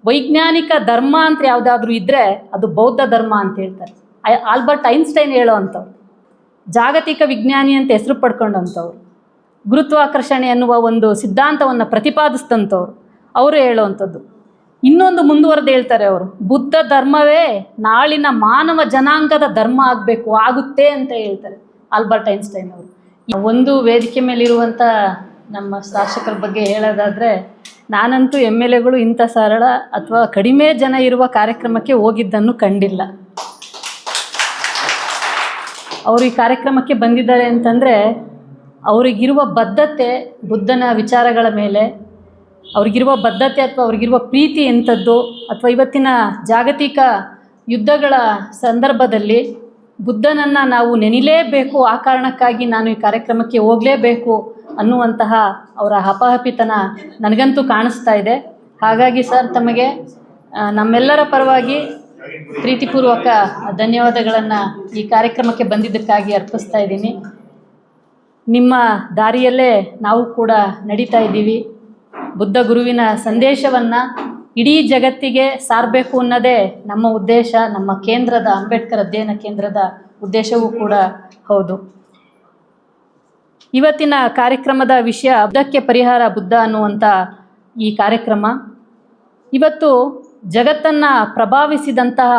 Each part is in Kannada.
ವೈಜ್ಞಾನಿಕ ಧರ್ಮ ಅಂತ ಯಾವುದಾದ್ರೂ ಇದ್ದರೆ ಅದು ಬೌದ್ಧ ಧರ್ಮ ಅಂತ ಹೇಳ್ತಾರೆ. ಆಲ್ಬರ್ಟ್ ಐನ್ಸ್ಟೈನ್ ಹೇಳೋ ಅಂಥವ್ರು, ಜಾಗತಿಕ ವಿಜ್ಞಾನಿ ಅಂತ ಹೆಸರು ಪಡ್ಕೊಂಡಂಥವ್ರು, ಗುರುತ್ವಾಕರ್ಷಣೆ ಅನ್ನುವ ಒಂದು ಸಿದ್ಧಾಂತವನ್ನು ಪ್ರತಿಪಾದಿಸಿದಂಥವ್ರು ಅವರು ಹೇಳುವಂಥದ್ದು. ಇನ್ನೊಂದು ಮುಂದುವರೆದು ಹೇಳ್ತಾರೆ ಅವರು, ಬುದ್ಧ ಧರ್ಮವೇ ನಾಳಿನ ಮಾನವ ಜನಾಂಗದ ಧರ್ಮ ಆಗಬೇಕು, ಆಗುತ್ತೆ ಅಂತ ಹೇಳ್ತಾರೆ ಆಲ್ಬರ್ಟ್ ಐನ್ಸ್ಟೈನ್ ಅವರು. ಒಂದು ವೇದಿಕೆ ಮೇಲಿರುವಂಥ ನಮ್ಮ ಶಾಸಕರ ಬಗ್ಗೆ ಹೇಳೋದಾದರೆ, ನಾನಂತೂ MLAಗಳು ಇಂಥ ಸರಳ ಅಥವಾ ಕಡಿಮೆ ಜನ ಇರುವ ಕಾರ್ಯಕ್ರಮಕ್ಕೆ ಹೋಗಿದ್ದನ್ನು ಕಂಡಿಲ್ಲ. ಅವರು ಈ ಕಾರ್ಯಕ್ರಮಕ್ಕೆ ಬಂದಿದ್ದಾರೆ ಅಂತಂದರೆ ಅವರಿಗಿರುವ ಬದ್ಧತೆ ಬುದ್ಧನ ವಿಚಾರಗಳ ಮೇಲೆ, ಅವ್ರಿಗಿರುವ ಬದ್ಧತೆ ಅಥವಾ ಅವ್ರಿಗಿರುವ ಪ್ರೀತಿ ಎಂಥದ್ದು, ಅಥವಾ ಇವತ್ತಿನ ಜಾಗತಿಕ ಯುದ್ಧಗಳ ಸಂದರ್ಭದಲ್ಲಿ ಬುದ್ಧನನ್ನು ನಾವು ನೆನಿಲೇಬೇಕು, ಆ ಕಾರಣಕ್ಕಾಗಿ ನಾನು ಈ ಕಾರ್ಯಕ್ರಮಕ್ಕೆ ಹೋಗಲೇಬೇಕು ಅನ್ನುವಂತಹ ಅವರ ಹಪಹಪಿತನ ನನಗಂತೂ ಕಾಣಿಸ್ತಾ ಇದೆ. ಹಾಗಾಗಿ ಸರ್, ತಮಗೆ ನಮ್ಮೆಲ್ಲರ ಪರವಾಗಿ ಪ್ರೀತಿಪೂರ್ವಕ ಧನ್ಯವಾದಗಳನ್ನು ಈ ಕಾರ್ಯಕ್ರಮಕ್ಕೆ ಬಂದಿದ್ದಕ್ಕಾಗಿ ಅರ್ಪಿಸ್ತಾ ಇದ್ದೀನಿ. ನಿಮ್ಮ ದಾರಿಯಲ್ಲೇ ನಾವು ಕೂಡ ನಡೀತಾ ಇದ್ದೀವಿ. ಬುದ್ಧ ಗುರುವಿನ ಸಂದೇಶವನ್ನು ಇಡೀ ಜಗತ್ತಿಗೆ ಸಾರಬೇಕು ಅನ್ನೋದೇ ನಮ್ಮ ಉದ್ದೇಶ, ನಮ್ಮ ಕೇಂದ್ರದ ಅಂಬೇಡ್ಕರ್ ಅಧ್ಯಯನ ಕೇಂದ್ರದ ಉದ್ದೇಶವೂ ಕೂಡ ಹೌದು. ಇವತ್ತಿನ ಕಾರ್ಯಕ್ರಮದ ವಿಷಯ ಬುದ್ಧಕ್ಕೆ ಪರಿಹಾರ ಬುದ್ಧ ಅನ್ನುವಂಥ ಈ ಕಾರ್ಯಕ್ರಮ. ಇವತ್ತು ಜಗತ್ತನ್ನು ಪ್ರಭಾವಿಸಿದಂತಹ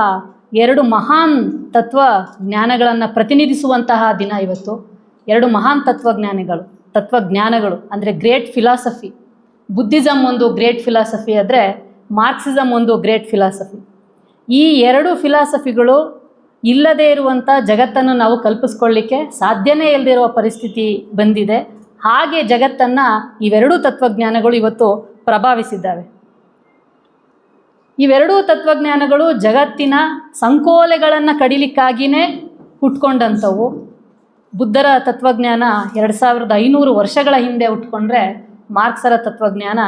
2 ಮಹಾನ್ ತತ್ವಜ್ಞಾನಗಳನ್ನು ಪ್ರತಿನಿಧಿಸುವಂತಹ ದಿನ ಇವತ್ತು. 2 ಮಹಾನ್ ತತ್ವಜ್ಞಾನಗಳು ಅಂದರೆ ಗ್ರೇಟ್ ಫಿಲಾಸಫಿ. ಬುದ್ಧಿಸಮ್ ಒಂದು ಗ್ರೇಟ್ ಫಿಲಾಸಫಿ ಆದರೆ ಮಾರ್ಕ್ಸಿಸಮ್ ಒಂದು ಗ್ರೇಟ್ ಫಿಲಾಸಫಿ. ಈ 2 ಫಿಲಾಸಫಿಗಳು ಇಲ್ಲದೇ ಇರುವಂಥ ಜಗತ್ತನ್ನು ನಾವು ಕಲ್ಪಿಸ್ಕೊಳ್ಳಿಕ್ಕೆ ಸಾಧ್ಯನೇ ಇಲ್ಲದೇ ಇರುವ ಪರಿಸ್ಥಿತಿ ಬಂದಿದೆ. ಹಾಗೆ ಜಗತ್ತನ್ನು ಇವೆರಡೂ ತತ್ವಜ್ಞಾನಗಳು ಇವತ್ತು ಪ್ರಭಾವಿಸಿದ್ದಾವೆ. ಇವೆರಡೂ ತತ್ವಜ್ಞಾನಗಳು ಜಗತ್ತಿನ ಸಂಕೋಲೆಗಳನ್ನು ಕಡಿಲಿಕ್ಕಾಗಿಯೇ ಹುಟ್ಕೊಂಡಂಥವು. ಬುದ್ಧರ ತತ್ವಜ್ಞಾನ 2500 ವರ್ಷಗಳ ಹಿಂದೆ ಹುಟ್ಕೊಂಡ್ರೆ, ಮಾರ್ಕ್ಸರ ತತ್ವಜ್ಞಾನ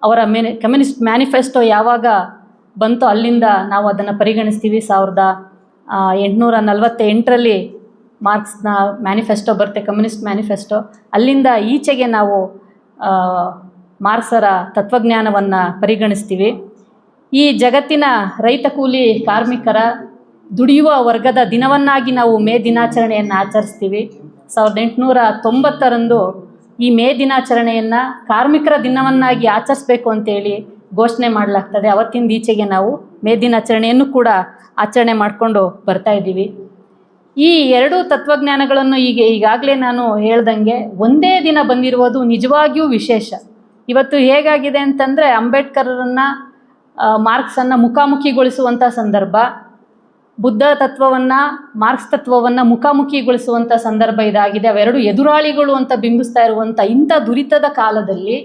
ಅವರ ಕಮ್ಯುನಿಸ್ಟ್ ಮ್ಯಾನಿಫೆಸ್ಟೋ ಯಾವಾಗ ಬಂತೋ ಅಲ್ಲಿಂದ ನಾವು ಅದನ್ನು ಪರಿಗಣಿಸ್ತೀವಿ. 1848ರಲ್ಲಿ ಮಾರ್ಕ್ಸ್ನ ಮ್ಯಾನಿಫೆಸ್ಟೋ ಬರುತ್ತೆ, ಕಮ್ಯುನಿಸ್ಟ್ ಮ್ಯಾನಿಫೆಸ್ಟೋ. ಅಲ್ಲಿಂದ ಈಚೆಗೆ ನಾವು ಮಾರ್ಕ್ಸರ ತತ್ವಜ್ಞಾನವನ್ನು ಪರಿಗಣಿಸ್ತೀವಿ. ಈ ಜಗತ್ತಿನ ರೈತ ಕೂಲಿ ಕಾರ್ಮಿಕರ ದುಡಿಯುವ ವರ್ಗದ ದಿನವನ್ನಾಗಿ ನಾವು ಮೇ ದಿನಾಚರಣೆಯನ್ನು ಆಚರಿಸ್ತೀವಿ. 1890ರಂದು ಈ ಮೇ ದಿನಾಚರಣೆಯನ್ನು ಕಾರ್ಮಿಕರ ದಿನವನ್ನಾಗಿ ಆಚರಿಸಬೇಕು ಅಂತೇಳಿ ಘೋಷಣೆ ಮಾಡಲಾಗ್ತದೆ. ಅವತ್ತಿಂದ ಈಚೆಗೆ ನಾವು ಮೇ ದಿನಾಚರಣೆಯನ್ನು ಕೂಡ ಆಚರಣೆ ಮಾಡಿಕೊಂಡು ಬರ್ತಾ ಇದ್ದೀವಿ. ಈ 2 ತತ್ವಜ್ಞಾನಗಳನ್ನು ಈಗಾಗಲೇ ನಾನು ಹೇಳ್ದಂಗೆ ಒಂದೇ ದಿನ ಬಂದಿರುವುದು ನಿಜವಾಗಿಯೂ ವಿಶೇಷ. ಇವತ್ತು ಹೇಗಾಗಿದೆ ಅಂತಂದರೆ, ಅಂಬೇಡ್ಕರನ್ನು ಮಾರ್ಕ್ಸನ್ನು ಮುಖಾಮುಖಿಗೊಳಿಸುವಂಥ ಸಂದರ್ಭ, ಬುದ್ಧ ತತ್ವವನ್ನು ಮಾರ್ಕ್ಸ್ ತತ್ವವನ್ನು ಮುಖಾಮುಖಿಗೊಳಿಸುವಂಥ ಸಂದರ್ಭ ಇದಾಗಿದೆ. ಅವೆರಡು ಎದುರಾಳಿಗಳು ಅಂತ ಬಿಂಬಿಸ್ತಾ ಇರುವಂಥ ಇಂಥ ದುರಿತದ ಕಾಲದಲ್ಲಿ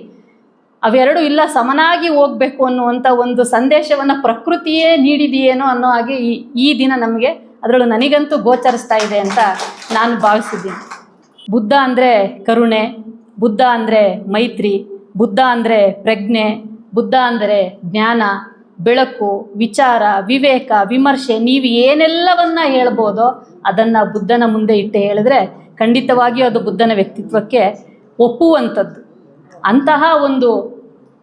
ಅವೆರಡು ಇಲ್ಲ, ಸಮನಾಗಿ ಹೋಗಬೇಕು ಅನ್ನುವಂಥ ಒಂದು ಸಂದೇಶವನ್ನು ಪ್ರಕೃತಿಯೇ ನೀಡಿದೆಯೇನೋ ಅನ್ನೋ ಹಾಗೆ ಈ ದಿನ ನಮಗೆ ಅದರಲ್ಲೂ ನನಗಂತೂ ಗೋಚರಿಸ್ತಾ ಇದೆ ಅಂತ ನಾನು ಭಾವಿಸಿದ್ದೀನಿ. ಬುದ್ಧ ಅಂದರೆ ಕರುಣೆ, ಬುದ್ಧ ಅಂದರೆ ಮೈತ್ರಿ, ಬುದ್ಧ ಅಂದರೆ ಪ್ರಜ್ಞೆ, ಬುದ್ಧ ಅಂದರೆ ಜ್ಞಾನ, ಬೆಳಕು, ವಿಚಾರ, ವಿವೇಕ, ವಿಮರ್ಶೆ, ನೀವು ಏನೆಲ್ಲವನ್ನ ಹೇಳ್ಬೋದೋ ಅದನ್ನು ಬುದ್ಧನ ಮುಂದೆ ಇಟ್ಟು ಹೇಳಿದ್ರೆ ಖಂಡಿತವಾಗಿಯೂ ಅದು ಬುದ್ಧನ ವ್ಯಕ್ತಿತ್ವಕ್ಕೆ ಒಪ್ಪುವಂಥದ್ದು. ಅಂತಹ ಒಂದು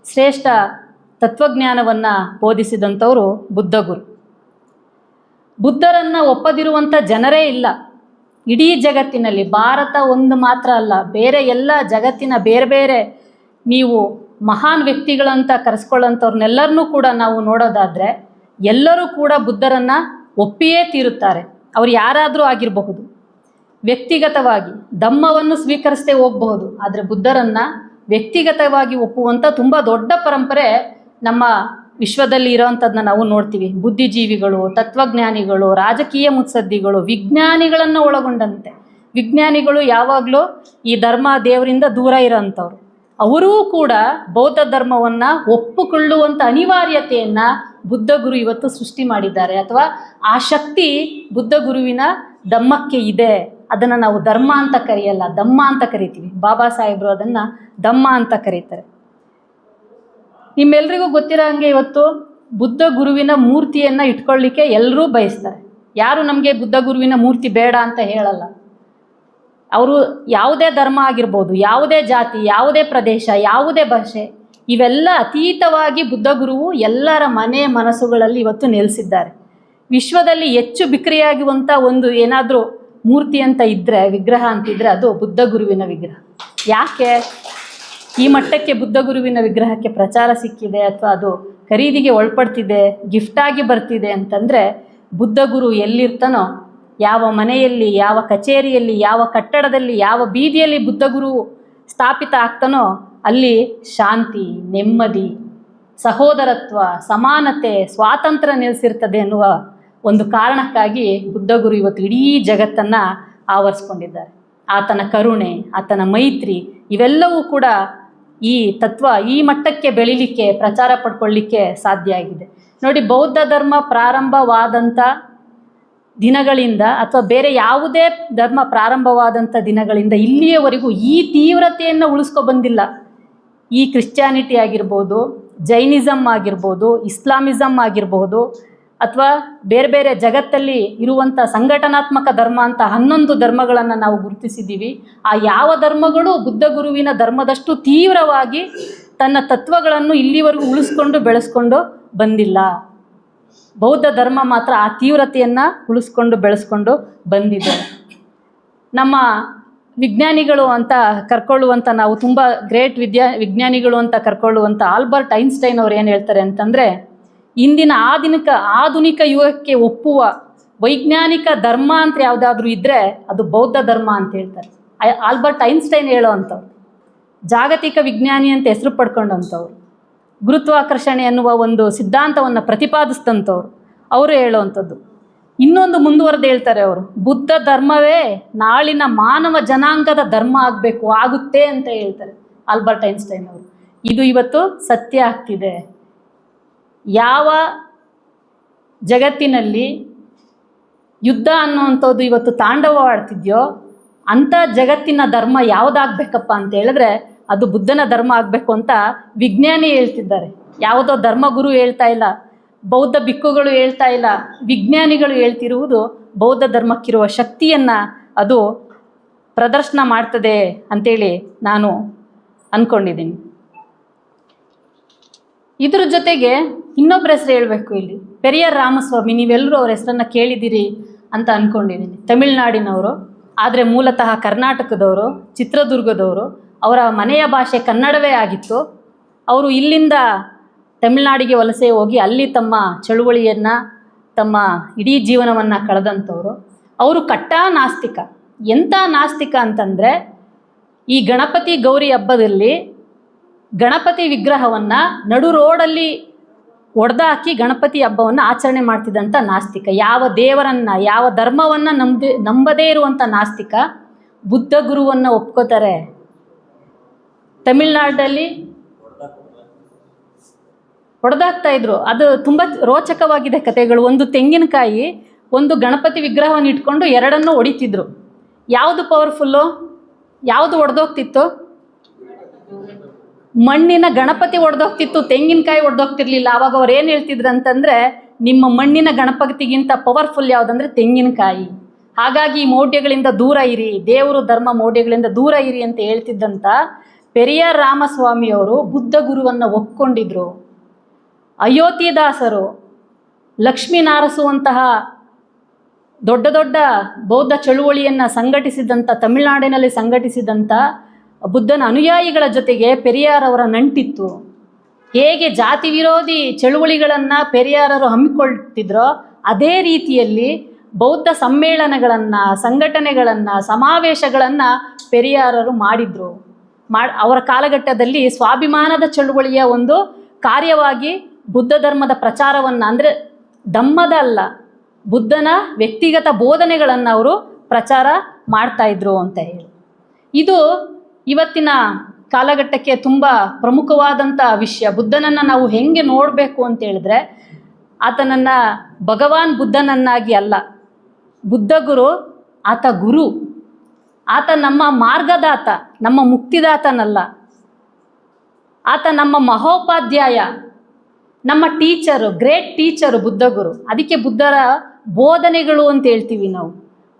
ಶ್ರೇಷ್ಠ ತತ್ವಜ್ಞಾನವನ್ನು ಬೋಧಿಸಿದಂಥವರು ಬುದ್ಧಗುರು. ಬುದ್ಧರನ್ನು ಒಪ್ಪದಿರುವಂಥ ಜನರೇ ಇಲ್ಲ ಇಡೀ ಜಗತ್ತಿನಲ್ಲಿ. ಭಾರತ ಒಂದು ಮಾತ್ರ ಅಲ್ಲ, ಬೇರೆ ಎಲ್ಲ ಜಗತ್ತಿನ ಬೇರೆ ಬೇರೆ ನೀವು ಮಹಾನ್ ವ್ಯಕ್ತಿಗಳಂತ ಕರೆಸ್ಕೊಳ್ಳೋಂಥವ್ರನ್ನೆಲ್ಲರನ್ನೂ ಕೂಡ ನಾವು ನೋಡೋದಾದರೆ ಎಲ್ಲರೂ ಕೂಡ ಬುದ್ಧರನ್ನು ಒಪ್ಪಿಯೇ ತೀರುತ್ತಾರೆ. ಅವರು ಯಾರಾದರೂ ಆಗಿರಬಹುದು. ವ್ಯಕ್ತಿಗತವಾಗಿ ಧಮ್ಮವನ್ನು ಸ್ವೀಕರಿಸದೆ ಹೋಗಬಹುದು, ಆದರೆ ಬುದ್ಧರನ್ನು ವ್ಯಕ್ತಿಗತವಾಗಿ ಒಪ್ಪುವಂಥ ತುಂಬ ದೊಡ್ಡ ಪರಂಪರೆ ನಮ್ಮ ವಿಶ್ವದಲ್ಲಿ ಇರೋವಂಥದ್ದನ್ನ ನಾವು ನೋಡ್ತೀವಿ. ಬುದ್ಧಿಜೀವಿಗಳು, ತತ್ವಜ್ಞಾನಿಗಳು, ರಾಜಕೀಯ ಮುತ್ಸದ್ದಿಗಳು, ವಿಜ್ಞಾನಿಗಳನ್ನು ಒಳಗೊಂಡಂತೆ. ವಿಜ್ಞಾನಿಗಳು ಯಾವಾಗಲೂ ಈ ಧರ್ಮ ದೇವರಿಂದ ದೂರ ಇರೋಂಥವ್ರು. ಅವರೂ ಕೂಡ ಬೌದ್ಧ ಧರ್ಮವನ್ನು ಒಪ್ಪುಕೊಳ್ಳುವಂಥ ಅನಿವಾರ್ಯತೆಯನ್ನು ಬುದ್ಧಗುರು ಇವತ್ತು ಸೃಷ್ಟಿ ಮಾಡಿದ್ದಾರೆ. ಅಥವಾ ಆ ಶಕ್ತಿ ಬುದ್ಧಗುರುವಿನ ಧಮ್ಮಕ್ಕೆ ಇದೆ. ಅದನ್ನು ನಾವು ಧರ್ಮ ಅಂತ ಕರೆಯಲ್ಲ, ಧಮ್ಮ ಅಂತ ಕರಿತೀವಿ. ಬಾಬಾ ಸಾಹೇಬರು ಅದನ್ನು ಧಮ್ಮ ಅಂತ ಕರೀತಾರೆ. ನಿಮ್ಮೆಲ್ರಿಗೂ ಗೊತ್ತಿರೋ ಹಾಗೆ ಇವತ್ತು ಬುದ್ಧ ಗುರುವಿನ ಮೂರ್ತಿಯನ್ನು ಇಟ್ಕೊಳ್ಳಿಕ್ಕೆ ಎಲ್ಲರೂ ಬಯಸ್ತಾರೆ. ಯಾರು ನಮಗೆ ಬುದ್ಧ ಗುರುವಿನ ಮೂರ್ತಿ ಬೇಡ ಅಂತ ಹೇಳಲ್ಲ. ಅವರು ಯಾವುದೇ ಧರ್ಮ ಆಗಿರ್ಬೋದು, ಯಾವುದೇ ಜಾತಿ, ಯಾವುದೇ ಪ್ರದೇಶ, ಯಾವುದೇ ಭಾಷೆ, ಇವೆಲ್ಲ ಅತೀತವಾಗಿ ಬುದ್ಧ ಗುರುವು ಎಲ್ಲರ ಮನೆ ಮನಸ್ಸುಗಳಲ್ಲಿ ಇವತ್ತು ನೆಲೆಸಿದ್ದಾರೆ. ವಿಶ್ವದಲ್ಲಿ ಹೆಚ್ಚು ಬಿಕ್ರಿಯಾಗುವಂಥ ಒಂದು ಏನಾದರೂ ಮೂರ್ತಿ ಅಂತ ಇದ್ದರೆ, ವಿಗ್ರಹ ಅಂತಿದ್ರೆ ಅದು ಬುದ್ಧ ಗುರುವಿನ ವಿಗ್ರಹ. ಯಾಕೆ ಈ ಮಟ್ಟಕ್ಕೆ ಬುದ್ಧ ಗುರುವಿನ ವಿಗ್ರಹಕ್ಕೆ ಪ್ರಚಾರ ಸಿಕ್ಕಿದೆ ಅಥವಾ ಅದು ಖರೀದಿಗೆ ಒಳಪಡ್ತಿದೆ, ಗಿಫ್ಟಾಗಿ ಬರ್ತಿದೆ ಅಂತಂದರೆ, ಬುದ್ಧ ಗುರು ಎಲ್ಲಿರ್ತಾನೋ, ಯಾವ ಮನೆಯಲ್ಲಿ, ಯಾವ ಕಚೇರಿಯಲ್ಲಿ, ಯಾವ ಕಟ್ಟಡದಲ್ಲಿ, ಯಾವ ಬೀದಿಯಲ್ಲಿ ಬುದ್ಧ ಗುರು ಸ್ಥಾಪಿತ ಆಗ್ತಾನೋ ಅಲ್ಲಿ ಶಾಂತಿ, ನೆಮ್ಮದಿ, ಸಹೋದರತ್ವ, ಸಮಾನತೆ, ಸ್ವಾತಂತ್ರ್ಯ ನೆಲೆಸಿರ್ತದೆ ಅನ್ನುವ ಒಂದು ಕಾರಣಕ್ಕಾಗಿ ಬುದ್ಧ ಗುರು ಇವತ್ತು ಇಡೀ ಜಗತ್ತನ್ನು ಆವರಿಸ್ಕೊಂಡಿದ್ದಾರೆ. ಆತನ ಕರುಣೆ, ಆತನ ಮೈತ್ರಿ ಇವೆಲ್ಲವೂ ಕೂಡ ಈ ತತ್ವ ಈ ಮಟ್ಟಕ್ಕೆ ಬೆಳಿಲಿಕ್ಕೆ, ಪ್ರಚಾರ ಪಡ್ಕೊಳ್ಳಿಕ್ಕೆ ಸಾಧ್ಯ ಆಗಿದೆ. ನೋಡಿ, ಬೌದ್ಧ ಧರ್ಮ ಪ್ರಾರಂಭವಾದಂಥ ದಿನಗಳಿಂದ ಅಥವಾ ಬೇರೆ ಯಾವುದೇ ಧರ್ಮ ಪ್ರಾರಂಭವಾದಂಥ ದಿನಗಳಿಂದ ಇಲ್ಲಿಯವರೆಗೂ ಈ ತೀವ್ರತೆಯನ್ನು ಉಳಿಸ್ಕೊಬಂದಿಲ್ಲ. ಈ ಕ್ರಿಶ್ಚಿಯಾನಿಟಿ ಆಗಿರ್ಬೋದು, ಜೈನಿಸಮ್ ಆಗಿರ್ಬೋದು, ಇಸ್ಲಾಮಿಸಮ್ ಆಗಿರ್ಬೋದು, ಅಥವಾ ಬೇರೆ ಬೇರೆ ಜಗತ್ತಲ್ಲಿ ಇರುವಂಥ ಸಂಘಟನಾತ್ಮಕ ಧರ್ಮ ಅಂತ 11 ಧರ್ಮಗಳನ್ನು ನಾವು ಗುರುತಿಸಿದ್ದೀವಿ. ಆ ಯಾವ ಧರ್ಮಗಳು ಬುದ್ಧ ಗುರುವಿನ ಧರ್ಮದಷ್ಟು ತೀವ್ರವಾಗಿ ತನ್ನ ತತ್ವಗಳನ್ನು ಇಲ್ಲಿವರೆಗೂ ಉಳಿಸ್ಕೊಂಡು ಬೆಳೆಸ್ಕೊಂಡು ಬಂದಿಲ್ಲ. ಬೌದ್ಧ ಧರ್ಮ ಮಾತ್ರ ಆ ತೀವ್ರತೆಯನ್ನು ಉಳಿಸ್ಕೊಂಡು ಬೆಳೆಸ್ಕೊಂಡು ಬಂದಿದೆ. ನಮ್ಮ ವಿಜ್ಞಾನಿಗಳು ಅಂತ ಕರ್ಕೊಳ್ಳುವಂಥ, ನಾವು ತುಂಬ ಗ್ರೇಟ್ ವಿಜ್ಞಾನಿಗಳು ಅಂತ ಕರ್ಕೊಳ್ಳುವಂಥ ಆಲ್ಬರ್ಟ್ ಐನ್ಸ್ಟೈನ್ ಅವ್ರು ಏನು ಹೇಳ್ತಾರೆ ಅಂತಂದರೆ, ಇಂದಿನ ಆಧುನಿಕ ಯುಗಕ್ಕೆ ಒಪ್ಪುವ ವೈಜ್ಞಾನಿಕ ಧರ್ಮ ಅಂತ ಯಾವುದಾದ್ರೂ ಇದ್ದರೆ ಅದು ಬೌದ್ಧ ಧರ್ಮ ಅಂತ ಹೇಳ್ತಾರೆ. ಆಲ್ಬರ್ಟ್ ಐನ್ಸ್ಟೈನ್ ಹೇಳೋ ಅಂಥವ್ರು, ಜಾಗತಿಕ ವಿಜ್ಞಾನಿ ಅಂತ ಹೆಸರು ಪಡ್ಕೊಂಡಂಥವ್ರು, ಗುರುತ್ವಾಕರ್ಷಣೆ ಅನ್ನುವ ಒಂದು ಸಿದ್ಧಾಂತವನ್ನು ಪ್ರತಿಪಾದಿಸಿದಂಥವ್ರು ಅವರು ಹೇಳುವಂಥದ್ದು. ಇನ್ನೊಂದು ಮುಂದುವರೆದು ಹೇಳ್ತಾರೆ ಅವರು, ಬುದ್ಧ ಧರ್ಮವೇ ನಾಳಿನ ಮಾನವ ಜನಾಂಗದ ಧರ್ಮ ಆಗುತ್ತೆ ಅಂತ ಹೇಳ್ತಾರೆ ಆಲ್ಬರ್ಟ್ ಐನ್ಸ್ಟೈನ್ ಅವರು. ಇದು ಇವತ್ತು ಸತ್ಯ ಆಗ್ತಿದೆ. ಯಾವ ಜಗತ್ತಿನಲ್ಲಿ ಯುದ್ಧ ಅನ್ನುವಂಥದ್ದು ಇವತ್ತು ತಾಂಡವವಾಡ್ತಿದೆಯೋ ಅಂಥ ಜಗತ್ತಿನ ಧರ್ಮ ಯಾವುದಾಗಬೇಕಪ್ಪ ಅಂತ ಹೇಳಿದ್ರೆ ಅದು ಬುದ್ಧನ ಧರ್ಮ ಆಗಬೇಕು ಅಂತ ವಿಜ್ಞಾನಿ ಹೇಳ್ತಿದ್ದಾರೆ. ಯಾವುದೋ ಧರ್ಮಗುರು ಹೇಳ್ತಾ ಇಲ್ಲ, ಬೌದ್ಧ ಭಿಕ್ಕುಗಳು ಹೇಳ್ತಾ ಇಲ್ಲ, ವಿಜ್ಞಾನಿಗಳು ಹೇಳ್ತಿರುವುದು ಬೌದ್ಧ ಧರ್ಮಕ್ಕಿರುವ ಶಕ್ತಿಯನ್ನು ಅದು ಪ್ರದರ್ಶನ ಮಾಡ್ತದೆ ಅಂಥೇಳಿ ನಾನು ಅಂದ್ಕೊಂಡಿದ್ದೀನಿ. ಇದ್ರ ಜೊತೆಗೆ ಇನ್ನೊಬ್ಬರ ಹೆಸರು ಹೇಳಬೇಕು ಇಲ್ಲಿ, ಪೆರಿಯಾರ್ ರಾಮಸ್ವಾಮಿ. ನೀವೆಲ್ಲರೂ ಅವ್ರ ಹೆಸರನ್ನು ಕೇಳಿದ್ದೀರಿ ಅಂತ ಅಂದ್ಕೊಂಡಿದ್ದೀನಿ. ತಮಿಳುನಾಡಿನವರು, ಆದರೆ ಮೂಲತಃ ಕರ್ನಾಟಕದವರು, ಚಿತ್ರದುರ್ಗದವರು. ಅವರ ಮನೆಯ ಭಾಷೆ ಕನ್ನಡವೇ ಆಗಿತ್ತು. ಅವರು ಇಲ್ಲಿಂದ ತಮಿಳುನಾಡಿಗೆ ವಲಸೆ ಹೋಗಿ ಅಲ್ಲಿ ತಮ್ಮ ಚಳುವಳಿಯನ್ನು, ತಮ್ಮ ಇಡೀ ಜೀವನವನ್ನು ಕಳೆದಂಥವ್ರು. ಅವರು ಕಟ್ಟಾ ನಾಸ್ತಿಕ. ಎಂಥ ನಾಸ್ತಿಕ ಅಂತಂದರೆ, ಈ ಗಣಪತಿ ಗೌರಿ ಹಬ್ಬದಲ್ಲಿ ಗಣಪತಿ ವಿಗ್ರಹವನ್ನು ನಡು ರೋಡಲ್ಲಿ ಒಡೆದಾಕಿ ಗಣಪತಿ ಹಬ್ಬವನ್ನು ಆಚರಣೆ ಮಾಡ್ತಿದ್ದಂಥ ನಾಸ್ತಿಕ. ಯಾವ ದೇವರನ್ನು, ಯಾವ ಧರ್ಮವನ್ನು ನಂಬದೇ ಇರುವಂಥ ನಾಸ್ತಿಕ ಬುದ್ಧ ಗುರುವನ್ನು ಒಪ್ಕೋತಾರೆ. ತಮಿಳ್ನಾಡಲ್ಲಿ ಹೊಡೆದಾಕ್ತಾ ಇದ್ರು. ಅದು ತುಂಬ ರೋಚಕವಾಗಿದೆ ಕಥೆಗಳು. ಒಂದು ತೆಂಗಿನಕಾಯಿ, ಒಂದು ಗಣಪತಿ ವಿಗ್ರಹವನ್ನು ಇಟ್ಕೊಂಡು ಎರಡನ್ನೂ ಹೊಡಿತಿದ್ರು. ಯಾವುದು ಪವರ್ಫುಲ್ಲು, ಯಾವುದು ಒಡೆದೋಗ್ತಿತ್ತು? ಮಣ್ಣಿನ ಗಣಪತಿ ಒಡೆದೋಗ್ತಿತ್ತು, ತೆಂಗಿನಕಾಯಿ ಒಡೆದೋಗ್ತಿರ್ಲಿಲ್ಲ. ಆವಾಗ ಅವ್ರು ಏನು ಹೇಳ್ತಿದ್ರು ಅಂತಂದರೆ, ನಿಮ್ಮ ಮಣ್ಣಿನ ಗಣಪತಿಗಿಂತ ಪವರ್ಫುಲ್ ಯಾವುದಂದರೆ ತೆಂಗಿನಕಾಯಿ. ಹಾಗಾಗಿ ಈ ಮೌಢ್ಯಗಳಿಂದ ದೂರ ಇರಿ, ದೇವರು ಧರ್ಮ ಮೌಢ್ಯಗಳಿಂದ ದೂರ ಇರಿ ಅಂತ ಹೇಳ್ತಿದ್ದಂಥ ಪೆರಿಯಾರ್ ರಾಮಸ್ವಾಮಿಯವರು ಬುದ್ಧ ಗುರುವನ್ನು ಒಪ್ಕೊಂಡಿದ್ರು. ಅಯೋಧ್ಯದಾಸರು, ಲಕ್ಷ್ಮೀ ನಾರಸುವಂತಹ ದೊಡ್ಡ ದೊಡ್ಡ ಬೌದ್ಧ ಚಳುವಳಿಯನ್ನು ಸಂಘಟಿಸಿದಂಥ, ತಮಿಳುನಾಡಿನಲ್ಲಿ ಸಂಘಟಿಸಿದಂಥ ಬುದ್ಧನ ಅನುಯಾಯಿಗಳ ಜೊತೆಗೆ ಪೆರಿಯಾರ್ ಅವರ ನಂಟಿತ್ತು. ಹೇಗೆ ಜಾತಿ ವಿರೋಧಿ ಚಳುವಳಿಗಳನ್ನು ಪೆರಿಯಾರರು ಹಮ್ಮಿಕೊಳ್ತಿದ್ರೋ ಅದೇ ರೀತಿಯಲ್ಲಿ ಬೌದ್ಧ ಸಮ್ಮೇಳನಗಳನ್ನು, ಸಂಘಟನೆಗಳನ್ನು, ಸಮಾವೇಶಗಳನ್ನು ಪೆರಿಯಾರರು ಮಾಡಿದರು. ಅವರ ಕಾಲಘಟ್ಟದಲ್ಲಿ ಸ್ವಾಭಿಮಾನದ ಚಳುವಳಿಯ ಒಂದು ಕಾರ್ಯವಾಗಿ ಬುದ್ಧ ಧರ್ಮದ ಪ್ರಚಾರವನ್ನು, ಅಂದರೆ ಧಮ್ಮದ ಅಲ್ಲ, ಬುದ್ಧನ ವ್ಯಕ್ತಿಗತ ಬೋಧನೆಗಳನ್ನು ಅವರು ಪ್ರಚಾರ ಮಾಡ್ತಾಯಿದ್ರು ಅಂತ ಹೇಳಿ. ಇದು ಇವತ್ತಿನ ಕಾಲಘಟ್ಟಕ್ಕೆ ತುಂಬ ಪ್ರಮುಖವಾದಂಥ ವಿಷಯ. ಬುದ್ಧನನ್ನು ನಾವು ಹೆಂಗೆ ನೋಡಬೇಕು ಅಂತ ಹೇಳಿದ್ರೆ, ಆತನನ್ನು ಭಗವಾನ್ ಬುದ್ಧನನ್ನಾಗಿ ಅಲ್ಲ, ಬುದ್ಧ ಗುರು, ಆತ ಗುರು, ಆತ ನಮ್ಮ ಮಾರ್ಗದಾತ, ನಮ್ಮ ಮುಕ್ತಿದಾತನಲ್ಲ. ಆತ ನಮ್ಮ ಮಹೋಪಾಧ್ಯಾಯ, ನಮ್ಮ ಟೀಚರು, ಗ್ರೇಟ್ ಟೀಚರು ಬುದ್ಧ ಗುರು. ಅದಕ್ಕೆ ಬುದ್ಧರ ಬೋಧನೆಗಳು ಅಂತ ಹೇಳ್ತೀವಿ ನಾವು.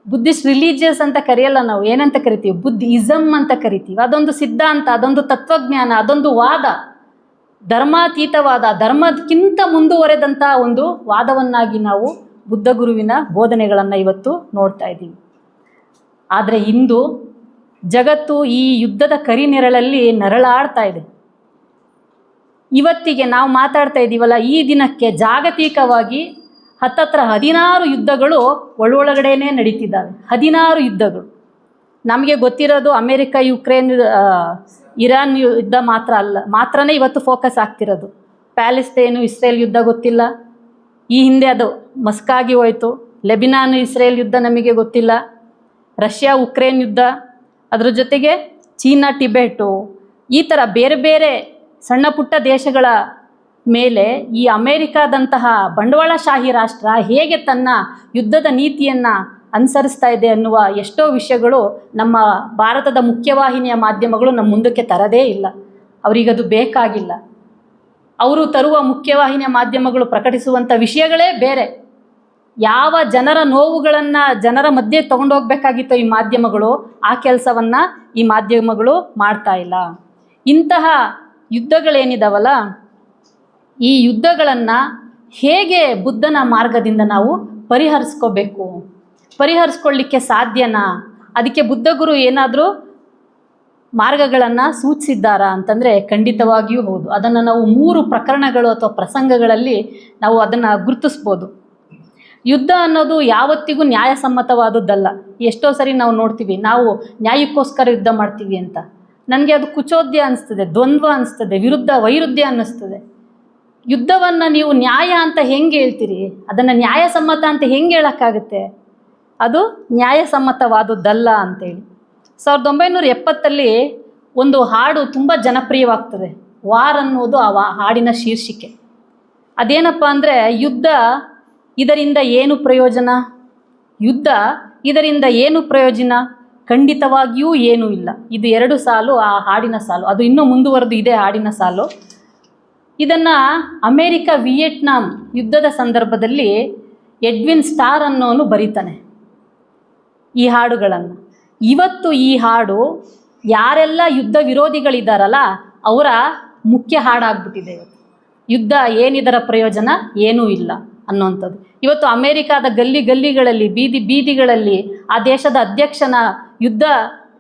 ಬುದ್ಧಿಸ್ಟ್ ರಿಲಿಜಿಯಸ್ ಅಂತ ಕರೆಯಲ್ಲ ನಾವು, ಏನಂತ ಕರಿತೀವಿ? ಬುದ್ಧಿಸಮ್ ಅಂತ ಕರಿತೀವಿ. ಅದೊಂದು ಸಿದ್ಧಾಂತ, ಅದೊಂದು ತತ್ವಜ್ಞಾನ, ಅದೊಂದು ವಾದ. ಧರ್ಮಾತೀತವಾದ, ಧರ್ಮಕ್ಕಿಂತ ಮುಂದುವರೆದಂಥ ಒಂದು ವಾದವನ್ನಾಗಿ ನಾವು ಬುದ್ಧ ಗುರುವಿನ ಬೋಧನೆಗಳನ್ನು ಇವತ್ತು ನೋಡ್ತಾ ಇದ್ದೀವಿ. ಆದರೆ ಇಂದು ಜಗತ್ತು ಈ ಯುದ್ಧದ ಕರಿನೆರಳಲ್ಲಿ ನರಳಾಡ್ತಾ ಇದೆ. ಇವತ್ತಿಗೆ ನಾವು ಮಾತಾಡ್ತಾ ಇದ್ದೀವಲ್ಲ, ಈ ದಿನಕ್ಕೆ ಜಾಗತಿಕವಾಗಿ ಹತ್ತತ್ರ 16 ಯುದ್ಧಗಳು ಒಳಗಡೆನೇ ನಡೀತಿದ್ದಾವೆ. 16 ಯುದ್ಧಗಳು. ನಮಗೆ ಗೊತ್ತಿರೋದು ಅಮೇರಿಕ, ಯುಕ್ರೇನ್, ಇರಾನ್ ಯುದ್ಧ ಮಾತ್ರನೇ ಇವತ್ತು ಫೋಕಸ್ ಆಗ್ತಿರೋದು. ಪ್ಯಾಲೆಸ್ತೇನು, ಇಸ್ರೇಲ್ ಯುದ್ಧ ಗೊತ್ತಿಲ್ಲ. ಈ ಹಿಂದೆ ಅದು ಮಸ್ಕಾಗಿ ಹೋಯಿತು. ಲೆಬಿನಾನ್, ಇಸ್ರೇಲ್ ಯುದ್ಧ ನಮಗೆ ಗೊತ್ತಿಲ್ಲ. ರಷ್ಯಾ, ಉಕ್ರೇನ್ ಯುದ್ಧ, ಅದರ ಜೊತೆಗೆ ಚೀನಾ, ಟಿಬೆಟು, ಈ ಥರ ಬೇರೆ ಬೇರೆ ಸಣ್ಣ ಪುಟ್ಟ ದೇಶಗಳ ಮೇಲೆ ಈ ಅಮೇರಿಕಾದಂತಹ ಬಂಡವಾಳಶಾಹಿ ರಾಷ್ಟ್ರ ಹೇಗೆ ತನ್ನ ಯುದ್ಧದ ನೀತಿಯನ್ನು ಅನುಸರಿಸ್ತಾ ಇದೆ ಅನ್ನುವ ಎಷ್ಟೋ ವಿಷಯಗಳು ನಮ್ಮ ಭಾರತದ ಮುಖ್ಯವಾಹಿನಿಯ ಮಾಧ್ಯಮಗಳು ನಮ್ಮ ಮುಂದಕ್ಕೆ ತರದೇ ಇಲ್ಲ. ಅವರಿಗದು ಬೇಕಾಗಿಲ್ಲ. ಅವರು ತರುವ ಮುಖ್ಯವಾಹಿನಿಯ ಮಾಧ್ಯಮಗಳು ಪ್ರಕಟಿಸುವಂಥ ವಿಷಯಗಳೇ ಬೇರೆ. ಯಾವ ಜನರ ನೋವುಗಳನ್ನು ಜನರ ಮಧ್ಯೆ ತಗೊಂಡೋಗ್ಬೇಕಾಗಿತ್ತೋ ಈ ಮಾಧ್ಯಮಗಳು, ಆ ಕೆಲಸವನ್ನು ಈ ಮಾಧ್ಯಮಗಳು ಮಾಡ್ತಾ ಇಲ್ಲ. ಇಂತಹ ಯುದ್ಧಗಳೇನಿದಾವಲ್ಲ, ಈ ಯುದ್ಧಗಳನ್ನು ಹೇಗೆ ಬುದ್ಧನ ಮಾರ್ಗದಿಂದ ನಾವು ಪರಿಹರಿಸ್ಕೊಳ್ಳಿಕ್ಕೆ ಸಾಧ್ಯನಾ? ಅದಕ್ಕೆ ಬುದ್ಧಗುರು ಏನಾದರೂ ಮಾರ್ಗಗಳನ್ನು ಸೂಚಿಸಿದ್ದಾರಾ ಅಂತಂದರೆ ಖಂಡಿತವಾಗಿಯೂ ಹೌದು. ಅದನ್ನು ನಾವು 3 ಪ್ರಕರಣಗಳು ಅಥವಾ ಪ್ರಸಂಗಗಳಲ್ಲಿ ನಾವು ಅದನ್ನು ಗುರುತಿಸ್ಬೋದು. ಯುದ್ಧ ಅನ್ನೋದು ಯಾವತ್ತಿಗೂ ನ್ಯಾಯಸಮ್ಮತವಾದದ್ದಲ್ಲ. ಎಷ್ಟೋ ಸರಿ ನಾವು ನೋಡ್ತೀವಿ, ನಾವು ನ್ಯಾಯಕ್ಕೋಸ್ಕರ ಯುದ್ಧ ಮಾಡ್ತೀವಿ ಅಂತ. ನನಗೆ ಅದು ಕುಚೋದ್ಯ ಅನಿಸ್ತದೆ, ದ್ವಂದ್ವ ಅನಿಸ್ತದೆ, ವೈರುಧ್ಯ ಅನ್ನಿಸ್ತದೆ. ಯುದ್ಧವನ್ನು ನೀವು ನ್ಯಾಯ ಅಂತ ಹೆಂಗೆ ಹೇಳ್ತೀರಿ? ಅದನ್ನು ನ್ಯಾಯಸಮ್ಮತ ಅಂತ ಹೆಂಗೆ ಹೇಳೋಕ್ಕಾಗುತ್ತೆ? ಅದು ನ್ಯಾಯಸಮ್ಮತವಾದದ್ದಲ್ಲ ಅಂತೇಳಿ 1970 ಒಂದು ಹಾಡು ತುಂಬ ಜನಪ್ರಿಯವಾಗ್ತದೆ. ವಾರ್ ಅನ್ನೋದು ಆ ಹಾಡಿನ ಶೀರ್ಷಿಕೆ. ಅದೇನಪ್ಪ ಅಂದರೆ, ಯುದ್ಧ ಇದರಿಂದ ಏನು ಪ್ರಯೋಜನ? ಯುದ್ಧ ಇದರಿಂದ ಏನು ಪ್ರಯೋಜನ? ಖಂಡಿತವಾಗಿಯೂ ಏನೂ ಇಲ್ಲ. ಇದು 2 ಸಾಲು ಆ ಹಾಡಿನ ಸಾಲು. ಅದು ಇನ್ನೂ ಮುಂದುವರೆದು ಇದೇ ಹಾಡಿನ ಸಾಲು. ಇದನ್ನು ಅಮೇರಿಕ ವಿಯೆಟ್ನಾಂ ಯುದ್ಧದ ಸಂದರ್ಭದಲ್ಲಿ ಎಡ್ವಿನ್ ಸ್ಟಾರ್ ಅನ್ನೋನು ಬರೀತಾನೆ ಈ ಹಾಡುಗಳನ್ನು. ಇವತ್ತು ಈ ಹಾಡು ಯಾರೆಲ್ಲ ಯುದ್ಧ ವಿರೋಧಿಗಳಿದ್ದಾರಲ್ಲ ಅವರ ಮುಖ್ಯ ಹಾಡಾಗ್ಬಿಟ್ಟಿದೆ. ಯುದ್ಧ ಏನಿದರ ಪ್ರಯೋಜನ? ಏನೂ ಇಲ್ಲ ಅನ್ನೋವಂಥದ್ದು. ಇವತ್ತು ಅಮೇರಿಕಾದ ಗಲ್ಲಿಗಳಲ್ಲಿ, ಬೀದಿಗಳಲ್ಲಿ ಆ ದೇಶದ ಅಧ್ಯಕ್ಷನ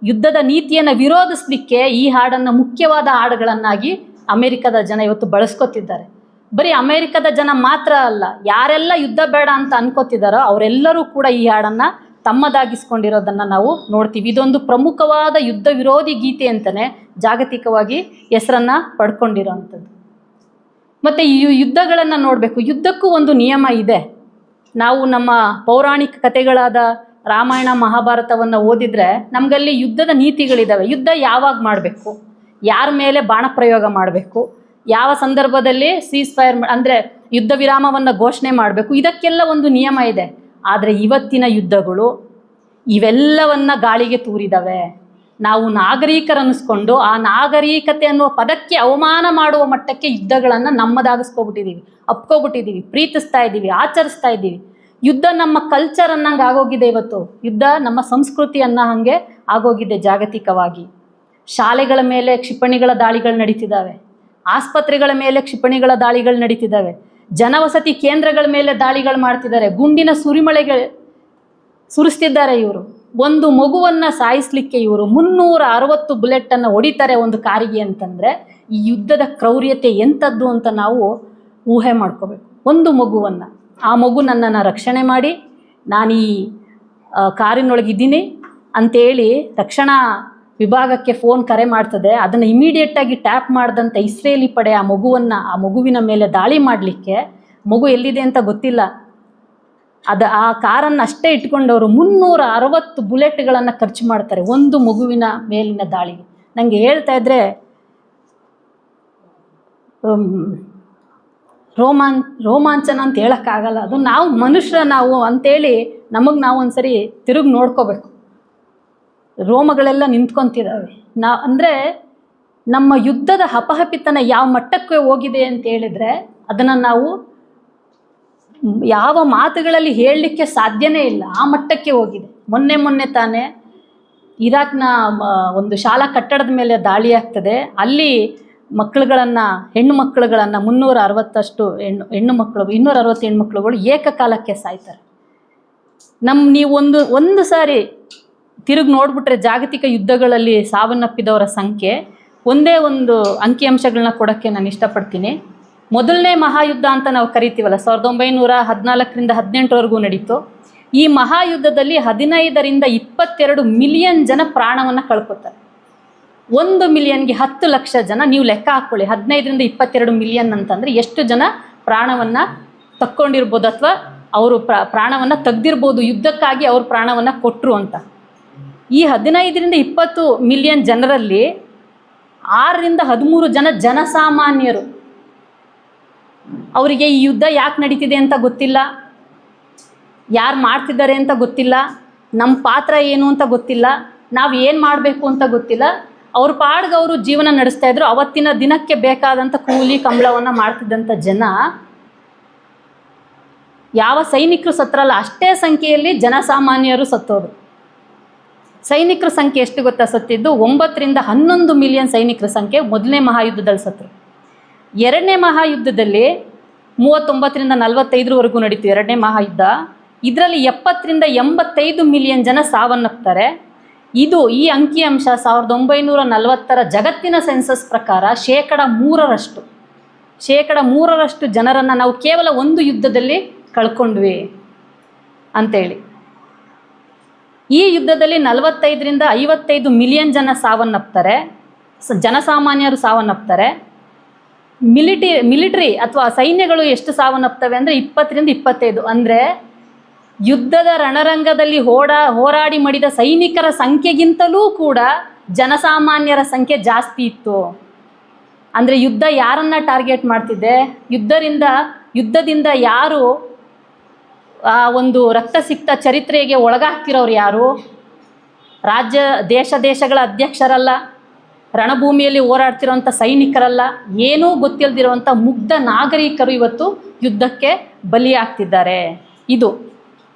ಯುದ್ಧದ ನೀತಿಯನ್ನು ವಿರೋಧಿಸಲಿಕ್ಕೆ ಈ ಹಾಡನ್ನು ಮುಖ್ಯವಾದ ಹಾಡುಗಳನ್ನಾಗಿ ಅಮೇರಿಕದ ಜನ ಇವತ್ತು ಬಳಸ್ಕೊತಿದ್ದಾರೆ. ಬರೀ ಅಮೇರಿಕದ ಜನ ಮಾತ್ರ ಅಲ್ಲ, ಯಾರೆಲ್ಲ ಯುದ್ಧ ಬೇಡ ಅಂತ ಅನ್ಕೋತಿದ್ದಾರೋ ಅವರೆಲ್ಲರೂ ಕೂಡ ಈ ಹಾಡನ್ನು ತಮ್ಮದಾಗಿಸ್ಕೊಂಡಿರೋದನ್ನು ನಾವು ನೋಡ್ತೀವಿ. ಇದೊಂದು ಪ್ರಮುಖವಾದ ಯುದ್ಧ ವಿರೋಧಿ ಗೀತೆ ಅಂತಲೇ ಜಾಗತಿಕವಾಗಿ ಹೆಸರನ್ನು ಪಡ್ಕೊಂಡಿರೋವಂಥದ್ದು. ಮತ್ತು ಈ ಯುದ್ಧಗಳನ್ನು ನೋಡಬೇಕು. ಯುದ್ಧಕ್ಕೂ ಒಂದು ನಿಯಮ ಇದೆ. ನಾವು ನಮ್ಮ ಪೌರಾಣಿಕ ಕಥೆಗಳಾದ ರಾಮಾಯಣ, ಮಹಾಭಾರತವನ್ನು ಓದಿದರೆ ನಮಗಲ್ಲಿ ಯುದ್ಧದ ನೀತಿಗಳಿದ್ದಾವೆ. ಯುದ್ಧ ಯಾವಾಗ ಮಾಡಬೇಕು, ಯಾರ ಮೇಲೆ ಬಾಣ ಪ್ರಯೋಗ ಮಾಡಬೇಕು, ಯಾವ ಸಂದರ್ಭದಲ್ಲಿ ಸೀಸ್ಫೈರ್ ಅಂದರೆ ಯುದ್ಧ ವಿರಾಮವನ್ನು ಘೋಷಣೆ ಮಾಡಬೇಕು, ಇದಕ್ಕೆಲ್ಲ ಒಂದು ನಿಯಮ ಇದೆ. ಆದರೆ ಇವತ್ತಿನ ಯುದ್ಧಗಳು ಇವೆಲ್ಲವನ್ನ ಗಾಳಿಗೆ ತೂರಿದವೆ. ನಾವು ನಾಗರಿಕರನ್ನಿಸ್ಕೊಂಡು ಆ ನಾಗರಿಕತೆ ಅನ್ನುವ ಪದಕ್ಕೆ ಅವಮಾನ ಮಾಡುವ ಮಟ್ಟಕ್ಕೆ ಯುದ್ಧಗಳನ್ನು ಅಪ್ಕೋಬಿಟ್ಟಿದ್ದೀವಿ, ಪ್ರೀತಿಸ್ತಾ ಇದ್ದೀವಿ, ಆಚರಿಸ್ತಾ ಇದ್ದೀವಿ. ಯುದ್ಧ ನಮ್ಮ ಕಲ್ಚರ್ ಅನ್ನಂಗೆ ಆಗೋಗಿದೆ. ಇವತ್ತು ಯುದ್ಧ ನಮ್ಮ ಸಂಸ್ಕೃತಿ ಅನ್ನೋ ಹಾಗೆ ಆಗೋಗಿದೆ ಜಾಗತಿಕವಾಗಿ. ಶಾಲೆಗಳ ಮೇಲೆ ಕ್ಷಿಪಣಿಗಳ ದಾಳಿಗಳು ನಡೀತಿದ್ದಾವೆ, ಆಸ್ಪತ್ರೆಗಳ ಮೇಲೆ ಕ್ಷಿಪಣಿಗಳ ದಾಳಿಗಳು ನಡೀತಿದ್ದಾವೆ, ಜನವಸತಿ ಕೇಂದ್ರಗಳ ಮೇಲೆ ದಾಳಿಗಳು ಮಾಡ್ತಿದ್ದಾರೆ, ಗುಂಡಿನ ಸುರಿಮಳೆಗಳು ಸುರಿಸ್ತಿದ್ದಾರೆ. ಇವರು ಒಂದು ಮಗುವನ್ನು ಸಾಯಿಸಲಿಕ್ಕೆ ಇವರು 360 ಬುಲೆಟನ್ನು ಹೊಡಿತಾರೆ ಒಂದು ಕಾರಿಗೆ ಅಂತಂದರೆ ಈ ಯುದ್ಧದ ಕ್ರೌರ್ಯತೆ ಎಂಥದ್ದು ಅಂತ ನಾವು ಊಹೆ ಮಾಡ್ಕೋಬೇಕು. ಒಂದು ಮಗುವನ್ನು, ಆ ಮಗು ನನ್ನನ್ನು ರಕ್ಷಣೆ ಮಾಡಿ ನಾನು ಈ ಕಾರಿನೊಳಗಿದ್ದೀನಿ ಅಂಥೇಳಿ ರಕ್ಷಣಾ ವಿಭಾಗಕ್ಕೆ ಫೋನ್ ಕರೆ ಮಾಡ್ತದೆ. ಅದನ್ನು ಇಮಿಡಿಯೇಟಾಗಿ ಟ್ಯಾಪ್ ಮಾಡಿದಂಥ ಇಸ್ರೇಲಿ ಪಡೆ ಆ ಮಗುವಿನ ಮೇಲೆ ದಾಳಿ ಮಾಡಲಿಕ್ಕೆ, ಮಗು ಎಲ್ಲಿದೆ ಅಂತ ಗೊತ್ತಿಲ್ಲ, ಆ ಕಾರನ್ನು ಅಷ್ಟೇ ಇಟ್ಕೊಂಡವರು 360 ಬುಲೆಟ್ಗಳನ್ನು ಖರ್ಚು ಮಾಡ್ತಾರೆ ಒಂದು ಮಗುವಿನ ಮೇಲಿನ ದಾಳಿಗೆ. ನನಗೆ ಹೇಳ್ತಾ ಇದ್ದರೆ ರೋಮಾಂಚನ ಅಂತ ಹೇಳೋಕ್ಕಾಗಲ್ಲ. ಅದು ನಾವು ಮನುಷ್ಯರು ಅಂಥೇಳಿ ನಾವು ಒಂದ್ಸರಿ ತಿರುಗಿ ನೋಡ್ಕೋಬೇಕು. ರೋಮಗಳೆಲ್ಲ ನಿಂತ್ಕೊತಿದ್ದಾವೆ. ಅಂದರೆ ನಮ್ಮ ಯುದ್ಧದ ಹಪಹಪಿತನ ಯಾವ ಮಟ್ಟಕ್ಕೆ ಹೋಗಿದೆ ಅಂತ ಹೇಳಿದರೆ ಅದನ್ನು ನಾವು ಯಾವ ಮಾತುಗಳಲ್ಲಿ ಹೇಳಲಿಕ್ಕೆ ಸಾಧ್ಯನೇ ಇಲ್ಲ, ಆ ಮಟ್ಟಕ್ಕೆ ಹೋಗಿದೆ. ಮೊನ್ನೆ ತಾನೇ ಇರಾಕ್ನ ಒಂದು ಶಾಲಾ ಕಟ್ಟಡದ ಮೇಲೆ ದಾಳಿ ಆಗ್ತದೆ. ಅಲ್ಲಿ ಮಕ್ಕಳುಗಳನ್ನು ಹೆಣ್ಣು ಮಕ್ಕಳುಗಳನ್ನು 360 ಹೆಣ್ಣು ಮಕ್ಕಳು 260 ಹೆಣ್ಮಕ್ಳುಗಳು ಏಕಕಾಲಕ್ಕೆ ಸಾಯ್ತಾರೆ. ನೀವು ಒಂದು ಸಾರಿ ತಿರುಗಿ ನೋಡಿಬಿಟ್ರೆ ಜಾಗತಿಕ ಯುದ್ಧಗಳಲ್ಲಿ ಸಾವನ್ನಪ್ಪಿದವರ ಸಂಖ್ಯೆ ಒಂದೇ ಒಂದು ಅಂಕಿಅಂಶಗಳನ್ನ ಕೊಡೋಕ್ಕೆ ನಾನು ಇಷ್ಟಪಡ್ತೀನಿ. ಮೊದಲನೇ ಮಹಾಯುದ್ಧ ಅಂತ ನಾವು ಕರಿತೀವಲ್ಲ, 1914ರಿಂದ 18ವರೆಗೂ ನಡೀತು. ಈ ಮಹಾಯುದ್ಧದಲ್ಲಿ 15ರಿಂದ 22 ಮಿಲಿಯನ್ ಜನ ಪ್ರಾಣವನ್ನು ಕಳ್ಕೊತಾರೆ. 1 ಮಿಲಿಯನ್ಗೆ 10 ಲಕ್ಷ ಜನ. ನೀವು ಲೆಕ್ಕ ಹಾಕ್ಕೊಳ್ಳಿ, 15ರಿಂದ 22 ಮಿಲಿಯನ್ ಅಂತಂದರೆ ಎಷ್ಟು ಜನ ಪ್ರಾಣವನ್ನು ತಕ್ಕೊಂಡಿರ್ಬೋದು ಅಥವಾ ಅವರು ಪ್ರಾಣವನ್ನು ತೆಗ್ದಿರ್ಬೋದು, ಯುದ್ಧಕ್ಕಾಗಿ ಅವ್ರ ಪ್ರಾಣವನ್ನು ಕೊಟ್ಟರು ಅಂತ. ಈ 15ರಿಂದ 20 ಮಿಲಿಯನ್ ಜನರಲ್ಲಿ 6ರಿಂದ 13 ಜನ ಜನಸಾಮಾನ್ಯರು. ಅವರಿಗೆ ಈ ಯುದ್ಧ ಯಾಕೆ ನಡೀತಿದೆ ಅಂತ ಗೊತ್ತಿಲ್ಲ, ಯಾರು ಮಾಡ್ತಿದ್ದಾರೆ ಅಂತ ಗೊತ್ತಿಲ್ಲ, ನಮ್ಮ ಪಾತ್ರ ಏನು ಅಂತ ಗೊತ್ತಿಲ್ಲ, ನಾವು ಏನು ಮಾಡಬೇಕು ಅಂತ ಗೊತ್ತಿಲ್ಲ. ಅವ್ರ ಪಾಡ್ಗೆ ಅವರು ಜೀವನ ನಡೆಸ್ತಾ ಇದ್ರು. ಅವತ್ತಿನ ದಿನಕ್ಕೆ ಬೇಕಾದಂಥ ಕೂಲಿ ಕಂಬಳವನ್ನು ಮಾಡ್ತಿದ್ದಂಥ ಜನ ಯಾವ ಸೈನಿಕರು ಸತ್ರಲ್ಲ ಅಷ್ಟೇ ಸಂಖ್ಯೆಯಲ್ಲಿ ಜನಸಾಮಾನ್ಯರು ಸತ್ತೋರು. ಸೈನಿಕರ ಸಂಖ್ಯೆ ಎಷ್ಟು ಗೊತ್ತಾ ಸತ್ತಿದ್ದು? 9ರಿಂದ 11 ಮಿಲಿಯನ್ ಸೈನಿಕರ ಸಂಖ್ಯೆ ಮೊದಲನೇ ಮಹಾಯುದ್ಧದಲ್ಲಿ ಸತ್ತರು. ಎರಡನೇ ಮಹಾಯುದ್ಧದಲ್ಲಿ 39ರಿಂದ 45ವರೆಗೂ ನಡೀತು ಎರಡನೇ ಮಹಾಯುದ್ಧ. ಇದರಲ್ಲಿ 70ರಿಂದ 85 ಮಿಲಿಯನ್ ಜನ ಸಾವನ್ನಪ್ತಾರೆ. ಈ ಅಂಕಿಅಂಶ 1940ರ ಜಗತ್ತಿನ ಸೆನ್ಸಸ್ ಪ್ರಕಾರ 3% ಜನರನ್ನು ನಾವು ಕೇವಲ ಒಂದು ಯುದ್ಧದಲ್ಲಿ ಕಳ್ಕೊಂಡ್ವಿ ಅಂತೇಳಿ. ಈ ಯುದ್ಧದಲ್ಲಿ 45ರಿಂದ 55 ಮಿಲಿಯನ್ ಜನ ಸಾವನ್ನಪ್ತಾರೆ, ಜನಸಾಮಾನ್ಯರು ಸಾವನ್ನಪ್ತಾರೆ. ಮಿಲಿಟರಿ ಅಥವಾ ಸೈನ್ಯಗಳು ಎಷ್ಟು ಸಾವನ್ನಪ್ತವೆ ಅಂದರೆ 20ರಿಂದ 25. ಅಂದರೆ ಯುದ್ಧದ ರಣರಂಗದಲ್ಲಿ ಹೋರಾಡಿ ಮಡಿದ ಸೈನಿಕರ ಸಂಖ್ಯೆಗಿಂತಲೂ ಕೂಡ ಜನಸಾಮಾನ್ಯರ ಸಂಖ್ಯೆ ಜಾಸ್ತಿ ಇತ್ತು. ಅಂದರೆ ಯುದ್ಧ ಯಾರನ್ನು ಟಾರ್ಗೆಟ್ ಮಾಡ್ತಿದೆ? ಯುದ್ಧದಿಂದ ಯಾರು ಒಂದು ರಕ್ತಸಿಕ್ತ ಚರಿತ್ರೆಗೆ ಒಳಗಾಗ್ತಿರೋರು ಯಾರು? ದೇಶಗಳ ಅಧ್ಯಕ್ಷರಲ್ಲ, ರಣಭೂಮಿಯಲ್ಲಿ ಹೋರಾಡ್ತಿರೋಂಥ ಸೈನಿಕರಲ್ಲ, ಏನೂ ಗೊತ್ತಿಲ್ಲದಿರುವಂಥ ಮುಗ್ಧ ನಾಗರಿಕರು ಇವತ್ತು ಯುದ್ಧಕ್ಕೆ ಬಲಿಯಾಗ್ತಿದ್ದಾರೆ. ಇದು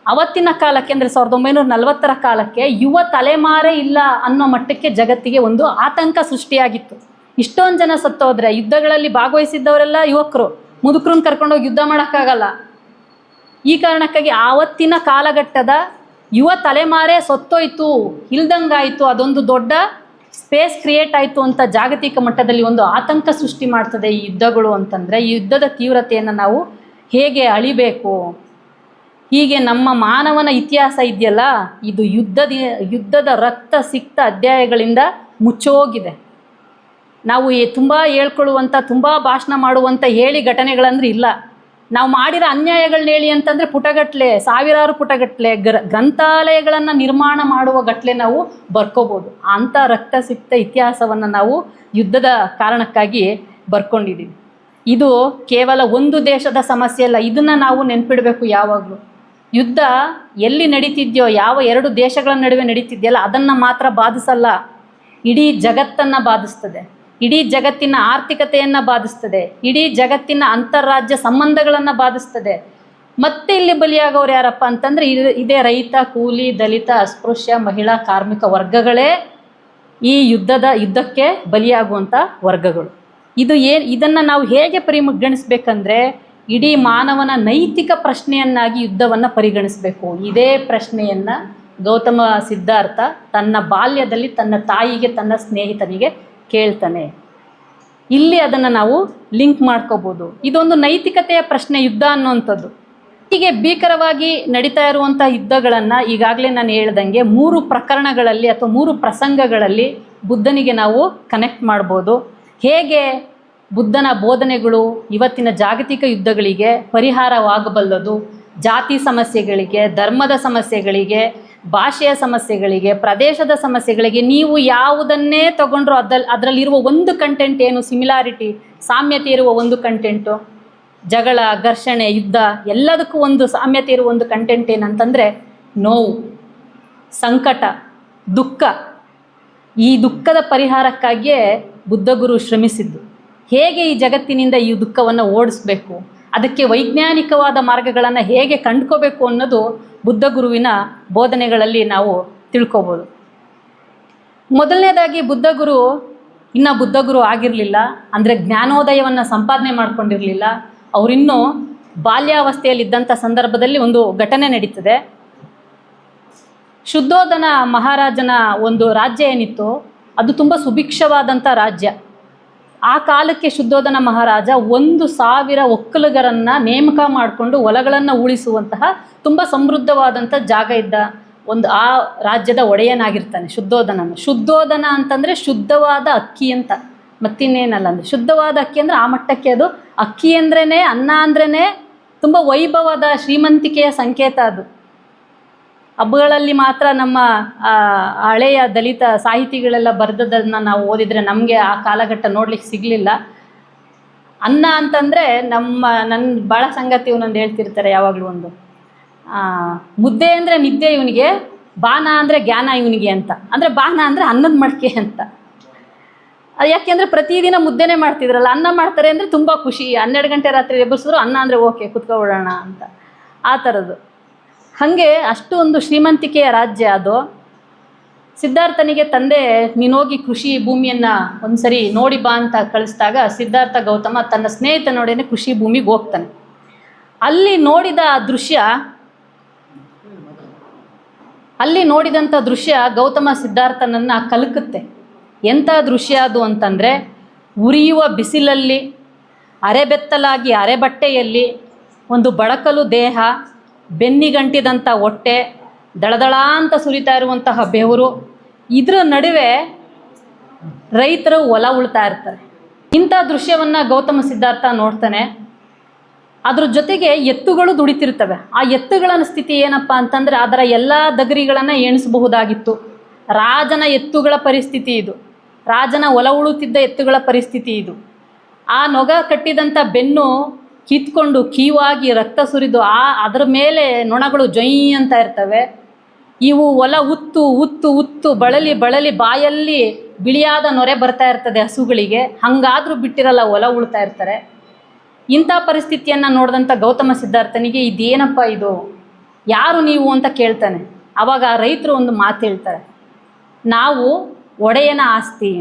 ಅವತ್ತಿನ ಕಾಲಕ್ಕೆ ಅಂದರೆ 1940ರ ಕಾಲಕ್ಕೆ ಯುವ ತಲೆಮಾರೇ ಇಲ್ಲ ಅನ್ನೋ ಮಟ್ಟಕ್ಕೆ ಜಗತ್ತಿಗೆ ಒಂದು ಆತಂಕ ಸೃಷ್ಟಿಯಾಗಿತ್ತು. ಇಷ್ಟೊಂದು ಜನ ಸತ್ತೋದ್ರೆ ಯುದ್ಧಗಳಲ್ಲಿ ಭಾಗವಹಿಸಿದ್ದವರೆಲ್ಲ ಯುವಕರು, ಮುದುಕರನ್ನ ಕರ್ಕೊಂಡೋಗಿ ಯುದ್ಧ ಮಾಡೋಕ್ಕಾಗಲ್ಲ. ಈ ಕಾರಣಕ್ಕಾಗಿ ಆವತ್ತಿನ ಕಾಲಘಟ್ಟದ ಯುವ ತಲೆಮಾರೇ ಸತ್ತೋಯ್ತು, ಇಲ್ದಂಗಾಯಿತು, ಅದೊಂದು ದೊಡ್ಡ ಸ್ಪೇಸ್ ಕ್ರಿಯೇಟ್ ಆಯಿತು ಅಂತ ಜಾಗತಿಕ ಮಟ್ಟದಲ್ಲಿ ಒಂದು ಆತಂಕ ಸೃಷ್ಟಿ ಮಾಡ್ತದೆ ಈ ಯುದ್ಧಗಳು. ಅಂತಂದರೆ ಈ ಯುದ್ಧದ ತೀವ್ರತೆಯನ್ನು ನಾವು ಹೇಗೆ ಅಳಿಬೇಕು? ಹೀಗೆ ನಮ್ಮ ಮಾನವನ ಇತಿಹಾಸ ಇದೆಯಲ್ಲ, ಇದು ಯುದ್ಧದ ರಕ್ತ ಸಿಕ್ತ ಅಧ್ಯಾಯಗಳಿಂದ ಮುಚ್ಚೋಗಿದೆ. ನಾವು ತುಂಬ ಹೇಳ್ಕೊಳ್ಳುವಂಥ, ತುಂಬ ಭಾಷಣ ಮಾಡುವಂಥ ಹೇಳಿ ಘಟನೆಗಳಂದ್ರೆ ಇಲ್ಲ. ನಾವು ಮಾಡಿರೋ ಅನ್ಯಾಯಗಳನ್ನ ಹೇಳಿ ಅಂತಂದರೆ ಪುಟಗಟ್ಟಲೆ, ಸಾವಿರಾರು ಪುಟಗಟ್ಟಲೆ ಗ್ರಂಥಾಲಯಗಳನ್ನು ನಿರ್ಮಾಣ ಮಾಡುವ ಗಟ್ಟಲೆ ನಾವು ಬರ್ಕೋಬೋದು. ಅಂಥ ರಕ್ತ ಸಿಕ್ತ ಇತಿಹಾಸವನ್ನು ನಾವು ಯುದ್ಧದ ಕಾರಣಕ್ಕಾಗಿ ಬರ್ಕೊಂಡಿದ್ದೀವಿ. ಇದು ಕೇವಲ ಒಂದು ದೇಶದ ಸಮಸ್ಯೆ ಅಲ್ಲ, ಇದನ್ನು ನಾವು ನೆನ್ಪಿಡಬೇಕು ಯಾವಾಗಲೂ. ಯುದ್ಧ ಎಲ್ಲಿ ನಡೀತಿದೆಯೋ, ಯಾವ ಎರಡು ದೇಶಗಳ ನಡುವೆ ನಡೀತಿದೆಯಲ್ಲ ಅದನ್ನು ಮಾತ್ರ ಬಾಧಿಸಲ್ಲ, ಇಡೀ ಜಗತ್ತನ್ನು ಬಾಧಿಸ್ತದೆ, ಇಡೀ ಜಗತ್ತಿನ ಆರ್ಥಿಕತೆಯನ್ನು ಬಾಧಿಸ್ತದೆ, ಇಡೀ ಜಗತ್ತಿನ ಅಂತಾರಾಜ್ಯ ಸಂಬಂಧಗಳನ್ನು ಬಾಧಿಸ್ತದೆ. ಮತ್ತೆ ಇಲ್ಲಿ ಬಲಿಯಾಗೋರು ಯಾರಪ್ಪ ಅಂತಂದರೆ ಇದೇ ರೈತ, ಕೂಲಿ, ದಲಿತ, ಅಸ್ಪೃಶ್ಯ, ಮಹಿಳಾ, ಕಾರ್ಮಿಕ ವರ್ಗಗಳೇ ಈ ಯುದ್ಧಕ್ಕೆ ಬಲಿಯಾಗುವಂಥ ವರ್ಗಗಳು. ಇದನ್ನು ನಾವು ಹೇಗೆ ಪರಿಗಣಿಸಬೇಕಂದ್ರೆ ಇಡೀ ಮಾನವನ ನೈತಿಕ ಪ್ರಶ್ನೆಯನ್ನಾಗಿ ಯುದ್ಧವನ್ನು ಪರಿಗಣಿಸಬೇಕು. ಇದೇ ಪ್ರಶ್ನೆಯನ್ನು ಗೌತಮ ಸಿದ್ಧಾರ್ಥ ತನ್ನ ಬಾಲ್ಯದಲ್ಲಿ ತನ್ನ ತಾಯಿಗೆ, ತನ್ನ ಸ್ನೇಹಿತನಿಗೆ ಕೇಳ್ತಾನೆ. ಇಲ್ಲಿ ಅದನ್ನು ನಾವು ಲಿಂಕ್ ಮಾಡ್ಕೋಬೋದು. ಇದೊಂದು ನೈತಿಕತೆಯ ಪ್ರಶ್ನೆ ಯುದ್ಧ ಅನ್ನುವಂಥದ್ದು. ಹೀಗೆ ಭೀಕರವಾಗಿ ನಡೀತಾ ಇರುವಂಥ ಯುದ್ಧಗಳನ್ನು ಈಗಾಗಲೇ ನಾನು ಹೇಳ್ದಂಗೆ 3 ಪ್ರಕರಣಗಳಲ್ಲಿ ಅಥವಾ 3 ಪ್ರಸಂಗಗಳಲ್ಲಿ ಬುದ್ಧನಿಗೆ ನಾವು ಕನೆಕ್ಟ್ ಮಾಡ್ಬೋದು. ಹೇಗೆ ಬುದ್ಧನ ಬೋಧನೆಗಳು ಇವತ್ತಿನ ಜಾಗತಿಕ ಯುದ್ಧಗಳಿಗೆ ಪರಿಹಾರವಾಗಬಲ್ಲದು, ಜಾತಿ ಸಮಸ್ಯೆಗಳಿಗೆ, ಧರ್ಮದ ಸಮಸ್ಯೆಗಳಿಗೆ, ಭಾಷೆಯ ಸಮಸ್ಯೆಗಳಿಗೆ, ಪ್ರದೇಶದ ಸಮಸ್ಯೆಗಳಿಗೆ. ನೀವು ಯಾವುದನ್ನೇ ತಗೊಂಡ್ರು ಅದರಲ್ಲಿರುವ ಒಂದು ಕಂಟೆಂಟ್ ಏನು? ಸಿಮಿಲಾರಿಟಿ, ಸಾಮ್ಯತೆ ಇರುವ ಒಂದು ಕಂಟೆಂಟು. ಜಗಳ, ಘರ್ಷಣೆ, ಯುದ್ಧ ಎಲ್ಲದಕ್ಕೂ ಒಂದು ಸಾಮ್ಯತೆ ಇರುವ ಒಂದು ಕಂಟೆಂಟ್ ಏನಂತಂದರೆ ನೋವು, ಸಂಕಟ, ದುಃಖ. ಈ ದುಃಖದ ಪರಿಹಾರಕ್ಕಾಗಿಯೇ ಬುದ್ಧಗುರು ಶ್ರಮಿಸಿದ್ದು. ಹೇಗೆ ಈ ಜಗತ್ತಿನಿಂದ ಈ ದುಃಖವನ್ನು ಓಡಿಸ್ಬೇಕು, ಅದಕ್ಕೆ ವೈಜ್ಞಾನಿಕವಾದ ಮಾರ್ಗಗಳನ್ನು ಹೇಗೆ ಕಂಡುಕೋಬೇಕು ಅನ್ನೋದು ಬುದ್ಧಗುರುವಿನ ಬೋಧನೆಗಳಲ್ಲಿ ನಾವು ತಿಳ್ಕೊಬೋದು. ಮೊದಲನೇದಾಗಿ ಬುದ್ಧಗುರು ಇನ್ನು ಬುದ್ಧಗುರು ಆಗಿರಲಿಲ್ಲ, ಅಂದರೆ ಜ್ಞಾನೋದಯವನ್ನು ಸಂಪಾದನೆ ಮಾಡ್ಕೊಂಡಿರಲಿಲ್ಲ. ಅವರಿನ್ನೂ ಬಾಲ್ಯಾವಸ್ಥೆಯಲ್ಲಿದ್ದಂಥ ಸಂದರ್ಭದಲ್ಲಿ ಒಂದು ಘಟನೆ ನಡೀತದೆ. ಶುದ್ಧೋಧನ ಮಹಾರಾಜನ ಒಂದು ರಾಜ್ಯ ಏನಿತ್ತು ಅದು ತುಂಬ ಸುಭಿಕ್ಷವಾದಂಥ ರಾಜ್ಯ. ಆ ಕಾಲಕ್ಕೆ ಶುದ್ಧೋಧನ ಮಹಾರಾಜ 1,000 ಒಕ್ಕಲಿಗರನ್ನು ನೇಮಕ ಮಾಡಿಕೊಂಡು ಹೊಲಗಳನ್ನು ಉಳಿಸುವಂತಹ ತುಂಬ ಸಮೃದ್ಧವಾದಂಥ ಜಾಗ ಇದ್ದ ಆ ರಾಜ್ಯದ ಒಡೆಯನಾಗಿರ್ತಾನೆ ಶುದ್ಧೋಧನನು. ಶುದ್ಧೋಧನ ಅಂತಂದರೆ ಶುದ್ಧವಾದ ಅಕ್ಕಿ ಅಂತ, ಮತ್ತಿನ್ನೇನಲ್ಲ. ಅಂದರೆ ಶುದ್ಧವಾದ ಅಕ್ಕಿ ಅಂದರೆ ಆ ಮಟ್ಟಕ್ಕೆ ಅದು ಅಕ್ಕಿ ಅಂದ್ರೇ, ಅನ್ನ ಅಂದ್ರೇ ತುಂಬ ವೈಭವದ ಶ್ರೀಮಂತಿಕೆಯ ಸಂಕೇತ ಅದು. ಹಬ್ಬಗಳಲ್ಲಿ ಮಾತ್ರ ನಮ್ಮ ಹಳೆಯ ದಲಿತ ಸಾಹಿತಿಗಳೆಲ್ಲ ಬರೆದದನ್ನು ನಾವು ಓದಿದರೆ ನಮಗೆ ಆ ಕಾಲಘಟ್ಟ ನೋಡ್ಲಿಕ್ಕೆ ಸಿಗಲಿಲ್ಲ. ಅನ್ನ ಅಂತಂದರೆ ನನ್ನ ಭಾಳ ಸಂಗತಿ ಇವನೊಂದು ಹೇಳ್ತಿರ್ತಾರೆ ಯಾವಾಗಲೂ ಒಂದು, ಮುದ್ದೆ ಅಂದರೆ ನಿದ್ದೆ ಇವನಿಗೆ, ಬಾನ ಅಂದರೆ ಜ್ಞಾನ ಇವನಿಗೆ ಅಂತ. ಅಂದರೆ ಬಾನ ಅಂದರೆ ಅನ್ನದ ಮಡಿಕೆ ಅಂತ. ಯಾಕೆಂದರೆ ಪ್ರತಿದಿನ ಮುದ್ದೆನೇ ಮಾಡ್ತಿದ್ರಲ್ಲ, ಅನ್ನ ಮಾಡ್ತಾರೆ ಅಂದರೆ ತುಂಬ ಖುಷಿ. 12 ಗಂಟೆ ರಾತ್ರಿ ಎಬ್ಬರಿಸಿದ್ರು ಅನ್ನ ಅಂದರೆ ಓಕೆ ಕುತ್ಕೊಬಿಡೋಣ ಅಂತ, ಆ ಥರದ್ದು. ಹಾಗೆ ಅಷ್ಟು ಒಂದು ಶ್ರೀಮಂತಿಕೆಯ ರಾಜ್ಯ ಅದು. ಸಿದ್ಧಾರ್ಥನಿಗೆ ತಂದೆ ನೀನೋಗಿ ಕೃಷಿ ಭೂಮಿಯನ್ನು ಒಂದು ಸರಿ ನೋಡಿ ಬಾ ಅಂತ ಕಳಿಸಿದಾಗ ಸಿದ್ಧಾರ್ಥ ಗೌತಮ ತನ್ನ ಸ್ನೇಹಿತನೊಡನೆ ಕೃಷಿ ಭೂಮಿಗೆ ಹೋಗ್ತಾನೆ. ಅಲ್ಲಿ ನೋಡಿದಂಥ ದೃಶ್ಯ ಗೌತಮ ಸಿದ್ಧಾರ್ಥನನ್ನು ಕಲಕುತ್ತೆ. ಎಂಥ ದೃಶ್ಯ ಅದು ಅಂತಂದರೆ, ಉರಿಯುವ ಬಿಸಿಲಲ್ಲಿ ಅರೆಬೆತ್ತಲಾಗಿ ಅರೆಬಟ್ಟೆಯಲ್ಲಿ ಒಂದು ಬಳಕಲು ದೇಹ, ಬೆನ್ನಿಗಂಟಿದಂಥ ಹೊಟ್ಟೆ, ದಳದಳ ಅಂತ ಸುರಿತಾ ಇರುವಂತಹ ಬೆವರು, ಇದರ ನಡುವೆ ರೈತರು ಹೊಲ ಉಳ್ತಾ ಇರ್ತಾರೆ. ಇಂಥ ದೃಶ್ಯವನ್ನು ಗೌತಮ ಸಿದ್ಧಾರ್ಥ ನೋಡ್ತಾನೆ. ಅದ್ರ ಜೊತೆಗೆ ಎತ್ತುಗಳು ದುಡಿತಿರ್ತವೆ. ಆ ಎತ್ತುಗಳ ಸ್ಥಿತಿ ಏನಪ್ಪ ಅಂತಂದರೆ ಅದರ ಎಲ್ಲ ದಗರಿಗಳನ್ನು ಎಣಿಸಬಹುದಾಗಿತ್ತು. ರಾಜನ ಎತ್ತುಗಳ ಪರಿಸ್ಥಿತಿ ಇದು, ರಾಜನ ಹೊಲ ಉಳುತ್ತಿದ್ದ ಎತ್ತುಗಳ ಪರಿಸ್ಥಿತಿ ಇದು. ಆ ನೊಗ ಕಟ್ಟಿದಂಥ ಬೆನ್ನು ಕಿತ್ಕೊಂಡು ಕೀವಾಗಿ ರಕ್ತ ಸುರಿದು ಅದರ ಮೇಲೆ ನೊಣಗಳು ಜೊಯ್ ಅಂತ ಇರ್ತವೆ. ಇವು ಹೊಲ ಉತ್ತು ಉತ್ತು ಉತ್ತು ಬಳಲಿ ಬಳಲಿ ಬಾಯಲ್ಲಿ ಬಿಳಿಯಾದ ನೊರೆ ಬರ್ತಾ ಇರ್ತದೆ ಹಸುಗಳಿಗೆ. ಹಾಗಾದರೂ ಬಿಟ್ಟಿರಲ್ಲ, ಹೊಲ ಉಳ್ತಾ ಇರ್ತಾರೆ. ಇಂಥ ಪರಿಸ್ಥಿತಿಯನ್ನು ನೋಡಿದಂಥ ಗೌತಮ ಸಿದ್ಧಾರ್ಥನಿಗೆ ಇದೇನಪ್ಪ ಇದು, ಯಾರು ನೀವು ಅಂತ ಕೇಳ್ತಾನೆ. ಆವಾಗ ರೈತರು ಒಂದು ಮಾತು ಹೇಳ್ತಾರೆ, ನಾವು ಒಡೆಯನ ಆಸ್ತಿ.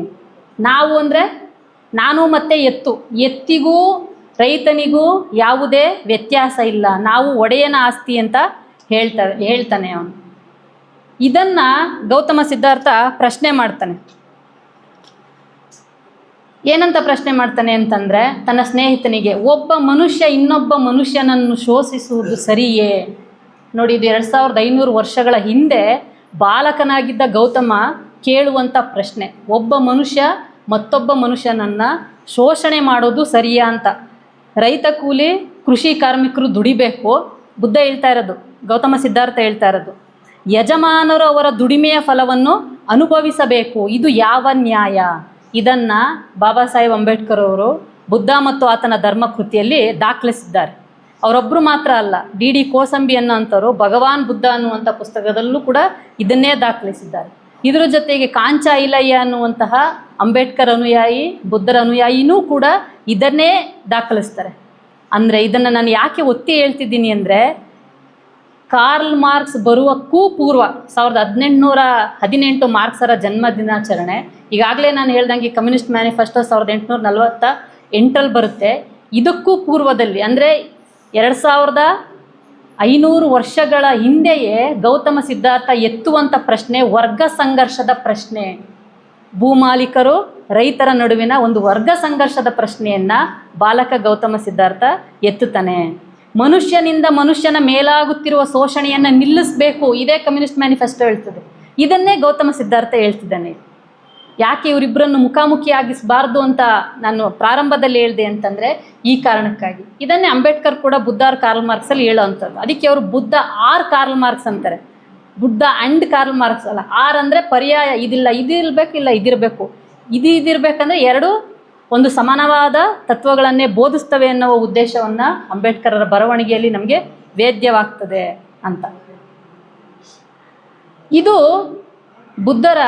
ನಾವು ಅಂದರೆ ನಾನು ಮತ್ತು ಎತ್ತಿಗೂ ರೈತನಿಗೂ ಯಾವುದೇ ವ್ಯತ್ಯಾಸ ಇಲ್ಲ, ನಾವು ಒಡೆಯನ ಆಸ್ತಿ ಅಂತ ಹೇಳ್ತಾನೆ ಅವನು. ಇದನ್ನು ಗೌತಮ ಸಿದ್ಧಾರ್ಥ ಪ್ರಶ್ನೆ ಮಾಡ್ತಾನೆ. ಏನಂತ ಪ್ರಶ್ನೆ ಮಾಡ್ತಾನೆ ಅಂತಂದರೆ, ತನ್ನ ಸ್ನೇಹಿತನಿಗೆ, ಒಬ್ಬ ಮನುಷ್ಯ ಇನ್ನೊಬ್ಬ ಮನುಷ್ಯನನ್ನು ಶೋಷಿಸುವುದು ಸರಿಯೇ? ನೋಡಿ, ಇದು 2500 ವರ್ಷಗಳ ಹಿಂದೆ ಬಾಲಕನಾಗಿದ್ದ ಗೌತಮ ಕೇಳುವಂಥ ಪ್ರಶ್ನೆ. ಒಬ್ಬ ಮನುಷ್ಯ ಮತ್ತೊಬ್ಬ ಮನುಷ್ಯನನ್ನು ಶೋಷಣೆ ಮಾಡೋದು ಸರಿಯಾ ಅಂತ. ರೈತ ಕೂಲಿ ಕೃಷಿ ಕಾರ್ಮಿಕರು ದುಡಿಬೇಕು. ಬುದ್ಧ ಹೇಳ್ತಾ ಇರೋದು, ಗೌತಮ ಸಿದ್ಧಾರ್ಥ ಹೇಳ್ತಾ ಇರೋದು, ಯಜಮಾನರು ಅವರ ದುಡಿಮೆಯ ಫಲವನ್ನು ಅನುಭವಿಸಬೇಕು, ಇದು ಯಾವ ನ್ಯಾಯ? ಇದನ್ನು ಬಾಬಾ ಸಾಹೇಬ್ ಅಂಬೇಡ್ಕರ್ ಅವರು ಬುದ್ಧ ಮತ್ತು ಆತನ ಧರ್ಮಕೃತಿಯಲ್ಲಿ ದಾಖಲಿಸಿದ್ದಾರೆ. ಅವರೊಬ್ಬರು ಮಾತ್ರ ಅಲ್ಲ, ಡಿ ಕೋಸಂಬಿ ಅನ್ನೋಂಥವ್ರು ಭಗವಾನ್ ಬುದ್ಧ ಅನ್ನುವಂಥ ಪುಸ್ತಕದಲ್ಲೂ ಕೂಡ ಇದನ್ನೇ ದಾಖಲಿಸಿದ್ದಾರೆ. ಇದರ ಜೊತೆಗೆ ಕಾಂಚ ಇಲಯ್ಯ ಅನ್ನುವಂತಹ ಅಂಬೇಡ್ಕರ್ ಅನುಯಾಯಿ, ಬುದ್ಧರ ಅನುಯಾಯಿನೂ ಕೂಡ ಇದನ್ನೇ ದಾಖಲಿಸ್ತಾರೆ. ಅಂದರೆ ಇದನ್ನು ನಾನು ಯಾಕೆ ಒತ್ತಿ ಹೇಳ್ತಿದ್ದೀನಿ ಅಂದರೆ, ಕಾರ್ಲ್ ಮಾರ್ಕ್ಸ್ ಬರುವಕ್ಕೂ ಪೂರ್ವ 1818 ಮಾರ್ಕ್ಸರ ಜನ್ಮ ದಿನಾಚರಣೆ. ಈಗಾಗಲೇ ನಾನು ಹೇಳ್ದಂಗೆ ಕಮ್ಯುನಿಸ್ಟ್ ಮ್ಯಾನಿಫೆಸ್ಟೋ 1848 ಬರುತ್ತೆ. ಇದಕ್ಕೂ ಪೂರ್ವದಲ್ಲಿ ಅಂದರೆ 2500 ವರ್ಷಗಳ ಹಿಂದೆಯೇ ಗೌತಮ ಸಿದ್ಧಾರ್ಥ ಎತ್ತುವಂಥ ಪ್ರಶ್ನೆ ವರ್ಗ ಸಂಘರ್ಷದ ಪ್ರಶ್ನೆ. ಭೂಮಾಲೀಕರು ರೈತರ ನಡುವಿನ ಒಂದು ವರ್ಗ ಸಂಘರ್ಷದ ಪ್ರಶ್ನೆಯನ್ನು ಬಾಲಕ ಗೌತಮ ಸಿದ್ಧಾರ್ಥ ಎತ್ತುತ್ತಾನೆ. ಮನುಷ್ಯನಿಂದ ಮನುಷ್ಯನ ಮೇಲಾಗುತ್ತಿರುವ ಶೋಷಣೆಯನ್ನು ನಿಲ್ಲಿಸಬೇಕು, ಇದೇ ಕಮ್ಯುನಿಸ್ಟ್ ಮ್ಯಾನಿಫೆಸ್ಟೋ ಹೇಳ್ತದೆ. ಇದನ್ನೇ ಗೌತಮ ಸಿದ್ಧಾರ್ಥ ಹೇಳ್ತಿದ್ದಾನೆ. ಯಾಕೆ ಇವರಿಬ್ಬರನ್ನು ಮುಖಾಮುಖಿಯಾಗಿಸಬಾರ್ದು ಅಂತ ನಾನು ಪ್ರಾರಂಭದಲ್ಲಿ ಹೇಳಿದೆ ಅಂತಂದರೆ ಈ ಕಾರಣಕ್ಕಾಗಿ. ಇದನ್ನೇ ಅಂಬೇಡ್ಕರ್ ಕೂಡ ಬುದ್ಧ ಆರ್ ಕಾರ್ಲ್ ಮಾರ್ಕ್ಸಲ್ಲಿ ಹೇಳೋ ಅಂಥದ್ದು. ಅದಕ್ಕೆ ಅವರು ಬುದ್ಧ ಆರ್ ಕಾರ್ಲ್ ಮಾರ್ಕ್ಸ್ ಅಂತಾರೆ, ಬುದ್ಧ ಆ್ಯಂಡ್ ಕಾರ್ಲ್ ಮಾರ್ಕ್ಸ್ ಅಲ್ಲ. ಆರ್ ಅಂದರೆ ಪರ್ಯಾಯ, ಇದಿಲ್ಲ ಇದಿರಬೇಕು, ಇಲ್ಲ ಇದಿರಬೇಕು, ಇದಿರಬೇಕಂದ್ರೆ ಎರಡು ಒಂದು ಸಮಾನವಾದ ತತ್ವಗಳನ್ನೇ ಬೋಧಿಸ್ತವೆ ಅನ್ನುವ ಉದ್ದೇಶವನ್ನು ಅಂಬೇಡ್ಕರರ ಬರವಣಿಗೆಯಲ್ಲಿ ನಮಗೆ ವೇದ್ಯವಾಗ್ತದೆ ಅಂತ. ಇದು ಬುದ್ಧರ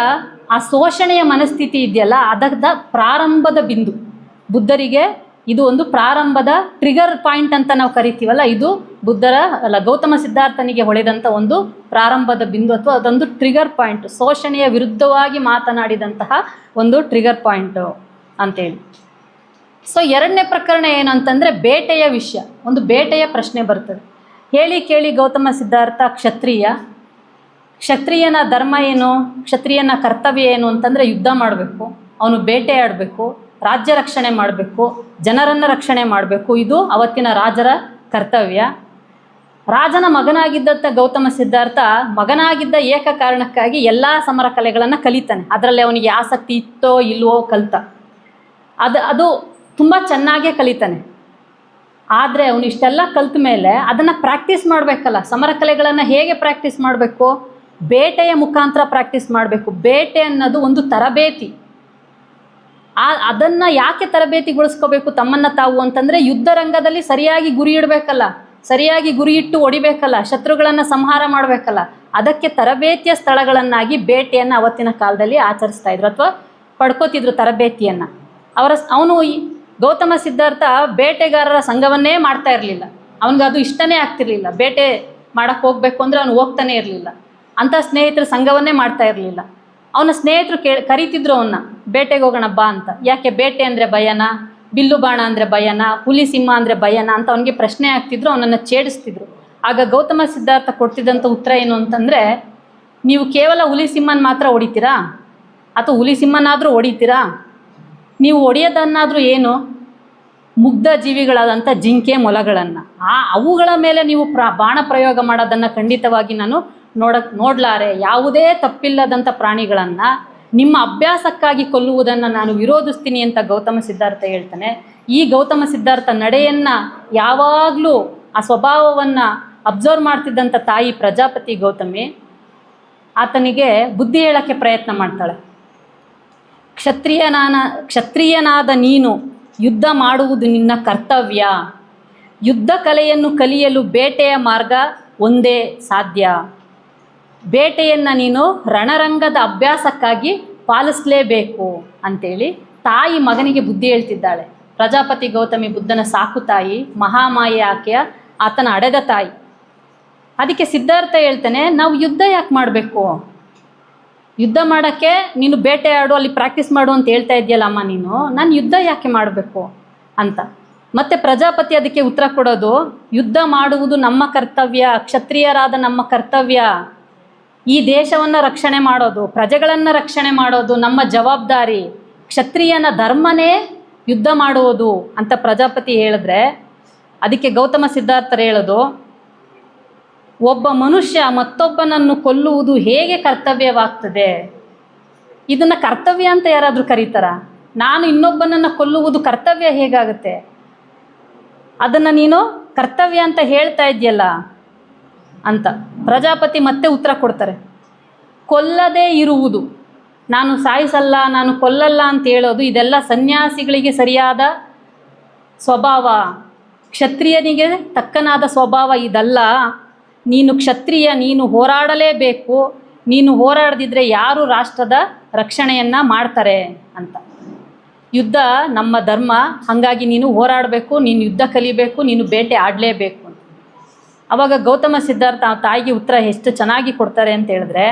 ಆ ಶೋಷಣೆಯ ಮನಸ್ಥಿತಿ ಇದೆಯಲ್ಲ, ಅದರ ಪ್ರಾರಂಭದ ಬಿಂದು. ಬುದ್ಧರಿಗೆ ಇದು ಒಂದು ಪ್ರಾರಂಭದ ಟ್ರಿಗರ್ ಪಾಯಿಂಟ್ ಅಂತ ನಾವು ಕರಿತೀವಲ್ಲ, ಇದು ಗೌತಮ ಸಿದ್ಧಾರ್ಥನಿಗೆ ಹೊಳೆದಂಥ ಒಂದು ಪ್ರಾರಂಭದ ಬಿಂದು ಅಥವಾ ಅದೊಂದು ಟ್ರಿಗರ್ ಪಾಯಿಂಟ್, ಶೋಷಣೆಯ ವಿರುದ್ಧವಾಗಿ ಮಾತನಾಡಿದಂತಹ ಒಂದು ಟ್ರಿಗರ್ ಪಾಯಿಂಟು ಅಂತೇಳಿ. ಸೊ ಎರಡನೇ ಪ್ರಕರಣ ಏನಂತಂದರೆ ಬೇಟೆಯ ವಿಷಯ, ಒಂದು ಬೇಟೆಯ ಪ್ರಶ್ನೆ ಬರ್ತದೆ. ಹೇಳಿ ಕೇಳಿ ಗೌತಮ ಸಿದ್ಧಾರ್ಥ ಕ್ಷತ್ರಿಯನ ಧರ್ಮ ಏನು, ಕ್ಷತ್ರಿಯನ ಕರ್ತವ್ಯ ಏನು ಅಂತಂದರೆ ಯುದ್ಧ ಮಾಡಬೇಕು, ಅವನು ಬೇಟೆ ಆಡಬೇಕು, ರಾಜ್ಯ ರಕ್ಷಣೆ ಮಾಡಬೇಕು, ಜನರನ್ನು ರಕ್ಷಣೆ ಮಾಡಬೇಕು. ಇದು ಅವತ್ತಿನ ರಾಜರ ಕರ್ತವ್ಯ. ರಾಜನ ಮಗನಾಗಿದ್ದಂಥ ಗೌತಮ ಸಿದ್ಧಾರ್ಥ ಮಗನಾಗಿದ್ದ ಏಕ ಕಾರಣಕ್ಕಾಗಿ ಎಲ್ಲ ಸಮರ ಕಲೆಗಳನ್ನು ಕಲಿತಾನೆ. ಅದರಲ್ಲಿ ಅವನಿಗೆ ಆಸಕ್ತಿ ಇತ್ತೋ ಇಲ್ವೋ ಕಲಿತ, ಅದು ತುಂಬ ಚೆನ್ನಾಗೇ ಕಲಿತಾನೆ. ಆದರೆ ಅವನು ಇಷ್ಟೆಲ್ಲ ಕಲಿತ ಮೇಲೆ ಅದನ್ನು ಪ್ರಾಕ್ಟೀಸ್ ಮಾಡಬೇಕಲ್ಲ. ಸಮರ ಕಲೆಗಳನ್ನು ಹೇಗೆ ಪ್ರಾಕ್ಟೀಸ್ ಮಾಡಬೇಕು? ಬೇಟೆಯ ಮುಖಾಂತರ ಪ್ರಾಕ್ಟೀಸ್ ಮಾಡಬೇಕು. ಬೇಟೆ ಅನ್ನೋದು ಒಂದು ತರಬೇತಿ. ಅದನ್ನು ಯಾಕೆ ತರಬೇತಿಗೊಳಿಸ್ಕೋಬೇಕು ತಮ್ಮನ್ನು ತಾವು ಅಂತಂದರೆ, ಯುದ್ಧ ರಂಗದಲ್ಲಿ ಸರಿಯಾಗಿ ಗುರಿ ಇಡಬೇಕಲ್ಲ, ಸರಿಯಾಗಿ ಗುರಿ ಇಟ್ಟು ಹೊಡಿಬೇಕಲ್ಲ, ಶತ್ರುಗಳನ್ನು ಸಂಹಾರ ಮಾಡಬೇಕಲ್ಲ. ಅದಕ್ಕೆ ತರಬೇತಿಯ ಸ್ಥಳಗಳನ್ನಾಗಿ ಬೇಟೆಯನ್ನು ಅವತ್ತಿನ ಕಾಲದಲ್ಲಿ ಆಚರಿಸ್ತಾ ಇದ್ರು ಅಥವಾ ಪಡ್ಕೋತಿದ್ರು ತರಬೇತಿಯನ್ನು. ಅವನು ಗೌತಮ ಸಿದ್ಧಾರ್ಥ ಬೇಟೆಗಾರರ ಸಂಘವನ್ನೇ ಮಾಡ್ತಾ ಇರಲಿಲ್ಲ. ಅವನಿಗೆ ಅದು ಇಷ್ಟನೇ ಆಗ್ತಿರ್ಲಿಲ್ಲ. ಬೇಟೆ ಮಾಡೋಕ್ಕೆ ಹೋಗಬೇಕು ಅಂದರೆ ಅವನು ಹೋಗ್ತಾನೆ ಇರಲಿಲ್ಲ. ಅಂಥ ಸ್ನೇಹಿತರ ಸಂಘವನ್ನೇ ಮಾಡ್ತಾ ಇರಲಿಲ್ಲ. ಅವನ ಸ್ನೇಹಿತರು ಕರೀತಿದ್ರು ಅವನ್ನ, ಬೇಟೆಗೆ ಹೋಗೋಣ ಬಾ ಅಂತ. ಯಾಕೆ ಬೇಟೆ ಅಂದರೆ ಭಯನ, ಬಿಲ್ಲು ಬಾಣ ಅಂದರೆ ಭಯನ, ಹುಲಿ ಸಿಂಹ ಅಂದರೆ ಭಯನ ಅಂತ ಅವನಿಗೆ ಪ್ರಶ್ನೆ ಆಗ್ತಿದ್ರು, ಅವನನ್ನು ಛೇಡಿಸ್ತಿದ್ರು. ಆಗ ಗೌತಮ ಸಿದ್ಧಾರ್ಥ ಕೊಡ್ತಿದ್ದಂಥ ಉತ್ತರ ಏನು ಅಂತಂದರೆ, ನೀವು ಕೇವಲ ಹುಲಿ ಸಿಂಹನ ಮಾತ್ರ ಹೊಡಿತೀರಾ ಅಥವಾ ಹುಲಿ ಸಿಂಹನಾದರೂ ಹೊಡಿತೀರಾ? ನೀವು ಹೊಡೆಯೋದನ್ನಾದರೂ ಏನು, ಮುಗ್ಧ ಜೀವಿಗಳಾದಂಥ ಜಿಂಕೆ ಮೊಲಗಳನ್ನು, ಅವುಗಳ ಮೇಲೆ ನೀವು ಬಾಣ ಪ್ರಯೋಗ ಮಾಡೋದನ್ನು ಖಂಡಿತವಾಗಿ ನಾನು ನೋಡಲಾರೆ. ಯಾವುದೇ ತಪ್ಪಿಲ್ಲದಂಥ ಪ್ರಾಣಿಗಳನ್ನು ನಿಮ್ಮ ಅಭ್ಯಾಸಕ್ಕಾಗಿ ಕೊಲ್ಲುವುದನ್ನು ನಾನು ವಿರೋಧಿಸ್ತೀನಿ ಅಂತ ಗೌತಮ ಸಿದ್ಧಾರ್ಥ ಹೇಳ್ತಾನೆ. ಈ ಗೌತಮ ಸಿದ್ಧಾರ್ಥ ನಡೆಯನ್ನು ಯಾವಾಗಲೂ ಆ ಸ್ವಭಾವವನ್ನು ಅಬ್ಸರ್ವ್ ಮಾಡ್ತಿದ್ದಂಥ ತಾಯಿ ಪ್ರಜಾಪತಿ ಗೌತಮಿ ಆತನಿಗೆ ಬುದ್ಧಿ ಹೇಳೋಕ್ಕೆ ಪ್ರಯತ್ನ ಮಾಡ್ತಾಳೆ. ಕ್ಷತ್ರಿಯನಾದ ನೀನು ಯುದ್ಧ ಮಾಡುವುದು ನಿನ್ನ ಕರ್ತವ್ಯ. ಯುದ್ಧ ಕಲೆಯನ್ನು ಕಲಿಯಲು ಬೇಟೆಯ ಮಾರ್ಗ ಒಂದೇ ಸಾಧ್ಯ. ಬೇಟೆಯನ್ನು ನೀನು ರಣರಂಗದ ಅಭ್ಯಾಸಕ್ಕಾಗಿ ಪಾಲಿಸಲೇಬೇಕು ಅಂತೇಳಿ ತಾಯಿ ಮಗನಿಗೆ ಬುದ್ಧಿ ಹೇಳ್ತಿದ್ದಾಳೆ. ಪ್ರಜಾಪತಿ ಗೌತಮಿ ಬುದ್ಧನ ಸಾಕು ತಾಯಿ, ಮಹಾಮಾಯೆ ಆತನ ಅಡೆದ ತಾಯಿ. ಅದಕ್ಕೆ ಸಿದ್ಧಾರ್ಥ ಹೇಳ್ತಾನೆ, ನಾವು ಯುದ್ಧ ಯಾಕೆ ಮಾಡಬೇಕು? ಯುದ್ಧ ಮಾಡೋಕ್ಕೆ ನೀನು ಬೇಟೆ ಆಡು, ಅಲ್ಲಿ ಪ್ರಾಕ್ಟೀಸ್ ಮಾಡು ಅಂತ ಹೇಳ್ತಾ ಇದೆಯಲ್ಲಮ್ಮ ನೀನು, ನಾನು ಯುದ್ಧ ಯಾಕೆ ಮಾಡಬೇಕು ಅಂತ. ಮತ್ತು ಪ್ರಜಾಪತಿ ಅದಕ್ಕೆ ಉತ್ತರ ಕೊಡೋದು, ಯುದ್ಧ ಮಾಡುವುದು ನಮ್ಮ ಕರ್ತವ್ಯ, ಕ್ಷತ್ರಿಯರಾದ ನಮ್ಮ ಕರ್ತವ್ಯ. ಈ ದೇಶವನ್ನು ರಕ್ಷಣೆ ಮಾಡೋದು, ಪ್ರಜೆಗಳನ್ನು ರಕ್ಷಣೆ ಮಾಡೋದು ನಮ್ಮ ಜವಾಬ್ದಾರಿ. ಕ್ಷತ್ರಿಯನ ಧರ್ಮನೇ ಯುದ್ಧ ಮಾಡುವುದು ಅಂತ ಪ್ರಜಾಪತಿ ಹೇಳಿದ್ರೆ, ಅದಕ್ಕೆ ಗೌತಮ ಸಿದ್ಧಾರ್ಥರು ಹೇಳೋದು, ಒಬ್ಬ ಮನುಷ್ಯ ಮತ್ತೊಬ್ಬನನ್ನು ಕೊಲ್ಲುವುದು ಹೇಗೆ ಕರ್ತವ್ಯವಾಗ್ತದೆ? ಇದನ್ನು ಕರ್ತವ್ಯ ಅಂತ ಯಾರಾದರೂ ಕರೀತಾರ? ನಾನು ಇನ್ನೊಬ್ಬನನ್ನು ಕೊಲ್ಲುವುದು ಕರ್ತವ್ಯ ಹೇಗಾಗುತ್ತೆ? ಅದನ್ನು ನೀನು ಕರ್ತವ್ಯ ಅಂತ ಹೇಳ್ತಾ ಇದೆಯಲ್ಲ ಅಂತ ಪ್ರಜಾಪತಿ ಮತ್ತೆ ಉತ್ತರ ಕೊಡ್ತಾರೆ. ಕೊಲ್ಲದೇ ಇರುವುದು, ನಾನು ಸಾಯಿಸಲ್ಲ, ನಾನು ಕೊಲ್ಲಲ್ಲ ಅಂತ ಹೇಳೋದು, ಇದೆಲ್ಲ ಸನ್ಯಾಸಿಗಳಿಗೆ ಸರಿಯಾದ ಸ್ವಭಾವ. ಕ್ಷತ್ರಿಯನಿಗೆ ತಕ್ಕನಾದ ಸ್ವಭಾವ ಇದಲ್ಲ. ನೀನು ಕ್ಷತ್ರಿಯ, ನೀನು ಹೋರಾಡಲೇಬೇಕು. ನೀನು ಹೋರಾಡದಿದ್ದರೆ ಯಾರು ರಾಷ್ಟ್ರದ ರಕ್ಷಣೆಯನ್ನು ಮಾಡ್ತಾರೆ ಅಂತ. ಯುದ್ಧ ನಮ್ಮ ಧರ್ಮ, ಹಾಗಾಗಿ ನೀನು ಹೋರಾಡಬೇಕು, ನೀನು ಯುದ್ಧ ಕಲಿಬೇಕು, ನೀನು ಬೇಟೆ ಆಡಲೇಬೇಕು ಅಂತ. ಆವಾಗ ಗೌತಮ ಸಿದ್ಧಾರ್ಥ ತಾಯಿಗೆ ಉತ್ತರ ಎಷ್ಟು ಚೆನ್ನಾಗಿ ಕೊಡ್ತಾರೆ ಅಂತ ಹೇಳಿದ್ರೆ,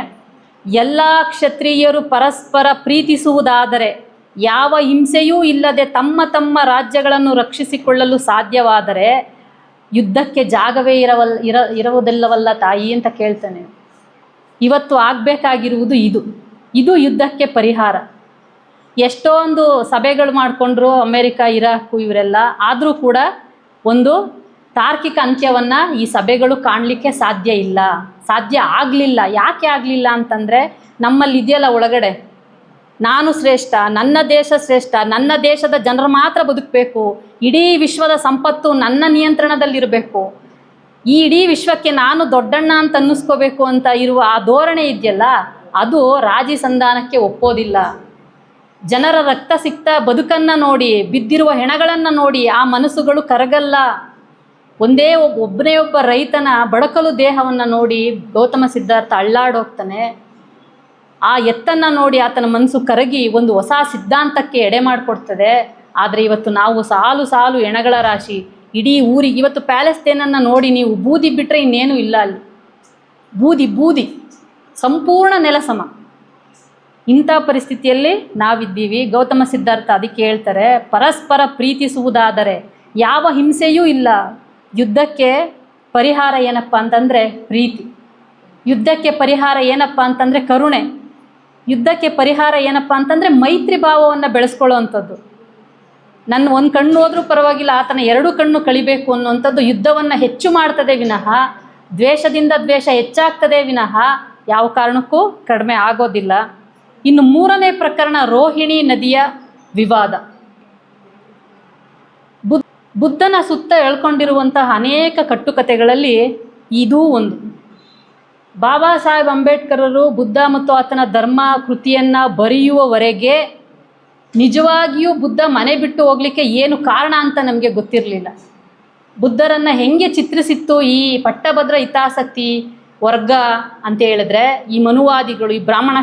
ಎಲ್ಲ ಕ್ಷತ್ರಿಯರು ಪರಸ್ಪರ ಪ್ರೀತಿಸುವುದಾದರೆ ಯಾವ ಹಿಂಸೆಯೂ ಇಲ್ಲದೆ ತಮ್ಮ ತಮ್ಮ ರಾಜ್ಯಗಳನ್ನು ರಕ್ಷಿಸಿಕೊಳ್ಳಲು ಸಾಧ್ಯವಾದರೆ ಯುದ್ಧಕ್ಕೆ ಜಾಗವೇ ಇರುವುದಿಲ್ಲವಲ್ಲ ತಾಯಿ ಅಂತ ಕೇಳ್ತಾನೆ. ಇವತ್ತು ಆಗಬೇಕಾಗಿರುವುದು ಇದು ಯುದ್ಧಕ್ಕೆ ಪರಿಹಾರ. ಎಷ್ಟೊಂದು ಸಭೆಗಳು ಮಾಡಿಕೊಂಡ್ರು ಅಮೇರಿಕ, ಇರಾಕು ಇವರೆಲ್ಲ, ಆದರೂ ಕೂಡ ಒಂದು ತಾರ್ಕಿಕ ಅಂತ್ಯವನ್ನು ಈ ಸಭೆಗಳು ಕಾಣಲಿಕ್ಕೆ ಸಾಧ್ಯ ಆಗಲಿಲ್ಲ. ಯಾಕೆ ಆಗಲಿಲ್ಲ ಅಂತಂದರೆ, ನಮ್ಮಲ್ಲಿ ಇದೆಯಲ್ಲ ಒಳಗಡೆ, ನಾನು ಶ್ರೇಷ್ಠ, ನನ್ನ ದೇಶ ಶ್ರೇಷ್ಠ, ನನ್ನ ದೇಶದ ಜನರು ಮಾತ್ರ ಬದುಕಬೇಕು, ಇಡೀ ವಿಶ್ವದ ಸಂಪತ್ತು ನನ್ನ ನಿಯಂತ್ರಣದಲ್ಲಿರಬೇಕು, ಈ ಇಡೀ ವಿಶ್ವಕ್ಕೆ ನಾನು ದೊಡ್ಡಣ್ಣ ಅಂತ ಅನ್ನಿಸ್ಕೋಬೇಕು ಅಂತ ಇರುವ ಆ ಧೋರಣೆ ಇದೆಯಲ್ಲ, ಅದು ರಾಜಿ ಸಂಧಾನಕ್ಕೆ ಒಪ್ಪೋದಿಲ್ಲ. ಜನರ ರಕ್ತ ಸಿಕ್ತ ಬದುಕನ್ನು ನೋಡಿ, ಬಿದ್ದಿರುವ ಹೆಣಗಳನ್ನು ನೋಡಿ ಆ ಮನಸ್ಸುಗಳು ಕರಗಲ್ಲ. ಒಬ್ಬನೇ ಒಬ್ಬ ರೈತನ ಬಡಕಲು ದೇಹವನ್ನು ನೋಡಿ ಗೌತಮ ಸಿದ್ಧಾರ್ಥ ಅಳ್ಳಾಡೋಗ್ತಾನೆ. ಆ ಎತ್ತನ್ನು ನೋಡಿ ಆತನ ಮನಸ್ಸು ಕರಗಿ ಒಂದು ಹೊಸ ಸಿದ್ಧಾಂತಕ್ಕೆ ಎಡೆ ಮಾಡಿಕೊಡ್ತದೆ. ಆದರೆ ಇವತ್ತು ನಾವು ಸಾಲು ಸಾಲು ಹೆಣಗಳ ರಾಶಿ, ಇಡೀ ಊರಿಗೆ ಇವತ್ತು ಪ್ಯಾಲೆಸ್ತೇನನ್ನು ನೋಡಿ ನೀವು, ಬೂದಿ ಬಿಟ್ಟರೆ ಇನ್ನೇನು ಇಲ್ಲ ಅಲ್ಲಿ, ಬೂದಿ ಬೂದಿ, ಸಂಪೂರ್ಣ ನೆಲಸಮ. ಇಂಥ ಪರಿಸ್ಥಿತಿಯಲ್ಲಿ ನಾವಿದ್ದೀವಿ. ಗೌತಮ ಸಿದ್ಧಾರ್ಥ ಅದಕ್ಕೆ ಹೇಳ್ತಾರೆ, ಪರಸ್ಪರ ಪ್ರೀತಿಸುವುದಾದರೆ ಯಾವ ಹಿಂಸೆಯೂ ಇಲ್ಲ. ಯುದ್ಧಕ್ಕೆ ಪರಿಹಾರ ಏನಪ್ಪ ಅಂತಂದರೆ ಪ್ರೀತಿ, ಯುದ್ಧಕ್ಕೆ ಪರಿಹಾರ ಏನಪ್ಪ ಅಂತಂದರೆ ಕರುಣೆ, ಯುದ್ಧಕ್ಕೆ ಪರಿಹಾರ ಏನಪ್ಪ ಅಂತಂದರೆ ಮೈತ್ರಿ ಭಾವವನ್ನು ಬೆಳೆಸ್ಕೊಳ್ಳೋ ಅಂಥದ್ದು. ನನ್ನ ಒಂದು ಕಣ್ಣು ಹೋದ್ರೂ ಪರವಾಗಿಲ್ಲ, ಆತನ ಎರಡು ಕಣ್ಣು ಕಳಿಬೇಕು ಅನ್ನುವಂಥದ್ದು ಯುದ್ಧವನ್ನು ಹೆಚ್ಚು ಮಾಡ್ತದೆ ವಿನಃ, ದ್ವೇಷದಿಂದ ದ್ವೇಷ ಹೆಚ್ಚಾಗ್ತದೆ ವಿನಃ ಯಾವ ಕಾರಣಕ್ಕೂ ಕಡಿಮೆ ಆಗೋದಿಲ್ಲ. ಇನ್ನು ಮೂರನೇ ಪ್ರಕರಣ ರೋಹಿಣಿ ನದಿಯ ವಿವಾದ. ಬುದ್ಧನ ಸುತ್ತ ಎಳ್ಕೊಂಡಿರುವಂತಹ ಅನೇಕ ಕಟ್ಟುಕತೆಗಳಲ್ಲಿ ಇದೂ ಒಂದು. ಬಾಬಾ ಸಾಹೇಬ್ ಅಂಬೇಡ್ಕರರು ಬುದ್ಧ ಮತ್ತು ಆತನ ಧರ್ಮ ಕೃತಿಯನ್ನು ಬರೆಯುವವರೆಗೆ ನಿಜವಾಗಿಯೂ ಬುದ್ಧ ಮನೆ ಬಿಟ್ಟು ಹೋಗಲಿಕ್ಕೆ ಏನು ಕಾರಣ ಅಂತ ನಮಗೆ ಗೊತ್ತಿರಲಿಲ್ಲ. ಬುದ್ಧರನ್ನು ಹೆಂಗೆ ಚಿತ್ರಿಸಿತ್ತು ಈ ಪಟ್ಟಭದ್ರ ಹಿತಾಸಕ್ತಿ ವರ್ಗ ಅಂತ ಹೇಳಿದ್ರೆ, ಈ ಮನುವಾದಿಗಳು, ಈ ಬ್ರಾಹ್ಮಣ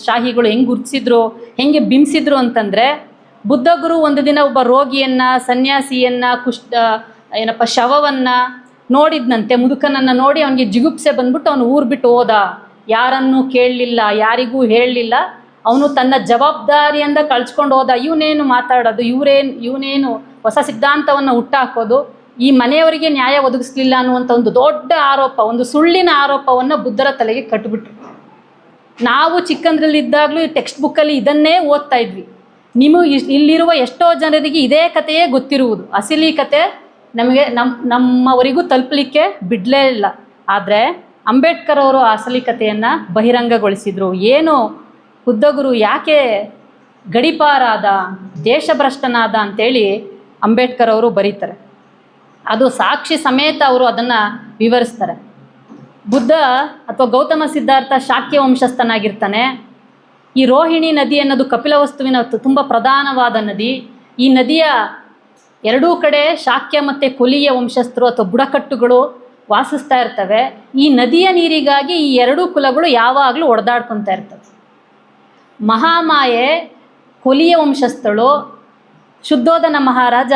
ಶಾಹಿಗಳು ಹೆಂಗೆ ಗುರುತಿಸಿದ್ರು, ಹೆಂಗೆ ಬಿಂಬಿಸಿದ್ರು ಅಂತಂದರೆ, ಬುದ್ಧ ಗುರು ಒಂದು ದಿನ ಒಬ್ಬ ರೋಗಿಯನ್ನು, ಸನ್ಯಾಸಿಯನ್ನು, ಶವವನ್ನು ನೋಡಿದ್ನಂತೆ. ಮುದುಕನನ್ನು ನೋಡಿ ಅವನಿಗೆ ಜಿಗುಪ್ಸೆ ಬಂದ್ಬಿಟ್ಟು ಅವನು ಊರು ಬಿಟ್ಟು ಹೋದ. ಯಾರನ್ನೂ ಕೇಳಲಿಲ್ಲ, ಯಾರಿಗೂ ಹೇಳಲಿಲ್ಲ. ಅವನು ತನ್ನ ಜವಾಬ್ದಾರಿಯಿಂದ ಕಳ್ಸ್ಕೊಂಡು ಹೋದ. ಇವನೇನು ಮಾತಾಡೋದು, ಇವನೇನು ಹೊಸ ಸಿದ್ಧಾಂತವನ್ನು ಹುಟ್ಟಾಕೋದು, ಈ ಮನೆಯವರಿಗೆ ನ್ಯಾಯ ಒದಗಿಸ್ಲಿಲ್ಲ ಅನ್ನುವಂಥ ಒಂದು ದೊಡ್ಡ ಆರೋಪ, ಒಂದು ಸುಳ್ಳಿನ ಆರೋಪವನ್ನು ಬುದ್ಧರ ತಲೆಗೆ ಕಟ್ಟಿಬಿಟ್ರು. ನಾವು ಚಿಕ್ಕಂದ್ರಲ್ಲಿದ್ದಾಗಲೂ ಈ ಟೆಕ್ಸ್ಟ್ ಬುಕ್ಕಲ್ಲಿ ಇದನ್ನೇ ಓದ್ತಾ ಇದ್ವಿ. ಇಲ್ಲಿರುವ ಎಷ್ಟೋ ಜನರಿಗೆ ಇದೇ ಕಥೆಯೇ ಗೊತ್ತಿರುವುದು. ಅಸಲಿ ಕತೆ ನಮಗೆ ನಮ್ಮವರಿಗೂ ತಲುಪಲಿಕ್ಕೆ ಬಿಡಲೇ ಇಲ್ಲ. ಆದರೆ ಅಂಬೇಡ್ಕರ್ ಅವರು ಅಸಲಿ ಕಥೆಯನ್ನು ಬಹಿರಂಗಗೊಳಿಸಿದರು. ಏನು ಬುದ್ಧಗುರು ಯಾಕೆ ಗಡಿಪಾರಾದ, ದೇಶಭ್ರಷ್ಟನಾದ ಅಂತೇಳಿ ಅಂಬೇಡ್ಕರ್ ಅವರು ಬರೀತಾರೆ. ಅದು ಸಾಕ್ಷಿ ಸಮೇತ ಅವರು ಅದನ್ನು ವಿವರಿಸ್ತಾರೆ. ಬುದ್ಧ ಅಥವಾ ಗೌತಮ ಸಿದ್ಧಾರ್ಥ ಶಾಕ್ಯ ವಂಶಸ್ಥನಾಗಿರ್ತಾನೆ. ಈ ರೋಹಿಣಿ ನದಿ ಅನ್ನೋದು ಕಪಿಲವಸ್ತುವಿನ ತುಂಬ ಪ್ರಧಾನವಾದ ನದಿ. ಈ ನದಿಯ ಎರಡೂ ಕಡೆ ಶಾಕ್ಯ ಮತ್ತು ಕೊಲಿಯ ವಂಶಸ್ಥರು ಅಥವಾ ಬುಡಕಟ್ಟುಗಳು ವಾಸಿಸ್ತಾ ಇರ್ತವೆ. ಈ ನದಿಯ ನೀರಿಗಾಗಿ ಈ ಎರಡೂ ಕುಲಗಳು ಯಾವಾಗಲೂ ಹೊಡೆದಾಡ್ಕೊತಾ ಇರ್ತವೆ. ಮಹಾಮಾಯೆ ಕೊಲಿಯ ವಂಶಸ್ಥಳು, ಶುದ್ಧೋಧನ ಮಹಾರಾಜ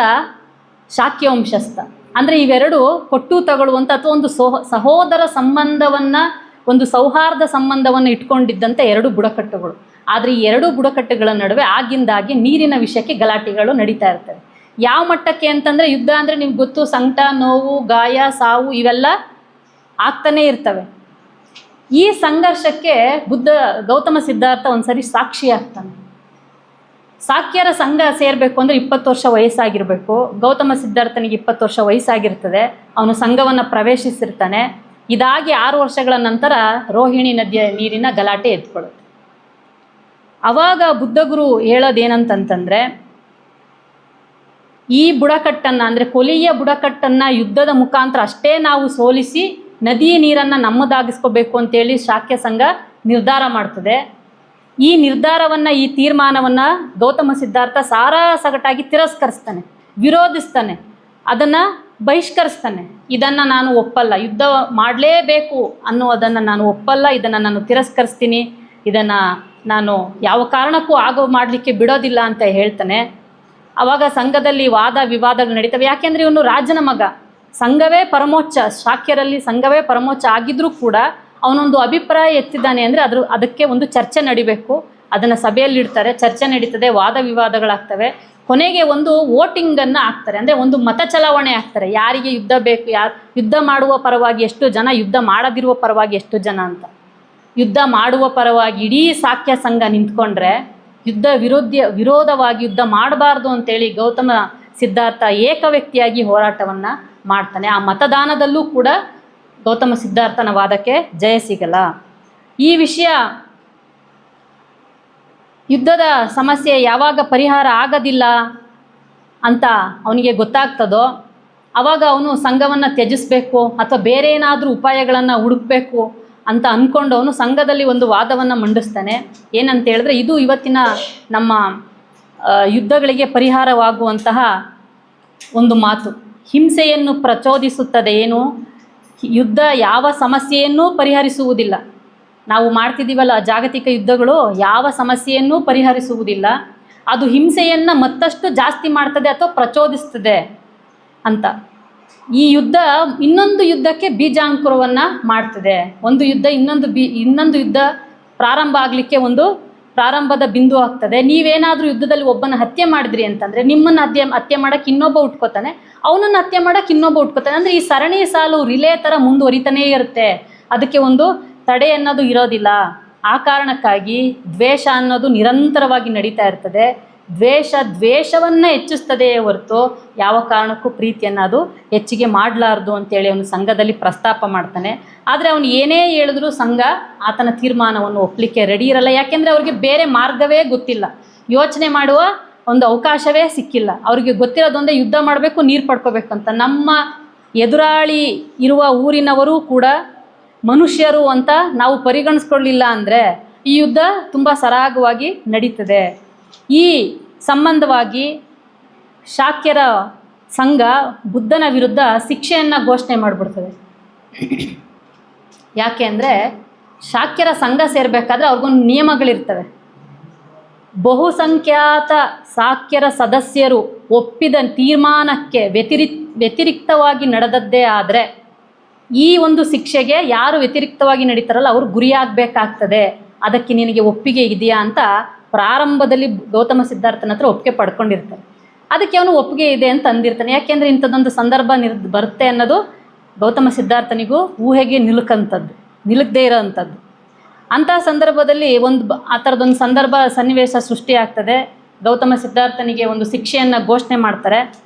ಶಾಕ್ಯ ವಂಶಸ್ಥ. ಅಂದರೆ ಇವೆರಡು ಕೊಟ್ಟು ತಗೊಳ್ಳುವಂಥ ಅಥವಾ ಒಂದು ಸಹೋದರ ಸಂಬಂಧವನ್ನು, ಒಂದು ಸೌಹಾರ್ದ ಸಂಬಂಧವನ್ನು ಇಟ್ಕೊಂಡಿದ್ದಂಥ ಎರಡು ಬುಡಕಟ್ಟುಗಳು. ಆದರೆ ಈ ಎರಡು ಬುಡಕಟ್ಟುಗಳ ನಡುವೆ ಆಗಿಂದಾಗಿ ನೀರಿನ ವಿಷಯಕ್ಕೆ ಗಲಾಟೆಗಳು ನಡೀತಾ ಇರ್ತವೆ. ಯಾವ ಮಟ್ಟಕ್ಕೆ ಅಂತಂದರೆ, ಯುದ್ಧ ಅಂದರೆ ನಿಮ್ಗೆ ಗೊತ್ತು, ಸಂಕಟ, ನೋವು, ಗಾಯ, ಸಾವು ಇವೆಲ್ಲ ಆಗ್ತಾನೇ ಇರ್ತವೆ. ಈ ಸಂಘರ್ಷಕ್ಕೆ ಗೌತಮ ಸಿದ್ಧಾರ್ಥ ಒಂದ್ಸರಿ ಸಾಕ್ಷಿ ಆಗ್ತಾನೆ. ಸಾಕ್ಯರ ಸಂಘ ಸೇರಬೇಕು ಅಂದರೆ 20 ವರ್ಷ ವಯಸ್ಸಾಗಿರಬೇಕು. ಗೌತಮ ಸಿದ್ಧಾರ್ಥನಿಗೆ 20 ವರ್ಷ ವಯಸ್ಸಾಗಿರ್ತದೆ. ಅವನು ಸಂಘವನ್ನು ಪ್ರವೇಶಿಸಿರ್ತಾನೆ. ಇದಾಗಿ 6 ವರ್ಷಗಳ ನಂತರ ರೋಹಿಣಿ ನದಿಯ ನೀರಿನ ಗಲಾಟೆ ಎತ್ಕೊಳ್ಳುತ್ತೆ. ಆವಾಗ ಬುದ್ಧಗುರು ಹೇಳೋದೇನಂತಂತಂದರೆ, ಈ ಬುಡಕಟ್ಟನ್ನು ಅಂದರೆ ಕೊಲಿಯ ಬುಡಕಟ್ಟನ್ನು ಯುದ್ಧದ ಮುಖಾಂತರ ಅಷ್ಟೇ ನಾವು ಸೋಲಿಸಿ ನದಿಯ ನೀರನ್ನು ನಮ್ಮದಾಗಿಸ್ಕೋಬೇಕು ಅಂತೇಳಿ ಶಾಕ್ಯ ಸಂಘ ನಿರ್ಧಾರ ಮಾಡ್ತದೆ. ಈ ನಿರ್ಧಾರವನ್ನು, ಈ ತೀರ್ಮಾನವನ್ನು ಗೌತಮ ಸಿದ್ಧಾರ್ಥ ಸಾರಾಸಗಟಾಗಿ ತಿರಸ್ಕರಿಸ್ತಾನೆ, ವಿರೋಧಿಸ್ತಾನೆ, ಅದನ್ನು ಬಹಿಷ್ಕರಿಸ್ತಾನೆ. ಇದನ್ನು ನಾನು ಒಪ್ಪಲ್ಲ, ಯುದ್ಧ ಮಾಡಲೇಬೇಕು ಅನ್ನೋದನ್ನು ನಾನು ಒಪ್ಪಲ್ಲ, ಇದನ್ನು ನಾನು ತಿರಸ್ಕರಿಸ್ತೀನಿ, ಇದನ್ನು ನಾನು ಯಾವ ಕಾರಣಕ್ಕೂ ಮಾಡಲಿಕ್ಕೆ ಬಿಡೋದಿಲ್ಲ ಅಂತ ಹೇಳ್ತಾನೆ. ಆವಾಗ ಸಂಘದಲ್ಲಿ ವಾದ ವಿವಾದಗಳು ನಡೀತವೆ. ಯಾಕೆಂದರೆ ಇವನು ರಾಜನ ಮಗ, ಸಂಘವೇ ಪರಮೋಚ್ಚ, ಶಾಕ್ಯರಲ್ಲಿ ಸಂಘವೇ ಪರಮೋಚ್ಚ ಆಗಿದ್ರೂ ಕೂಡ ಅವನೊಂದು ಅಭಿಪ್ರಾಯ ಎತ್ತಿದ್ದಾನೆ ಅಂದರೆ ಅದಕ್ಕೆ ಒಂದು ಚರ್ಚೆ ನಡಿಬೇಕು. ಅದನ್ನು ಸಭೆಯಲ್ಲಿಡ್ತಾರೆ, ಚರ್ಚೆ ನಡೀತದೆ, ವಾದ ವಿವಾದಗಳಾಗ್ತವೆ. ಕೊನೆಗೆ ಒಂದು ವೋಟಿಂಗನ್ನು ಹಾಕ್ತಾರೆ, ಅಂದರೆ ಒಂದು ಮತ ಚಲಾವಣೆ ಆಗ್ತಾರೆ. ಯಾರಿಗೆ ಯುದ್ಧ ಬೇಕು, ಯುದ್ಧ ಮಾಡುವ ಪರವಾಗಿ ಎಷ್ಟು ಜನ, ಯುದ್ಧ ಮಾಡದಿರುವ ಪರವಾಗಿ ಎಷ್ಟು ಜನ ಅಂತ. ಯುದ್ಧ ಮಾಡುವ ಪರವಾಗಿ ಇಡೀ ಶಾಕ್ಯ ಸಂಘ ನಿಂತ್ಕೊಂಡ್ರೆ, ಯುದ್ಧ ವಿರೋಧವಾಗಿ ಯುದ್ಧ ಮಾಡಬಾರ್ದು ಅಂತೇಳಿ ಗೌತಮ ಸಿದ್ಧಾರ್ಥ ಏಕ ವ್ಯಕ್ತಿಯಾಗಿ ಹೋರಾಟವನ್ನು ಮಾಡ್ತಾನೆ. ಆ ಮತದಾನದಲ್ಲೂ ಕೂಡ ಗೌತಮ ಸಿದ್ಧಾರ್ಥನ ವಾದಕ್ಕೆ ಜಯ ಸಿಗಲ್ಲ. ಈ ವಿಷಯ, ಯುದ್ಧದ ಸಮಸ್ಯೆ ಯಾವಾಗ ಪರಿಹಾರ ಆಗೋದಿಲ್ಲ ಅಂತ ಅವನಿಗೆ ಗೊತ್ತಾಗ್ತದೋ ಆವಾಗ ಅವನು ಸಂಘವನ್ನು ತ್ಯಜಿಸಬೇಕು ಅಥವಾ ಬೇರೆ ಏನಾದರೂ ಉಪಾಯಗಳನ್ನು ಹುಡುಕಬೇಕು ಅಂತ ಅಂದ್ಕೊಂಡು ಅವನು ಸಂಘದಲ್ಲಿ ಒಂದು ವಾದವನ್ನು ಮಂಡಿಸ್ತಾನೆ. ಏನಂತ ಹೇಳಿದ್ರೆ, ಇದು ಇವತ್ತಿನ ನಮ್ಮ ಯುದ್ಧಗಳಿಗೆ ಪರಿಹಾರವಾಗುವಂತಹ ಒಂದು ಮಾತು. ಹಿಂಸೆಯನ್ನು ಪ್ರಚೋದಿಸುತ್ತದೆ. ಏನು, ಯುದ್ಧ ಯಾವ ಸಮಸ್ಯೆಯನ್ನೂ ಪರಿಹರಿಸುವುದಿಲ್ಲ. ನಾವು ಮಾಡ್ತಿದ್ದೀವಲ್ಲ ಜಾಗತಿಕ ಯುದ್ಧಗಳು ಯಾವ ಸಮಸ್ಯೆಯನ್ನೂ ಪರಿಹರಿಸುವುದಿಲ್ಲ. ಅದು ಹಿಂಸೆಯನ್ನು ಮತ್ತಷ್ಟು ಜಾಸ್ತಿ ಮಾಡ್ತದೆ ಅಥವಾ ಪ್ರಚೋದಿಸ್ತದೆ ಅಂತ. ಈ ಯುದ್ಧ ಇನ್ನೊಂದು ಯುದ್ಧಕ್ಕೆ ಬೀಜಾಂಕುರವನ್ನು ಮಾಡ್ತದೆ. ಒಂದು ಯುದ್ಧ ಇನ್ನೊಂದು ಯುದ್ಧ ಪ್ರಾರಂಭ ಆಗಲಿಕ್ಕೆ ಒಂದು ಪ್ರಾರಂಭದ ಬಿಂದು ಆಗ್ತದೆ. ನೀವೇನಾದರೂ ಯುದ್ಧದಲ್ಲಿ ಒಬ್ಬನ ಹತ್ಯೆ ಮಾಡಿದ್ರಿ ಅಂತಂದರೆ ನಿಮ್ಮನ್ನು ಹತ್ಯೆ ಮಾಡೋಕ್ಕೆ ಇನ್ನೊಬ್ಬ ಉಟ್ಕೋತಾನೆ, ಅವನನ್ನು ಹತ್ಯೆ ಮಾಡೋಕ್ಕೆ ಇನ್ನೊಬ್ಬ ಉಟ್ಕೋತಾನೆ. ಅಂದರೆ ಈ ಸರಣಿ ಸಾಲು ರಿಲೇ ಥರ ಮುಂದುವರಿತಾನೇ ಇರುತ್ತೆ. ಅದಕ್ಕೆ ಒಂದು ತಡೆ ಅನ್ನೋದು ಇರೋದಿಲ್ಲ. ಆ ಕಾರಣಕ್ಕಾಗಿ ದ್ವೇಷ ಅನ್ನೋದು ನಿರಂತರವಾಗಿ ನಡೀತಾ ಇರ್ತದೆ. ದ್ವೇಷವನ್ನು ಹೆಚ್ಚಿಸ್ತದೆಯೇ ಹೊರತು ಯಾವ ಕಾರಣಕ್ಕೂ ಪ್ರೀತಿಯನ್ನು ಅದು ಹೆಚ್ಚಿಗೆ ಮಾಡಲಾರ್ದು ಅಂತೇಳಿ ಅವನು ಸಂಘದಲ್ಲಿ ಪ್ರಸ್ತಾಪ ಮಾಡ್ತಾನೆ. ಆದರೆ ಅವನು ಏನೇ ಹೇಳಿದ್ರೂ ಸಂಘ ಆತನ ತೀರ್ಮಾನವನ್ನು ಒಪ್ಪಲಿಕ್ಕೆ ರೆಡಿ ಇರಲ್ಲ. ಯಾಕೆಂದರೆ ಅವ್ರಿಗೆ ಬೇರೆ ಮಾರ್ಗವೇ ಗೊತ್ತಿಲ್ಲ, ಯೋಚನೆ ಮಾಡುವ ಒಂದು ಅವಕಾಶವೇ ಸಿಕ್ಕಿಲ್ಲ. ಅವ್ರಿಗೆ ಗೊತ್ತಿರೋದೊಂದೇ ಯುದ್ಧ ಮಾಡಬೇಕು, ನೀರು ಪಡ್ಕೋಬೇಕಂತ. ನಮ್ಮ ಎದುರಾಳಿ ಇರುವ ಊರಿನವರು ಕೂಡ ಮನುಷ್ಯರು ಅಂತ ನಾವು ಪರಿಗಣಿಸ್ಕೊಳ್ಳಿಲ್ಲ ಅಂದರೆ ಈ ಯುದ್ಧ ತುಂಬ ಸರಾಗವಾಗಿ ನಡೀತದೆ. ಈ ಸಂಬಂಧವಾಗಿ ಶಾಕ್ಯರ ಸಂಘ ಬುದ್ಧನ ವಿರುದ್ಧ ಶಿಕ್ಷೆಯನ್ನು ಘೋಷಣೆ ಮಾಡಿಬಿಡ್ತದೆ. ಯಾಕೆ ಅಂದರೆ ಶಾಕ್ಯರ ಸಂಘ ಸೇರಬೇಕಾದ್ರೆ ಅವ್ರಿಗೊಂದು ನಿಯಮಗಳಿರ್ತವೆ. ಬಹುಸಂಖ್ಯಾತ ಶಾಕ್ಯರ ಸದಸ್ಯರು ಒಪ್ಪಿದ ತೀರ್ಮಾನಕ್ಕೆ ವ್ಯತಿರಿಕ್ತವಾಗಿ ನಡೆದದ್ದೇ ಆದರೆ ಈ ಒಂದು ಶಿಕ್ಷೆಗೆ ಯಾರು ವ್ಯತಿರಿಕ್ತವಾಗಿ ನಡೀತಾರಲ್ಲ ಅವರು ಗುರಿಯಾಗಬೇಕಾಗ್ತದೆ. ಅದಕ್ಕೆ ನಿನಗೆ ಒಪ್ಪಿಗೆ ಇದೆಯಾ ಅಂತ ಪ್ರಾರಂಭದಲ್ಲಿ ಗೌತಮ ಸಿದ್ಧಾರ್ಥನ ಹತ್ರ ಒಪ್ಪಿಗೆ ಪಡ್ಕೊಂಡಿರ್ತಾನೆ. ಅದಕ್ಕೆ ಅವನು ಒಪ್ಪಿಗೆ ಇದೆ ಅಂತ ಅಂದಿರ್ತಾನೆ. ಯಾಕೆಂದರೆ ಇಂಥದ್ದೊಂದು ಸಂದರ್ಭ ಬರುತ್ತೆ ಅನ್ನೋದು ಗೌತಮ ಸಿದ್ಧಾರ್ಥನಿಗೂ ಊಹೆಗೆ ನಿಲುಕದೇ ಇರೋ ಅಂಥದ್ದು. ಅಂಥ ಸಂದರ್ಭದಲ್ಲಿ ಆ ಥರದೊಂದು ಸನ್ನಿವೇಶ ಸೃಷ್ಟಿಯಾಗ್ತದೆ. ಗೌತಮ ಸಿದ್ಧಾರ್ಥನಿಗೆ ಒಂದು ಶಿಕ್ಷೆಯನ್ನು ಘೋಷಣೆ ಮಾಡ್ತಾರೆ.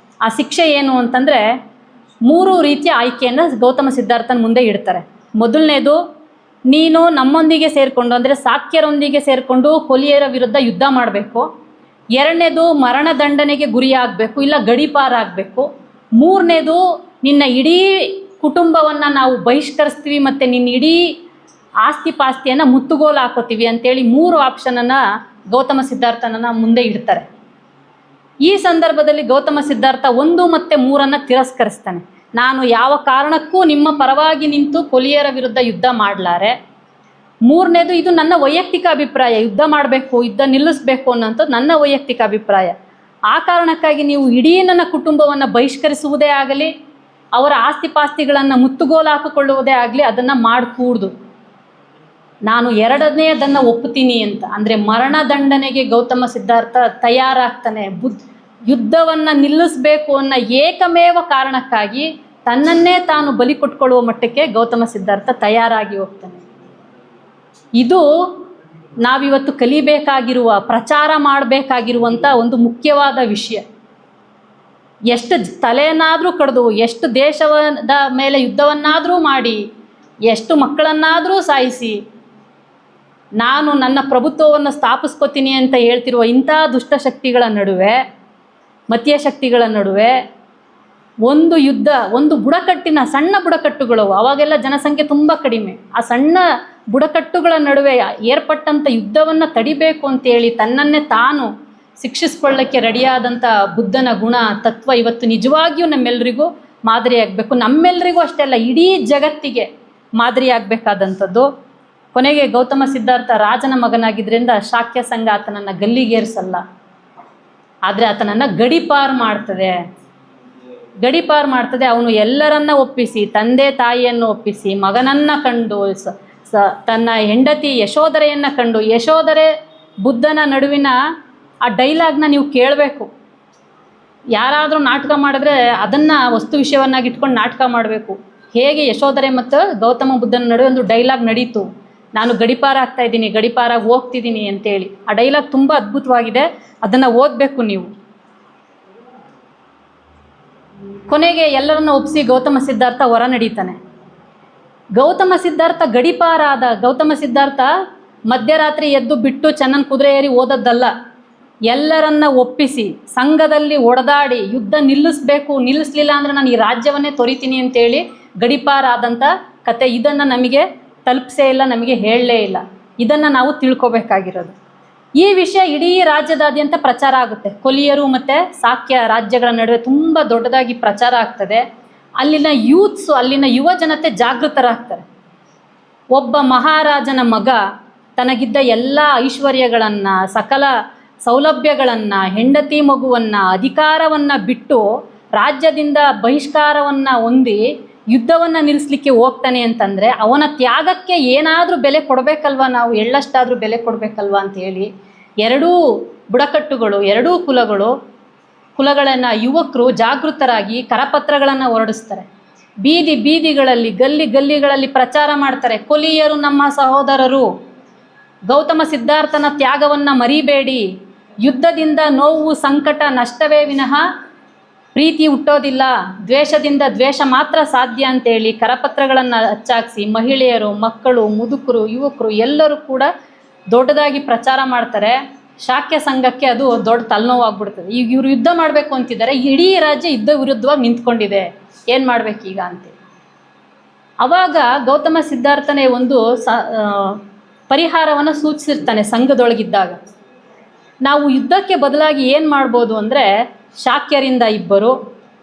ಆ ಶಿಕ್ಷೆ ಏನು ಅಂತಂದರೆ 3 ರೀತಿಯ ಆಯ್ಕೆಯನ್ನು ಗೌತಮ ಸಿದ್ಧಾರ್ಥನ ಮುಂದೆ ಇಡ್ತಾರೆ. ಮೊದಲನೇದು, ನೀನು ನಮ್ಮೊಂದಿಗೆ ಸೇರಿಕೊಂಡು ಅಂದರೆ ಶಾಕ್ಯರೊಂದಿಗೆ ಸೇರಿಕೊಂಡು ಕೊಲಿಯರ ವಿರುದ್ಧ ಯುದ್ಧ ಮಾಡಬೇಕು. ಎರಡನೇದು, ಮರಣದಂಡನೆಗೆ ಗುರಿಯಾಗಬೇಕು, ಇಲ್ಲ ಗಡೀಪಾರಾಗಬೇಕು. ಮೂರನೇದು, ನಿನ್ನ ಇಡೀ ಕುಟುಂಬವನ್ನು ನಾವು ಬಹಿಷ್ಕರಿಸ್ತೀವಿ ಮತ್ತು ನಿನ್ನ ಇಡೀ ಆಸ್ತಿ ಪಾಸ್ತಿಯನ್ನು ಮುತ್ತುಗೋಲು ಹಾಕೋತೀವಿ ಅಂತೇಳಿ 3 ಆಪ್ಷನನ್ನು ಗೌತಮ ಸಿದ್ಧಾರ್ಥನ ಮುಂದೆ ಇಡ್ತಾರೆ. ಈ ಸಂದರ್ಭದಲ್ಲಿ ಗೌತಮ ಸಿದ್ಧಾರ್ಥ 1 ಮತ್ತು 3 ತಿರಸ್ಕರಿಸ್ತಾನೆ. ನಾನು ಯಾವ ಕಾರಣಕ್ಕೂ ನಿಮ್ಮ ಪರವಾಗಿ ನಿಂತು ಕೊಲಿಯರ ವಿರುದ್ಧ ಯುದ್ಧ ಮಾಡಲಾರೆ. ಮೂರನೇದು, ಇದು ನನ್ನ ವೈಯಕ್ತಿಕ ಅಭಿಪ್ರಾಯ, ಯುದ್ಧ ಮಾಡಬೇಕು, ಯುದ್ಧ ನಿಲ್ಲಿಸಬೇಕು ಅನ್ನೋಂಥದ್ದು ನನ್ನ ವೈಯಕ್ತಿಕ ಅಭಿಪ್ರಾಯ. ಆ ಕಾರಣಕ್ಕಾಗಿ ನೀವು ಇಡೀ ನನ್ನ ಕುಟುಂಬವನ್ನು ಬಹಿಷ್ಕರಿಸುವುದೇ ಆಗಲಿ, ಅವರ ಆಸ್ತಿ ಪಾಸ್ತಿಗಳನ್ನು ಮುತ್ತುಗೋಲು ಹಾಕಿಕೊಳ್ಳುವುದೇ ಆಗಲಿ ಅದನ್ನು ಮಾಡಿಕೂಡ್ದು. ನಾನು ಎರಡನೇದನ್ನು ಒಪ್ಪುತ್ತೀನಿ ಅಂತ ಅಂದರೆ ಮರಣದಂಡನೆಗೆ ಗೌತಮ ಸಿದ್ಧಾರ್ಥ ತಯಾರಾಗ್ತಾನೆ. ಯುದ್ಧವನ್ನು ನಿಲ್ಲಿಸಬೇಕು ಅನ್ನೋ ಏಕಮೇವ ಕಾರಣಕ್ಕಾಗಿ ತನ್ನನ್ನೇ ತಾನು ಬಲಿ ಕೊಟ್ಕೊಳ್ಳುವ ಮಟ್ಟಕ್ಕೆ ಗೌತಮ ಸಿದ್ಧಾರ್ಥ ತಯಾರಾಗಿ ಹೋಗ್ತಾನೆ. ಇದು ನಾವಿವತ್ತು ಕಲಿಬೇಕಾಗಿರುವ, ಪ್ರಚಾರ ಮಾಡಬೇಕಾಗಿರುವಂಥ ಒಂದು ಮುಖ್ಯವಾದ ವಿಷಯ. ಎಷ್ಟು ತಲೆಯನ್ನಾದರೂ ಕಡಿದು, ಎಷ್ಟು ದೇಶದ ಮೇಲೆ ಯುದ್ಧವನ್ನಾದರೂ ಮಾಡಿ, ಎಷ್ಟು ಮಕ್ಕಳನ್ನಾದರೂ ಸಾಯಿಸಿ ನಾನು ನನ್ನ ಪ್ರಭುತ್ವವನ್ನು ಸ್ಥಾಪಿಸ್ಕೋತೀನಿ ಅಂತ ಹೇಳ್ತಿರುವ ಇಂಥ ದುಷ್ಟಶಕ್ತಿಗಳ ನಡುವೆ, ಮತೀಯ ಶಕ್ತಿಗಳ ನಡುವೆ ಒಂದು ಯುದ್ಧ, ಒಂದು ಬುಡಕಟ್ಟಿನ ಸಣ್ಣ ಬುಡಕಟ್ಟುಗಳು, ಅವಾಗೆಲ್ಲ ಜನಸಂಖ್ಯೆ ತುಂಬ ಕಡಿಮೆ, ಆ ಸಣ್ಣ ಬುಡಕಟ್ಟುಗಳ ನಡುವೆ ಏರ್ಪಟ್ಟಂಥ ಯುದ್ಧವನ್ನು ತಡಿಬೇಕು ಅಂತೇಳಿ ತನ್ನನ್ನೇ ತಾನು ಶಿಕ್ಷಿಸ್ಕೊಳ್ಳೋಕ್ಕೆ ರೆಡಿಯಾದಂಥ ಬುದ್ಧನ ಗುಣ ತತ್ವ ಇವತ್ತು ನಿಜವಾಗಿಯೂ ನಮ್ಮೆಲ್ಲರಿಗೂ ಮಾದರಿಯಾಗಬೇಕು. ನಮ್ಮೆಲ್ಲರಿಗೂ ಅಷ್ಟೇ ಅಲ್ಲ, ಇಡೀ ಜಗತ್ತಿಗೆ ಮಾದರಿಯಾಗಬೇಕಾದಂಥದ್ದು. ಕೊನೆಗೆ ಗೌತಮ ಸಿದ್ಧಾರ್ಥ ರಾಜನ ಮಗನಾಗಿದ್ದರಿಂದ ಶಾಕ್ಯ ಸಂಘ ಆತನನ್ನು ಗಲ್ಲಿಗೇರಿಸಲ್ಲ, ಆದರೆ ಆತನನ್ನು ಗಡೀಪಾರು ಮಾಡ್ತದೆ. ಅವನು ಎಲ್ಲರನ್ನ ಒಪ್ಪಿಸಿ, ತಂದೆ ತಾಯಿಯನ್ನು ಒಪ್ಪಿಸಿ, ಮಗನನ್ನು ಕಂಡು, ತನ್ನ ಹೆಂಡತಿ ಯಶೋಧರೆಯನ್ನು ಕಂಡು, ಯಶೋಧರೆ ಬುದ್ಧನ ನಡುವಿನ ಆ ಡೈಲಾಗ್ನ ನೀವು ಕೇಳಬೇಕು. ಯಾರಾದರೂ ನಾಟಕ ಮಾಡಿದ್ರೆ ಅದನ್ನು ವಸ್ತು ವಿಷಯವನ್ನಾಗಿ ಇಟ್ಕೊಂಡು ನಾಟಕ ಮಾಡಬೇಕು. ಹೇಗೆ ಯಶೋಧರೆ ಮತ್ತು ಗೌತಮ ಬುದ್ಧನ ನಡುವೆ ಒಂದು ಡೈಲಾಗ್ ನಡೀತು, ನಾನು ಗಡೀಪಾರಾಗ್ತಾ ಇದ್ದೀನಿ, ಗಡೀಪಾರಾಗಿ ಹೋಗ್ತಿದ್ದೀನಿ ಅಂತೇಳಿ. ಆ ಡೈಲಾಗ್ ತುಂಬ ಅದ್ಭುತವಾಗಿದೆ, ಅದನ್ನು ಓದಬೇಕು ನೀವು. ಕೊನೆಗೆ ಎಲ್ಲರನ್ನ ಒಪ್ಪಿಸಿ ಗೌತಮ ಸಿದ್ಧಾರ್ಥ ಹೊರ ನಡೀತಾನೆ. ಗೌತಮ ಸಿದ್ಧಾರ್ಥ ಗಡೀಪಾರಾದ ಗೌತಮ ಸಿದ್ಧಾರ್ಥ ಮಧ್ಯರಾತ್ರಿ ಎದ್ದು ಬಿಟ್ಟು ಚೆನ್ನನ್ ಕುದುರೆ ಏರಿ ಓದದ್ದಲ್ಲ, ಎಲ್ಲರನ್ನ ಒಪ್ಪಿಸಿ ಸಂಘದಲ್ಲಿ ಒಡೆದಾಡಿ ಯುದ್ಧ ನಿಲ್ಲಿಸಲಿಲ್ಲ ಅಂದರೆ ನಾನು ಈ ರಾಜ್ಯವನ್ನೇ ತೊರಿತೀನಿ ಅಂತೇಳಿ ಗಡೀಪಾರಾದಂಥ ಕತೆ. ಇದನ್ನು ನಮಗೆ ತಲುಪಿಸೇ ಇಲ್ಲ, ನಮಗೆ ಹೇಳಲೇ ಇಲ್ಲ. ಇದನ್ನು ನಾವು ತಿಳ್ಕೊಬೇಕಾಗಿರೋದು. ಈ ವಿಷಯ ಇಡೀ ರಾಜ್ಯದಾದ್ಯಂತ ಪ್ರಚಾರ ಆಗುತ್ತೆ. ಕೊಲಿಯರು ಮತ್ತು ಶಾಕ್ಯ ರಾಜ್ಯಗಳ ನಡುವೆ ತುಂಬ ದೊಡ್ಡದಾಗಿ ಪ್ರಚಾರ ಆಗ್ತದೆ. ಅಲ್ಲಿನ ಯೂತ್ಸು, ಅಲ್ಲಿನ ಯುವ ಜನತೆ ಜಾಗೃತರಾಗ್ತಾರೆ. ಒಬ್ಬ ಮಹಾರಾಜನ ಮಗ ತನಗಿದ್ದ ಎಲ್ಲ ಐಶ್ವರ್ಯಗಳನ್ನು, ಸಕಲ ಸೌಲಭ್ಯಗಳನ್ನು, ಹೆಂಡತಿ ಮಗುವನ್ನು, ಅಧಿಕಾರವನ್ನು ಬಿಟ್ಟು ರಾಜ್ಯದಿಂದ ಬಹಿಷ್ಕಾರವನ್ನು ಹೊಂದಿ ಯುದ್ಧವನ್ನು ನಿಲ್ಲಿಸಲಿಕ್ಕೆ ಹೋಗ್ತಾನೆ ಅಂತಂದರೆ ಅವನ ತ್ಯಾಗಕ್ಕೆ ಏನಾದರೂ ಬೆಲೆ ಕೊಡಬೇಕಲ್ವ, ನಾವು ಎಳ್ಳಷ್ಟಾದರೂ ಬೆಲೆ ಕೊಡಬೇಕಲ್ವ ಅಂತೇಳಿ ಎರಡೂ ಬುಡಕಟ್ಟುಗಳು, ಎರಡೂ ಕುಲಗಳನ್ನು ಯುವಕರು ಜಾಗೃತರಾಗಿ ಕರಪತ್ರಗಳನ್ನು ಹೊರಡಿಸ್ತಾರೆ. ಬೀದಿ ಬೀದಿಗಳಲ್ಲಿ, ಗಲ್ಲಿಗಳಲ್ಲಿ ಪ್ರಚಾರ ಮಾಡ್ತಾರೆ. ಕೊಲಿಯರು ನಮ್ಮ ಸಹೋದರರು, ಗೌತಮ ಸಿದ್ಧಾರ್ಥನ ತ್ಯಾಗವನ್ನು ಮರಿಬೇಡಿ, ಯುದ್ಧದಿಂದ ನೋವು ಸಂಕಟ ನಷ್ಟವೇ ವಿನಃ ಪ್ರೀತಿ ಹುಟ್ಟೋದಿಲ್ಲ, ದ್ವೇಷದಿಂದ ದ್ವೇಷ ಮಾತ್ರ ಸಾಧ್ಯ ಅಂತೇಳಿ ಕರಪತ್ರಗಳನ್ನು ಹಚ್ಚಾಕಿಸಿ ಮಹಿಳೆಯರು, ಮಕ್ಕಳು, ಮುದುಕರು, ಯುವಕರು ಎಲ್ಲರೂ ಕೂಡ ದೊಡ್ಡದಾಗಿ ಪ್ರಚಾರ ಮಾಡ್ತಾರೆ. ಶಾಕ್ಯ ಸಂಘಕ್ಕೆ ಅದು ದೊಡ್ಡ ತಲೆನೋವಾಗ್ಬಿಡ್ತದೆ. ಈಗ ಇವರು ಯುದ್ಧ ಮಾಡಬೇಕು ಅಂತಿದ್ದಾರೆ, ಇಡೀ ರಾಜ್ಯ ಯುದ್ಧ ವಿರುದ್ಧವಾಗಿ ನಿಂತ್ಕೊಂಡಿದೆ, ಏನು ಮಾಡಬೇಕೀಗ ಅಂತೇಳಿ. ಆವಾಗ ಗೌತಮ ಸಿದ್ಧಾರ್ಥನೇ ಒಂದು ಪರಿಹಾರವನ್ನು ಸೂಚಿಸಿರ್ತಾನೆ ಸಂಘದೊಳಗಿದ್ದಾಗ. ನಾವು ಯುದ್ಧಕ್ಕೆ ಬದಲಾಗಿ ಏನು ಮಾಡ್ಬೋದು ಅಂದರೆ, ಶಾಕ್ಯರಿಂದ 2,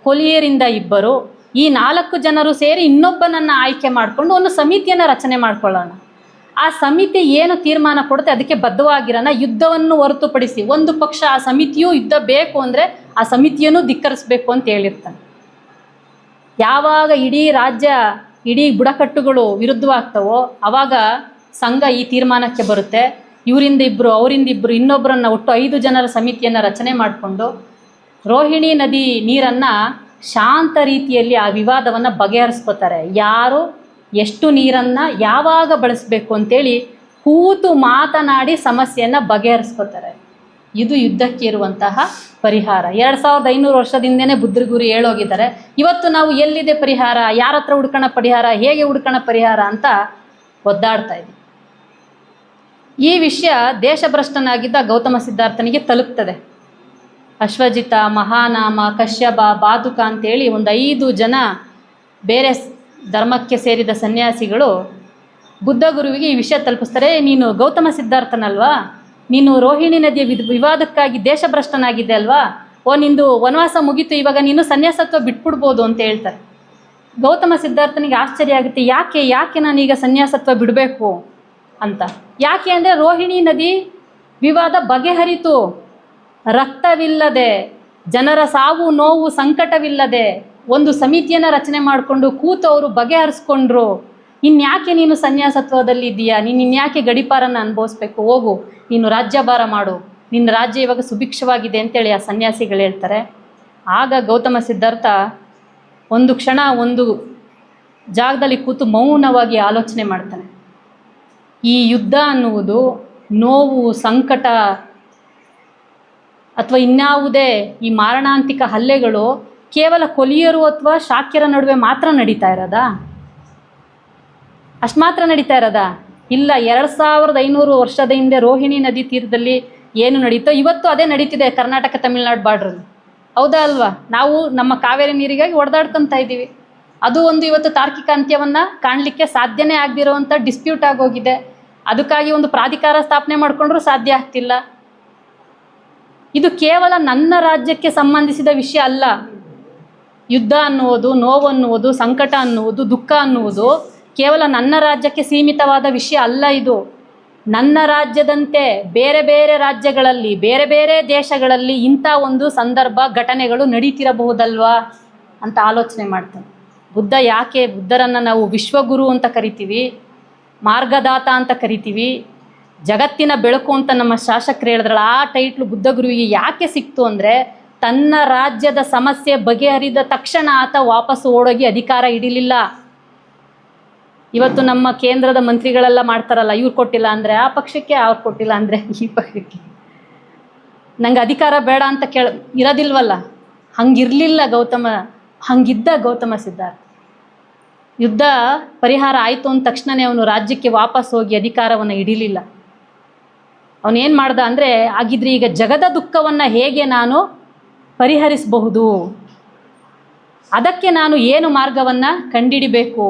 ಕೊಲಿಯರಿಂದ 2, ಈ 4 ಜನರು ಸೇರಿ ಇನ್ನೊಬ್ಬನನ್ನು ಆಯ್ಕೆ ಮಾಡಿಕೊಂಡು ಒಂದು ಸಮಿತಿಯನ್ನು ರಚನೆ ಮಾಡ್ಕೊಳ್ಳೋಣ. ಆ ಸಮಿತಿ ಏನು ತೀರ್ಮಾನ ಕೊಡುತ್ತೆ ಅದಕ್ಕೆ ಬದ್ಧವಾಗಿರೋಣ. ಯುದ್ಧವನ್ನು ಹೊರತುಪಡಿಸಿ ಒಂದು ಪಕ್ಷ ಆ ಸಮಿತಿಯೂ ಯುದ್ಧ ಬೇಕು ಅಂದರೆ ಆ ಸಮಿತಿಯನ್ನು ಧಿಕ್ಕರಿಸಬೇಕು ಅಂತ ಹೇಳಿರ್ತಾನೆ. ಯಾವಾಗ ಇಡೀ ರಾಜ್ಯ, ಇಡೀ ಬುಡಕಟ್ಟುಗಳು ವಿರುದ್ಧವಾಗ್ತವೋ ಆವಾಗ ಸಂಘ ಈ ತೀರ್ಮಾನಕ್ಕೆ ಬರುತ್ತೆ. ಇವರಿಂದ 2, ಅವರಿಂದ 2, ಇನ್ನೊಬ್ಬರನ್ನು ಒಟ್ಟು 5 ಜನರ ಸಮಿತಿಯನ್ನು ರಚನೆ ಮಾಡಿಕೊಂಡು ರೋಹಿಣಿ ನದಿ ನೀರನ್ನು ಶಾಂತ ರೀತಿಯಲ್ಲಿ ಆ ವಿವಾದವನ್ನು ಬಗೆಹರಿಸ್ಕೋತಾರೆ. ಯಾರು ಎಷ್ಟು ನೀರನ್ನು ಯಾವಾಗ ಬಳಸಬೇಕು ಅಂತೇಳಿ ಕೂತು ಮಾತನಾಡಿ ಸಮಸ್ಯೆಯನ್ನು ಬಗೆಹರಿಸ್ಕೋತಾರೆ. ಇದು ಯುದ್ಧಕ್ಕೆ ಇರುವಂತಹ ಪರಿಹಾರ. 2500 ವರ್ಷದಿಂದನೇ ಬುದ್ಧಗುರು ಹೇಳೋಗಿದ್ದಾರೆ. ಇವತ್ತು ನಾವು ಎಲ್ಲಿದೆ ಪರಿಹಾರ, ಯಾರ ಹತ್ರ ಹುಡ್ಕೋಣ ಪರಿಹಾರ, ಹೇಗೆ ಹುಡ್ಕೋಣ ಪರಿಹಾರ ಅಂತ ಒದ್ದಾಡ್ತಾ ಇದ್ದೀವಿ. ಈ ವಿಷಯ ದೇಶಭ್ರಷ್ಟನಾಗಿದ್ದ ಗೌತಮ ಸಿದ್ಧಾರ್ಥನಿಗೆ ತಲುಪ್ತದೆ. ಅಶ್ವಜಿತ, ಮಹಾನಾಮ, ಕಶ್ಯಪ, ಬಾದುಕ ಅಂತೇಳಿ ಒಂದು 5 ಜನ ಬೇರೆ ಧರ್ಮಕ್ಕೆ ಸೇರಿದ ಸನ್ಯಾಸಿಗಳು ಬುದ್ಧಗುರುವಿಗೆ ಈ ವಿಷಯ ತಲುಪಿಸ್ತಾರೆ. ನೀನು ಗೌತಮ ಸಿದ್ಧಾರ್ಥನಲ್ವಾ, ನೀನು ರೋಹಿಣಿ ನದಿಯ ವಿವಾದಕ್ಕಾಗಿ ದೇಶಭ್ರಷ್ಟನಾಗಿದೆ ಅಲ್ವಾ, ನಿಂದು ವನವಾಸ ಮುಗೀತು, ಇವಾಗ ನೀನು ಸನ್ಯಾಸತ್ವ ಬಿಟ್ಬಿಡ್ಬೋದು ಅಂತ ಹೇಳ್ತಾರೆ. ಗೌತಮ ಸಿದ್ಧಾರ್ಥನಿಗೆ ಆಶ್ಚರ್ಯ ಆಗುತ್ತೆ, ಯಾಕೆ ನಾನೀಗ ಸನ್ಯಾಸತ್ವ ಬಿಡಬೇಕು ಅಂತ. ಯಾಕೆ ಅಂದರೆ ರೋಹಿಣಿ ನದಿ ವಿವಾದ ಬಗೆಹರಿತು, ರಕ್ತವಿಲ್ಲದೆ, ಜನರ ಸಾವು ನೋವು ಸಂಕಟವಿಲ್ಲದೆ ಒಂದು ಸಮಿತಿಯನ್ನು ರಚನೆ ಮಾಡಿಕೊಂಡು ಕೂತು ಅವರು ಬಗೆಹರಿಸ್ಕೊಂಡ್ರು. ಇನ್ಯಾಕೆ ನೀನು ಸನ್ಯಾಸತ್ವದಲ್ಲಿ ಇದ್ದೀಯಾ, ನೀನು ಇನ್ಯಾಕೆ ಗಡಿಪಾರನ್ನು ಅನುಭವಿಸ್ಬೇಕು, ಹೋಗು ನೀನು ರಾಜ್ಯಭಾರ ಮಾಡು, ನಿನ್ನ ರಾಜ್ಯ ಇವಾಗ ಸುಭಿಕ್ಷವಾಗಿದೆ ಅಂತೇಳಿ ಆ ಸನ್ಯಾಸಿಗಳು ಹೇಳ್ತಾರೆ. ಆಗ ಗೌತಮ ಸಿದ್ಧಾರ್ಥ ಒಂದು ಕ್ಷಣ ಒಂದು ಜಾಗದಲ್ಲಿ ಕೂತು ಮೌನವಾಗಿ ಆಲೋಚನೆ ಮಾಡ್ತಾನೆ. ಈ ಯುದ್ಧ ಅನ್ನುವುದು ನೋವು ಸಂಕಟ ಅಥವಾ ಇನ್ಯಾವುದೇ ಈ ಮಾರಣಾಂತಿಕ ಹಲ್ಲೆಗಳು ಕೇವಲ ಕೊಲಿಯರು ಅಥವಾ ಶಾಕ್ಯರ ನಡುವೆ ಮಾತ್ರ ನಡೀತಾ ಇರೋದಾ? ಅಷ್ಟು ಮಾತ್ರ ನಡೀತಾ ಇರೋದಾ? ಇಲ್ಲ, 2500 ವರ್ಷದ ಹಿಂದೆ ರೋಹಿಣಿ ನದಿ ತೀರದಲ್ಲಿ ಏನು ನಡೀತೋ ಇವತ್ತು ಅದೇ ನಡೀತಿದೆ ಕರ್ನಾಟಕ ತಮಿಳ್ನಾಡು ಬಾರ್ಡ್ರಲ್ಲಿ. ಹೌದಾ ಅಲ್ವಾ? ನಾವು ನಮ್ಮ ಕಾವೇರಿ ನೀರಿಗಾಗಿ ಹೊಡೆದಾಡ್ಕೊತಾ ಇದ್ದೀವಿ. ಅದು ಒಂದು ಇವತ್ತು ತಾರ್ಕಿಕ ಅಂತ್ಯವನ್ನು ಕಾಣಲಿಕ್ಕೆ ಸಾಧ್ಯನೇ ಆಗದಿರೋವಂಥ ಡಿಸ್ಪ್ಯೂಟ್ ಆಗೋಗಿದೆ. ಅದಕ್ಕಾಗಿ ಒಂದು ಪ್ರಾಧಿಕಾರ ಸ್ಥಾಪನೆ ಮಾಡಿಕೊಂಡ್ರೂ ಸಾಧ್ಯ ಆಗ್ತಿಲ್ಲ. ಇದು ಕೇವಲ ನನ್ನ ರಾಜ್ಯಕ್ಕೆ ಸಂಬಂಧಿಸಿದ ವಿಷಯ ಅಲ್ಲ. ಯುದ್ಧ ಅನ್ನುವುದು, ನೋವು ಅನ್ನುವುದು, ಸಂಕಟ ಅನ್ನುವುದು, ದುಃಖ ಅನ್ನುವುದು ಕೇವಲ ನನ್ನ ರಾಜ್ಯಕ್ಕೆ ಸೀಮಿತವಾದ ವಿಷಯ ಅಲ್ಲ. ಇದು ನನ್ನ ರಾಜ್ಯದಂತೆ ಬೇರೆ ಬೇರೆ ರಾಜ್ಯಗಳಲ್ಲಿ, ಬೇರೆ ಬೇರೆ ದೇಶಗಳಲ್ಲಿ ಇಂಥ ಒಂದು ಸಂದರ್ಭ ಘಟನೆಗಳು ನಡೀತಿರಬಹುದಲ್ವಾ ಅಂತ ಆಲೋಚನೆ ಮಾಡ್ತಾನೆ. ಬುದ್ಧರನ್ನು ನಾವು ವಿಶ್ವಗುರು ಅಂತ ಕರಿತೀವಿ, ಮಾರ್ಗದಾತ ಅಂತ ಕರಿತೀವಿ, ಜಗತ್ತಿನ ಬೆಳಕು ಅಂತ ನಮ್ಮ ಶಾಸಕರು ಹೇಳಿದ್ರಲ್ಲ, ಆ ಟೈಟ್ಲು ಬುದ್ಧಗುರುವಿಗೆ ಯಾಕೆ ಸಿಕ್ತು ಅಂದರೆ ತನ್ನ ರಾಜ್ಯದ ಸಮಸ್ಯೆ ಬಗೆಹರಿದ ತಕ್ಷಣ ಆತ ವಾಪಸ್ಸು ಓಡೋಗಿ ಅಧಿಕಾರ ಹಿಡಿಲಿಲ್ಲ. ಇವತ್ತು ನಮ್ಮ ಕೇಂದ್ರದ ಮಂತ್ರಿಗಳೆಲ್ಲ ಮಾಡ್ತಾರಲ್ಲ, ಇವ್ರು ಕೊಟ್ಟಿಲ್ಲ ಅಂದರೆ ಆ ಪಕ್ಷಕ್ಕೆ, ಅವ್ರು ಕೊಟ್ಟಿಲ್ಲ ಅಂದರೆ ಈ ಪಕ್ಷಕ್ಕೆ, ನಂಗೆ ಅಧಿಕಾರ ಬೇಡ ಅಂತ ಇರೋದಿಲ್ವಲ್ಲ. ಹಂಗಿರಲಿಲ್ಲ ಹಂಗಿದ್ದ ಗೌತಮ ಸಿದ್ಧಾರ್ಥ. ಯುದ್ಧ ಪರಿಹಾರ ಆಯಿತು ಅಂದ ತಕ್ಷಣವೇ ಅವನು ರಾಜ್ಯಕ್ಕೆ ವಾಪಸ್ ಹೋಗಿ ಅಧಿಕಾರವನ್ನು ಹಿಡಿಲಿಲ್ಲ. ಅವನೇನು ಮಾಡ್ದ ಅಂದರೆ, ಹಾಗಿದ್ರೆ ಈಗ ಜಗದ ದುಃಖವನ್ನು ಹೇಗೆ ನಾನು ಪರಿಹರಿಸಬಹುದು, ಅದಕ್ಕೆ ನಾನು ಏನು ಮಾರ್ಗವನ್ನು ಕಂಡುಹಿಡಿಬೇಕು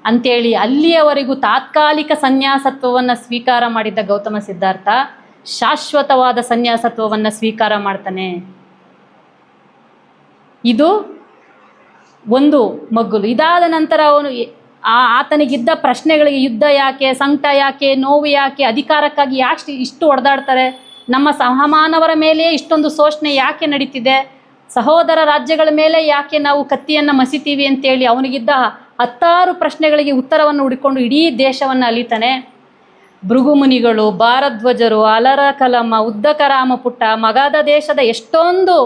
ಅಂಥೇಳಿ ಅಲ್ಲಿಯವರೆಗೂ ತಾತ್ಕಾಲಿಕ ಸನ್ಯಾಸತ್ವವನ್ನು ಸ್ವೀಕಾರ ಮಾಡಿದ್ದ ಗೌತಮ ಸಿದ್ಧಾರ್ಥ ಶಾಶ್ವತವಾದ ಸನ್ಯಾಸತ್ವವನ್ನು ಸ್ವೀಕಾರ ಮಾಡ್ತಾನೆ. ಇದು ಒಂದು ಮಗ್ಗುಲು. ಇದಾದ ನಂತರ ಅವನು ಆತನಿಗಿದ್ದ ಪ್ರಶ್ನೆಗಳಿಗೆ, ಯುದ್ಧ ಯಾಕೆ, ಸಂಕಟ ಯಾಕೆ, ನೋವು ಯಾಕೆ, ಅಧಿಕಾರಕ್ಕಾಗಿ ಯಾಕೆ ಇಷ್ಟು ಹೊಡೆದಾಡ್ತಾರೆ, ನಮ್ಮ ಸಹಮಾನವರ ಮೇಲೆ ಇಷ್ಟೊಂದು ಶೋಷಣೆ ಯಾಕೆ ನಡೀತಿದೆ, ಸಹೋದರ ರಾಜ್ಯಗಳ ಮೇಲೆ ಯಾಕೆ ನಾವು ಕತ್ತಿಯನ್ನು ಮಸಿತೀವಿ ಅಂತೇಳಿ ಅವನಿಗಿದ್ದ 10 ಪ್ರಶ್ನೆಗಳಿಗೆ ಉತ್ತರವನ್ನು ಹುಡುಕೊಂಡು ಇಡೀ ದೇಶವನ್ನು ಅಲಿತಾನೆ. ಭೃಗುಮುನಿಗಳು, ಭಾರದ್ವಾಜರು, ಅಲರ ಕಲಮ, ಉದ್ದಕ ರಾಮಪುಟ್ಟ, ಮಗಧ ದೇಶದ ಎಷ್ಟೊಂದು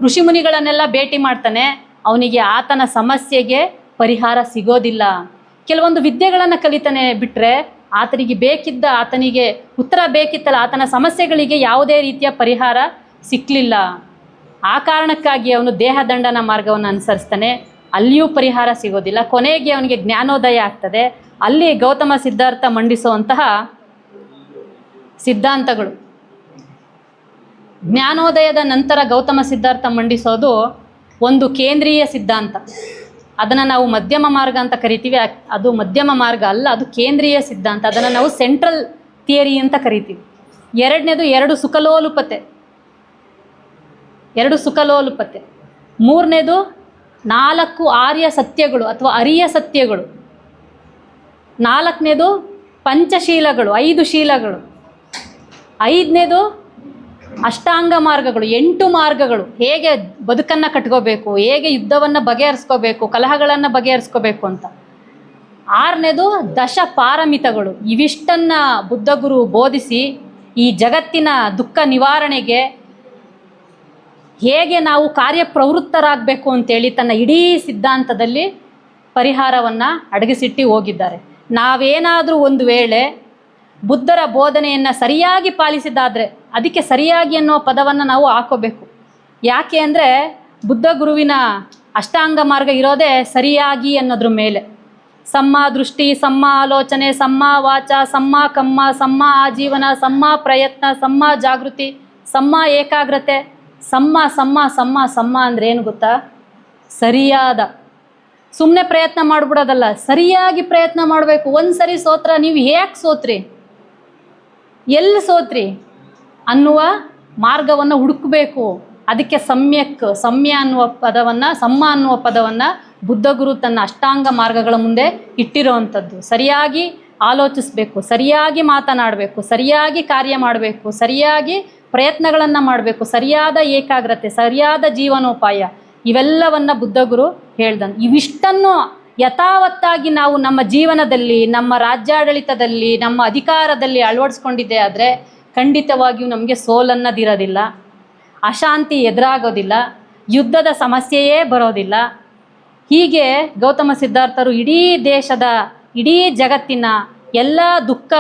ಋಷಿಮುನಿಗಳನ್ನೆಲ್ಲ ಭೇಟಿ ಮಾಡ್ತಾನೆ. ಅವನಿಗೆ ಆತನ ಸಮಸ್ಯೆಗೆ ಪರಿಹಾರ ಸಿಗೋದಿಲ್ಲ. ಕೆಲವೊಂದು ವಿದ್ಯೆಗಳನ್ನು ಕಲಿತಾನೆ ಬಿಟ್ಟರೆ ಆತನಿಗೆ ಉತ್ತರ ಬೇಕಿತ್ತಲ್ಲ, ಆತನ ಸಮಸ್ಯೆಗಳಿಗೆ ಯಾವುದೇ ರೀತಿಯ ಪರಿಹಾರ ಸಿಕ್ಕಲಿಲ್ಲ. ಆ ಕಾರಣಕ್ಕಾಗಿ ಅವನು ದೇಹದಂಡನ ಮಾರ್ಗವನ್ನು ಅನುಸರಿಸ್ತಾನೆ. ಅಲ್ಲಿಯೂ ಪರಿಹಾರ ಸಿಗೋದಿಲ್ಲ. ಕೊನೆಗೆ ಅವನಿಗೆ ಜ್ಞಾನೋದಯ ಆಗ್ತದೆ. ಅಲ್ಲಿ ಗೌತಮ ಸಿದ್ಧಾರ್ಥ ಮಂಡಿಸುವಂತಹ ಸಿದ್ಧಾಂತಗಳು, ಜ್ಞಾನೋದಯದ ನಂತರ ಗೌತಮ ಸಿದ್ಧಾರ್ಥ ಮಂಡಿಸೋದು ಒಂದು ಕೇಂದ್ರೀಯ ಸಿದ್ಧಾಂತ. ಅದನ್ನು ನಾವು ಮಧ್ಯಮ ಮಾರ್ಗ ಅಂತ ಕರಿತೀವಿ. ಅದು ಮಧ್ಯಮ ಮಾರ್ಗ ಅಲ್ಲ, ಅದು ಕೇಂದ್ರೀಯ ಸಿದ್ಧಾಂತ. ಅದನ್ನು ನಾವು ಸೆಂಟ್ರಲ್ ಥಿಯರಿ ಅಂತ ಕರಿತೀವಿ. ಎರಡನೇದು ಎರಡು ಸುಖಲೋಲುಪತೆ. ಮೂರನೇದು 4 ಆರ್ಯ ಸತ್ಯಗಳು ಅಥವಾ ಅರಿಯ ಸತ್ಯಗಳು. 4ನೇದು ಪಂಚಶೀಲಗಳು, 5 ಶೀಲಗಳು. 5ನೇದು ಅಷ್ಟಾಂಗ ಮಾರ್ಗಗಳು, 8 ಮಾರ್ಗಗಳು. ಹೇಗೆ ಬದುಕನ್ನು ಕಟ್ಕೋಬೇಕು, ಹೇಗೆ ಯುದ್ಧವನ್ನು ಬಗೆಹರಿಸ್ಕೋಬೇಕು, ಕಲಹಗಳನ್ನು ಬಗೆಹರಿಸ್ಕೋಬೇಕು ಅಂತ. 6ನೇದು ದಶ ಪಾರಮಿತಗಳು. ಇವಿಷ್ಟನ್ನು ಬುದ್ಧಗುರು ಬೋಧಿಸಿ ಈ ಜಗತ್ತಿನ ದುಃಖ ನಿವಾರಣೆಗೆ ಹೇಗೆ ನಾವು ಕಾರ್ಯಪ್ರವೃತ್ತರಾಗಬೇಕು ಅಂತೇಳಿ ತನ್ನ ಇಡೀ ಸಿದ್ಧಾಂತದಲ್ಲಿ ಪರಿಹಾರವನ್ನು ಅಡಗಿಸಿಟ್ಟು ಹೋಗಿದ್ದಾರೆ. ನಾವೇನಾದರೂ ಒಂದು ವೇಳೆ ಬುದ್ಧರ ಬೋಧನೆಯನ್ನು ಸರಿಯಾಗಿ ಪಾಲಿಸಿದಾದರೆ, ಅದಕ್ಕೆ ಸರಿಯಾಗಿ ಅನ್ನೋ ಪದವನ್ನು ನಾವು ಹಾಕೋಬೇಕು. ಯಾಕೆ ಅಂದರೆ ಬುದ್ಧ ಗುರುವಿನ ಅಷ್ಟಾಂಗ ಮಾರ್ಗ ಇರೋದೇ ಸರಿಯಾಗಿ ಅನ್ನೋದ್ರ ಮೇಲೆ. ಸಮ್ಮ ದೃಷ್ಟಿ, ಸಮ್ಮ ಆಲೋಚನೆ, ಸಮ್ಮ ವಾಚ, ಸಮ್ಮ ಕಮ್ಮ, ಸಮ್ಮ ಆಜೀವನ, ಸಮ್ಮ ಪ್ರಯತ್ನ, ಸಮ್ಮ ಜಾಗೃತಿ, ಸಮ್ಮ ಏಕಾಗ್ರತೆ. ಸಮ್ಮ ಅಂದರೆ ಏನು ಗೊತ್ತಾ? ಸರಿಯಾದ, ಸುಮ್ಮನೆ ಪ್ರಯತ್ನ ಮಾಡಿಬಿಡೋದಲ್ಲ, ಸರಿಯಾಗಿ ಪ್ರಯತ್ನ ಮಾಡಬೇಕು. ಒಂದು ಸರಿ ಸೋತ್ರ ನೀವು ಹೇಗೆ ಸೋತ್ರಿ, ಎಲ್ಲಿ ಸೋತ್ರಿ ಅನ್ನುವ ಮಾರ್ಗವನ್ನು ಹುಡುಕಬೇಕು. ಅದಕ್ಕೆ ಸಮ್ಯ ಅನ್ನುವ ಪದವನ್ನು ಬುದ್ಧಗುರು ತನ್ನ ಅಷ್ಟಾಂಗ ಮಾರ್ಗಗಳ ಮುಂದೆ ಇಟ್ಟಿರೋವಂಥದ್ದು. ಸರಿಯಾಗಿ ಆಲೋಚಿಸಬೇಕು, ಸರಿಯಾಗಿ ಮಾತನಾಡಬೇಕು, ಸರಿಯಾಗಿ ಕಾರ್ಯ ಮಾಡಬೇಕು, ಸರಿಯಾಗಿ ಪ್ರಯತ್ನಗಳನ್ನು ಮಾಡಬೇಕು, ಸರಿಯಾದ ಏಕಾಗ್ರತೆ, ಸರಿಯಾದ ಜೀವನೋಪಾಯ, ಇವೆಲ್ಲವನ್ನು ಬುದ್ಧಗುರು ಹೇಳ್ದನು. ಇವಿಷ್ಟನ್ನು ಯಥಾವತ್ತಾಗಿ ನಾವು ನಮ್ಮ ಜೀವನದಲ್ಲಿ, ನಮ್ಮ ರಾಜ್ಯಾಡಳಿತದಲ್ಲಿ, ನಮ್ಮ ಅಧಿಕಾರದಲ್ಲಿ ಅಳವಡಿಸ್ಕೊಂಡಿದ್ದೆ ಆದರೆ ಖಂಡಿತವಾಗಿಯೂ ನಮಗೆ ಸೋಲನ್ನದಿರೋದಿಲ್ಲ, ಅಶಾಂತಿ ಎದುರಾಗೋದಿಲ್ಲ, ಯುದ್ಧದ ಸಮಸ್ಯೆಯೇ ಬರೋದಿಲ್ಲ. ಹೀಗೆ ಗೌತಮ ಸಿದ್ಧಾರ್ಥರು ಇಡೀ ದೇಶದ, ಇಡೀ ಜಗತ್ತಿನ ಎಲ್ಲ ದುಃಖ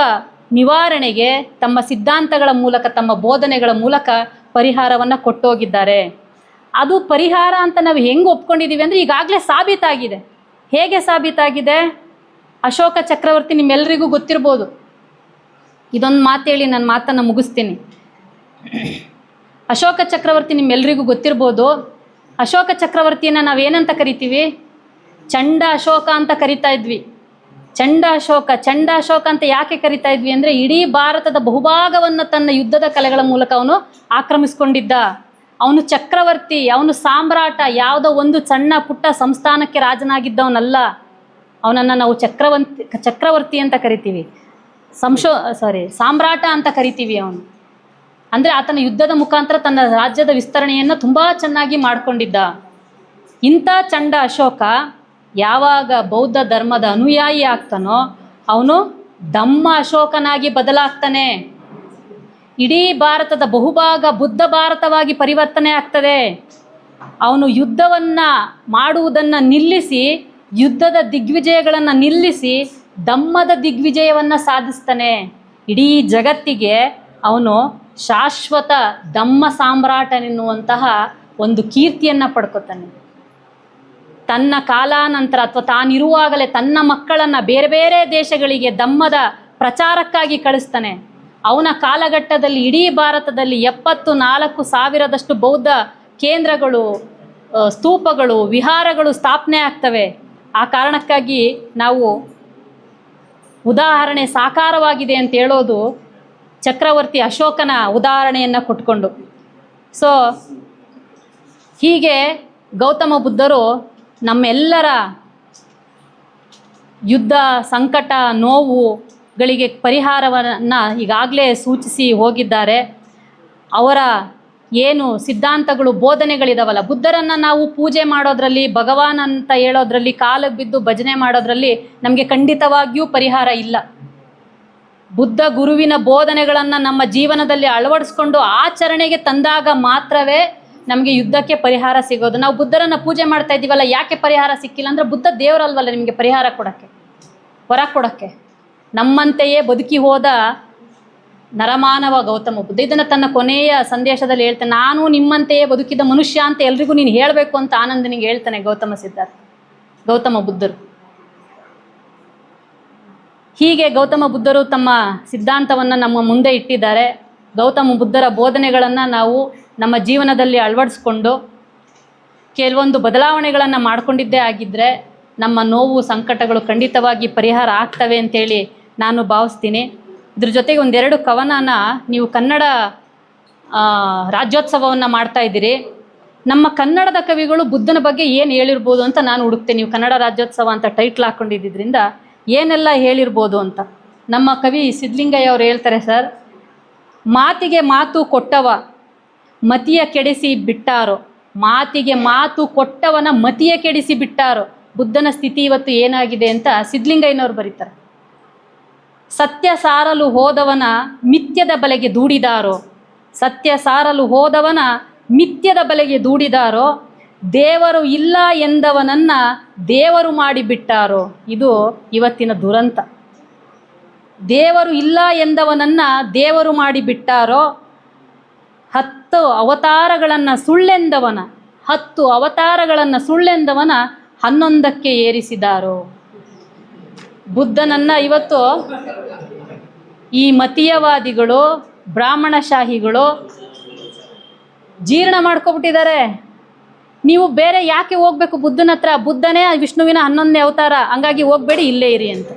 ನಿವಾರಣೆಗೆ ತಮ್ಮ ಸಿದ್ಧಾಂತಗಳ ಮೂಲಕ, ತಮ್ಮ ಬೋಧನೆಗಳ ಮೂಲಕ ಪರಿಹಾರವನ್ನು ಕೊಟ್ಟೋಗಿದ್ದಾರೆ. ಅದು ಪರಿಹಾರ ಅಂತ ನಾವು ಹೆಂಗೆ ಒಪ್ಕೊಂಡಿದ್ದೀವಿ ಅಂದರೆ ಈಗಾಗಲೇ ಸಾಬೀತಾಗಿದೆ. ಹೇಗೆ ಸಾಬೀತಾಗಿದೆ? ಅಶೋಕ ಚಕ್ರವರ್ತಿ ನಿಮ್ಮೆಲ್ಲರಿಗೂ ಗೊತ್ತಿರ್ಬೋದು. ಇದೊಂದು ಮಾತೇಳಿ ನನ್ನ ಮಾತನ್ನು ಮುಗಿಸ್ತೀನಿ. ಅಶೋಕ ಚಕ್ರವರ್ತಿ ನಿಮ್ಮೆಲ್ಲರಿಗೂ ಗೊತ್ತಿರ್ಬೋದು. ಅಶೋಕ ಚಕ್ರವರ್ತಿಯನ್ನು ನಾವೇನಂತ ಕರಿತೀವಿ? ಚಂಡ ಅಶೋಕ ಅಂತ ಕರಿತಾ ಇದ್ವಿ. ಚಂಡ ಅಶೋಕ ಅಂತ ಯಾಕೆ ಕರಿತಾ ಇದ್ವಿ ಅಂದರೆ ಇಡೀ ಭಾರತದ ಬಹುಭಾಗವನ್ನು ತನ್ನ ಯುದ್ಧದ ಕಲೆಗಳ ಮೂಲಕ ಅವನು ಆಕ್ರಮಿಸ್ಕೊಂಡಿದ್ದ. ಅವನು ಚಕ್ರವರ್ತಿ, ಅವನು ಸಾಮ್ರಾಟ, ಯಾವುದೋ ಒಂದು ಸಣ್ಣ ಪುಟ್ಟ ಸಂಸ್ಥಾನಕ್ಕೆ ರಾಜನಾಗಿದ್ದವನಲ್ಲ. ಅವನನ್ನು ನಾವು ಚಕ್ರವರ್ತಿ ಅಂತ ಕರಿತೀವಿ, ಸಾಮ್ರಾಟ ಅಂತ ಕರಿತೀವಿ. ಅವನು ಅಂದರೆ ಆತನ ಯುದ್ಧದ ಮುಖಾಂತರ ತನ್ನ ರಾಜ್ಯದ ವಿಸ್ತರಣೆಯನ್ನು ತುಂಬ ಚೆನ್ನಾಗಿ ಮಾಡಿಕೊಂಡಿದ್ದ. ಇಂಥ ಚಂಡ ಅಶೋಕ ಯಾವಾಗ ಬೌದ್ಧ ಧರ್ಮದ ಅನುಯಾಯಿ ಆಗ್ತಾನೋ ಅವನು ಧಮ್ಮ ಅಶೋಕನಾಗಿ ಬದಲಾಗ್ತಾನೆ. ಇಡೀ ಭಾರತದ ಬಹುಭಾಗ ಬುದ್ಧ ಭಾರತವಾಗಿ ಪರಿವರ್ತನೆ ಆಗ್ತದೆ. ಅವನು ಯುದ್ಧವನ್ನು ಮಾಡುವುದನ್ನು ನಿಲ್ಲಿಸಿ, ಯುದ್ಧದ ದಿಗ್ವಿಜಯಗಳನ್ನು ನಿಲ್ಲಿಸಿ ಧಮ್ಮದ ದಿಗ್ವಿಜಯವನ್ನು ಸಾಧಿಸ್ತಾನೆ. ಇಡೀ ಜಗತ್ತಿಗೆ ಅವನು ಶಾಶ್ವತ ಧಮ್ಮ ಸಾಮ್ರಾಟನೆನ್ನುವಂತಹ ಒಂದು ಕೀರ್ತಿಯನ್ನು ಪಡ್ಕೊತಾನೆ. ತನ್ನ ಕಾಲಾನಂತರ ಅಥವಾ ತಾನಿರುವಾಗಲೇ ತನ್ನ ಮಕ್ಕಳನ್ನು ಬೇರೆ ಬೇರೆ ದೇಶಗಳಿಗೆ ಧಮ್ಮದ ಪ್ರಚಾರಕ್ಕಾಗಿ ಕಳಿಸ್ತಾನೆ. ಅವನ ಕಾಲಘಟ್ಟದಲ್ಲಿ ಇಡೀ ಭಾರತದಲ್ಲಿ 74,000 ಬೌದ್ಧ ಕೇಂದ್ರಗಳು, ಸ್ತೂಪಗಳು, ವಿಹಾರಗಳು ಸ್ಥಾಪನೆ ಆಗ್ತವೆ. ಆ ಕಾರಣಕ್ಕಾಗಿ ನಾವು ಉದಾಹರಣೆ ಸಾಕಾರವಾಗಿದೆ ಅಂತ ಹೇಳೋದು ಚಕ್ರವರ್ತಿ ಅಶೋಕನ ಉದಾಹರಣೆಯನ್ನು ಕೊಟ್ಕೊಂಡು. ಸೊ ಹೀಗೆ ಗೌತಮ ಬುದ್ಧರು ನಮ್ಮೆಲ್ಲರ ಯುದ್ಧ, ಸಂಕಟ, ನೋವುಗಳಿಗೆ ಪರಿಹಾರವನ್ನು ಈಗಾಗಲೇ ಸೂಚಿಸಿ ಹೋಗಿದ್ದಾರೆ. ಅವರ ಏನು ಸಿದ್ಧಾಂತಗಳು ಬೋಧನೆಗಳಿದಾವಲ್ಲ, ಬುದ್ಧರನ್ನು ನಾವು ಪೂಜೆ ಮಾಡೋದ್ರಲ್ಲಿ, ಭಗವಾನ್ ಅಂತ ಹೇಳೋದ್ರಲ್ಲಿ, ಕಾಲಿಗೆ ಬಿದ್ದು ಭಜನೆ ಮಾಡೋದ್ರಲ್ಲಿ ನಮಗೆ ಖಂಡಿತವಾಗಿಯೂ ಪರಿಹಾರ ಇಲ್ಲ. ಬುದ್ಧ ಗುರುವಿನ ಬೋಧನೆಗಳನ್ನು ನಮ್ಮ ಜೀವನದಲ್ಲಿ ಅಳವಡಿಸ್ಕೊಂಡು ಆಚರಣೆಗೆ ತಂದಾಗ ಮಾತ್ರವೇ ನಮಗೆ ಯುದ್ಧಕ್ಕೆ ಪರಿಹಾರ ಸಿಗೋದು. ನಾವು ಬುದ್ಧರನ್ನು ಪೂಜೆ ಮಾಡ್ತಾ ಇದ್ದೀವಲ್ಲ, ಯಾಕೆ ಪರಿಹಾರ ಸಿಕ್ಕಿಲ್ಲ ಅಂದರೆ ಬುದ್ಧ ದೇವರಲ್ವಲ್ಲ ನಿಮಗೆ ಪರಿಹಾರ ಕೊಡೋಕ್ಕೆ, ವರ ಕೊಡೋಕ್ಕೆ. ನಮ್ಮಂತೆಯೇ ಬದುಕಿ ಹೋದ ನರಮಾನವ ಗೌತಮ ಬುದ್ಧ ಇದನ್ನು ತನ್ನ ಕೊನೆಯ ಸಂದೇಶದಲ್ಲಿ ಹೇಳ್ತಾನೆ. ನಾನು ನಿಮ್ಮಂತೆಯೇ ಬದುಕಿದ ಮನುಷ್ಯ ಅಂತ ಎಲ್ರಿಗೂ ನೀನು ಹೇಳಬೇಕು ಅಂತ ಆನಂದನಿಗೆ ಹೇಳ್ತಾನೆ ಗೌತಮ ಬುದ್ಧರು. ಹೀಗೆ ಗೌತಮ ಬುದ್ಧರು ತಮ್ಮ ಸಿದ್ಧಾಂತವನ್ನು ನಮ್ಮ ಮುಂದೆ ಇಟ್ಟಿದ್ದಾರೆ. ಗೌತಮ ಬುದ್ಧರ ಬೋಧನೆಗಳನ್ನು ನಾವು ನಮ್ಮ ಜೀವನದಲ್ಲಿ ಅಳವಡಿಸ್ಕೊಂಡು ಕೆಲವೊಂದು ಬದಲಾವಣೆಗಳನ್ನು ಮಾಡಿಕೊಂಡಿದ್ದೇ ಆಗಿದ್ದರೆ ನಮ್ಮ ನೋವು ಸಂಕಟಗಳು ಖಂಡಿತವಾಗಿ ಪರಿಹಾರ ಆಗ್ತವೆ ಅಂತೇಳಿ ನಾನು ಭಾವಿಸ್ತೀನಿ. ಇದ್ರ ಜೊತೆಗೆ ಒಂದೆರಡು ಕವನನ ನೀವು ಕನ್ನಡ ರಾಜ್ಯೋತ್ಸವವನ್ನು ಮಾಡ್ತಾ ಇದ್ದೀರಿ. ನಮ್ಮ ಕನ್ನಡದ ಕವಿಗಳು ಬುದ್ಧನ ಬಗ್ಗೆ ಏನು ಹೇಳಿರ್ಬೋದು ಅಂತ ನಾನು ಹುಡುಕ್ತೇನೆ. ನೀವು ಕನ್ನಡ ರಾಜ್ಯೋತ್ಸವ ಅಂತ ಟೈಟ್ಲ್ ಹಾಕ್ಕೊಂಡಿದ್ದರಿಂದ ಏನೆಲ್ಲ ಹೇಳಿರ್ಬೋದು ಅಂತ. ನಮ್ಮ ಕವಿ ಸಿದ್ಧಲಿಂಗಯ್ಯ ಅವರು ಹೇಳ್ತಾರೆ, ಸರ್, ಮಾತಿಗೆ ಮಾತು ಕೊಟ್ಟವ ಮತಿಯ ಕೆಡಿಸಿ ಬಿಟ್ಟಾರೋ, ಮಾತಿಗೆ ಮಾತು ಕೊಟ್ಟವನ ಮತಿಯ ಕೆಡಿಸಿ ಬಿಟ್ಟಾರೋ. ಬುದ್ಧನ ಸ್ಥಿತಿ ಇವತ್ತು ಏನಾಗಿದೆ ಅಂತ ಸಿದ್ಧಲಿಂಗಯ್ಯನವರು ಬರೀತಾರೆ. ಸತ್ಯ ಸಾರಲು ಹೋದವನ ಮಿಥ್ಯದ ಬಲೆಗೆ ದೂಡಿದಾರೋ, ಸತ್ಯ ಸಾರಲು ಹೋದವನ ಮಿಥ್ಯದ ಬಲೆಗೆ ದೂಡಿದಾರೋ, ದೇವರು ಇಲ್ಲ ಎಂದವನನ್ನ ದೇವರು ಮಾಡಿಬಿಟ್ಟಾರೋ. ಇದು ಇವತ್ತಿನ ದುರಂತ. ದೇವರು ಇಲ್ಲ ಎಂದವನನ್ನ ದೇವರು ಮಾಡಿಬಿಟ್ಟಾರೋ. 10 ಅವತಾರಗಳನ್ನು ಸುಳ್ಳೆಂದವನ 10 ಅವತಾರಗಳನ್ನು ಸುಳ್ಳೆಂದವನ 11ಕ್ಕೆ ಏರಿಸಿದಾರೋ. ಬುದ್ಧನನ್ನು ಇವತ್ತು ಈ ಮತೀಯವಾದಿಗಳು, ಬ್ರಾಹ್ಮಣಶಾಹಿಗಳು ಜೀರ್ಣ ಮಾಡ್ಕೊಬಿಟ್ಟಿದ್ದಾರೆ. ನೀವು ಬೇರೆ ಯಾಕೆ ಹೋಗ್ಬೇಕು ಬುದ್ಧನ ಹತ್ರ? ಬುದ್ಧನೇ ವಿಷ್ಣುವಿನ 11ನೇ ಅವತಾರ, ಹಂಗಾಗಿ ಹೋಗಬೇಡಿ, ಇಲ್ಲೇ ಇರಿ ಅಂತ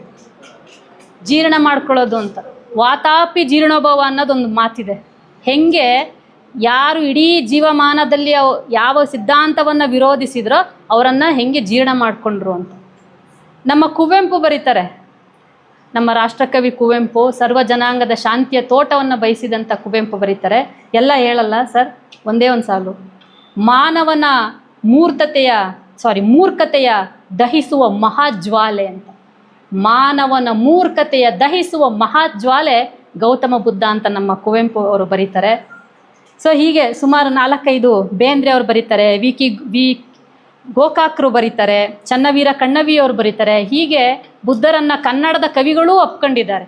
ಜೀರ್ಣ ಮಾಡ್ಕೊಳ್ಳೋದು ಅಂತ. ವಾತಾಪಿ ಜೀರ್ಣೋಭವ ಅನ್ನೋದೊಂದು ಮಾತಿದೆ. ಹೆಂಗೆ ಯಾರು ಇಡೀ ಜೀವಮಾನದಲ್ಲಿ ಯಾವ ಸಿದ್ಧಾಂತವನ್ನು ವಿರೋಧಿಸಿದ್ರೋ ಅವರನ್ನು ಹೆಂಗೆ ಜೀರ್ಣ ಮಾಡಿಕೊಂಡ್ರು ಅಂತ. ನಮ್ಮ ಕುವೆಂಪು ಬರೀತಾರೆ, ನಮ್ಮ ರಾಷ್ಟ್ರಕವಿ ಕುವೆಂಪು, ಸರ್ವ ಜನಾಂಗದ ಶಾಂತಿಯ ತೋಟವನ್ನು ಬಯಸಿದಂಥ ಕುವೆಂಪು ಬರೀತಾರೆ. ಎಲ್ಲ ಹೇಳಲ್ಲ ಸರ್, ಒಂದೇ ಒಂದು ಸಾಲು. ಮಾನವನ ಮೂರ್ಖತೆಯ ದಹಿಸುವ ಮಹಾಜ್ವಾಲೆ ಅಂತ. ಮಾನವನ ಮೂರ್ಖತೆಯ ದಹಿಸುವ ಮಹಾಜ್ವಾಲೆ ಗೌತಮ ಬುದ್ಧ ಅಂತ ನಮ್ಮ ಕುವೆಂಪು ಅವರು ಬರೀತಾರೆ. ಸೊ ಹೀಗೆ ಸುಮಾರು 4-5 ಬೇಂದ್ರೆ ಅವರು ಬರೀತಾರೆ, ವಿ ಗೋಕಾಕ್ರು ಬರೀತಾರೆ, ಚನ್ನವೀರ ಕಣ್ಣವಿ ಅವರು ಬರೀತಾರೆ. ಹೀಗೆ ಬುದ್ಧರನ್ನು ಕನ್ನಡದ ಕವಿಗಳೂ ಒಪ್ಕೊಂಡಿದ್ದಾರೆ.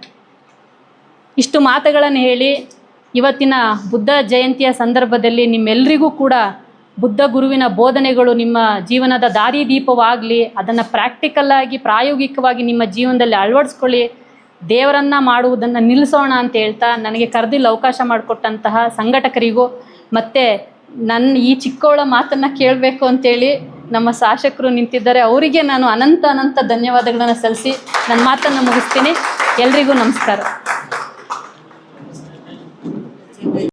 ಇಷ್ಟು ಮಾತುಗಳನ್ನು ಹೇಳಿ ಇವತ್ತಿನ ಬುದ್ಧ ಜಯಂತಿಯ ಸಂದರ್ಭದಲ್ಲಿ ನಿಮ್ಮೆಲ್ಲರಿಗೂ ಕೂಡ ಬುದ್ಧ ಗುರುವಿನ ಬೋಧನೆಗಳು ನಿಮ್ಮ ಜೀವನದ ದಾರಿದೀಪವಾಗಲಿ, ಅದನ್ನು ಪ್ರಾಕ್ಟಿಕಲ್ಲಾಗಿ ಪ್ರಾಯೋಗಿಕವಾಗಿ ನಿಮ್ಮ ಜೀವನದಲ್ಲಿ ಅಳವಡಿಸ್ಕೊಳ್ಳಿ, ದೇವರನ್ನು ಮಾಡುವುದನ್ನು ನಿಲ್ಲಿಸೋಣ ಅಂತ ಹೇಳ್ತಾ, ನನಗೆ ಕರೆದಿಲ್ಲ ಅವಕಾಶ ಮಾಡಿಕೊಟ್ಟಂತಹ ಸಂಘಟಕರಿಗೂ ಮತ್ತು ನನ್ನ ಈ ಚಿಕ್ಕವಳ ಮಾತನ್ನು ಕೇಳಬೇಕು ಅಂತೇಳಿ ನಮ್ಮ ಶಾಸಕರು ನಿಂತಿದ್ದಾರೆ, ಅವರಿಗೆ ನಾನು ಅನಂತ ಧನ್ಯವಾದಗಳನ್ನು ಸಲ್ಲಿಸಿ ನನ್ನ ಮಾತನ್ನು ಮುಗಿಸ್ತೀನಿ. ಎಲ್ರಿಗೂ ನಮಸ್ಕಾರ.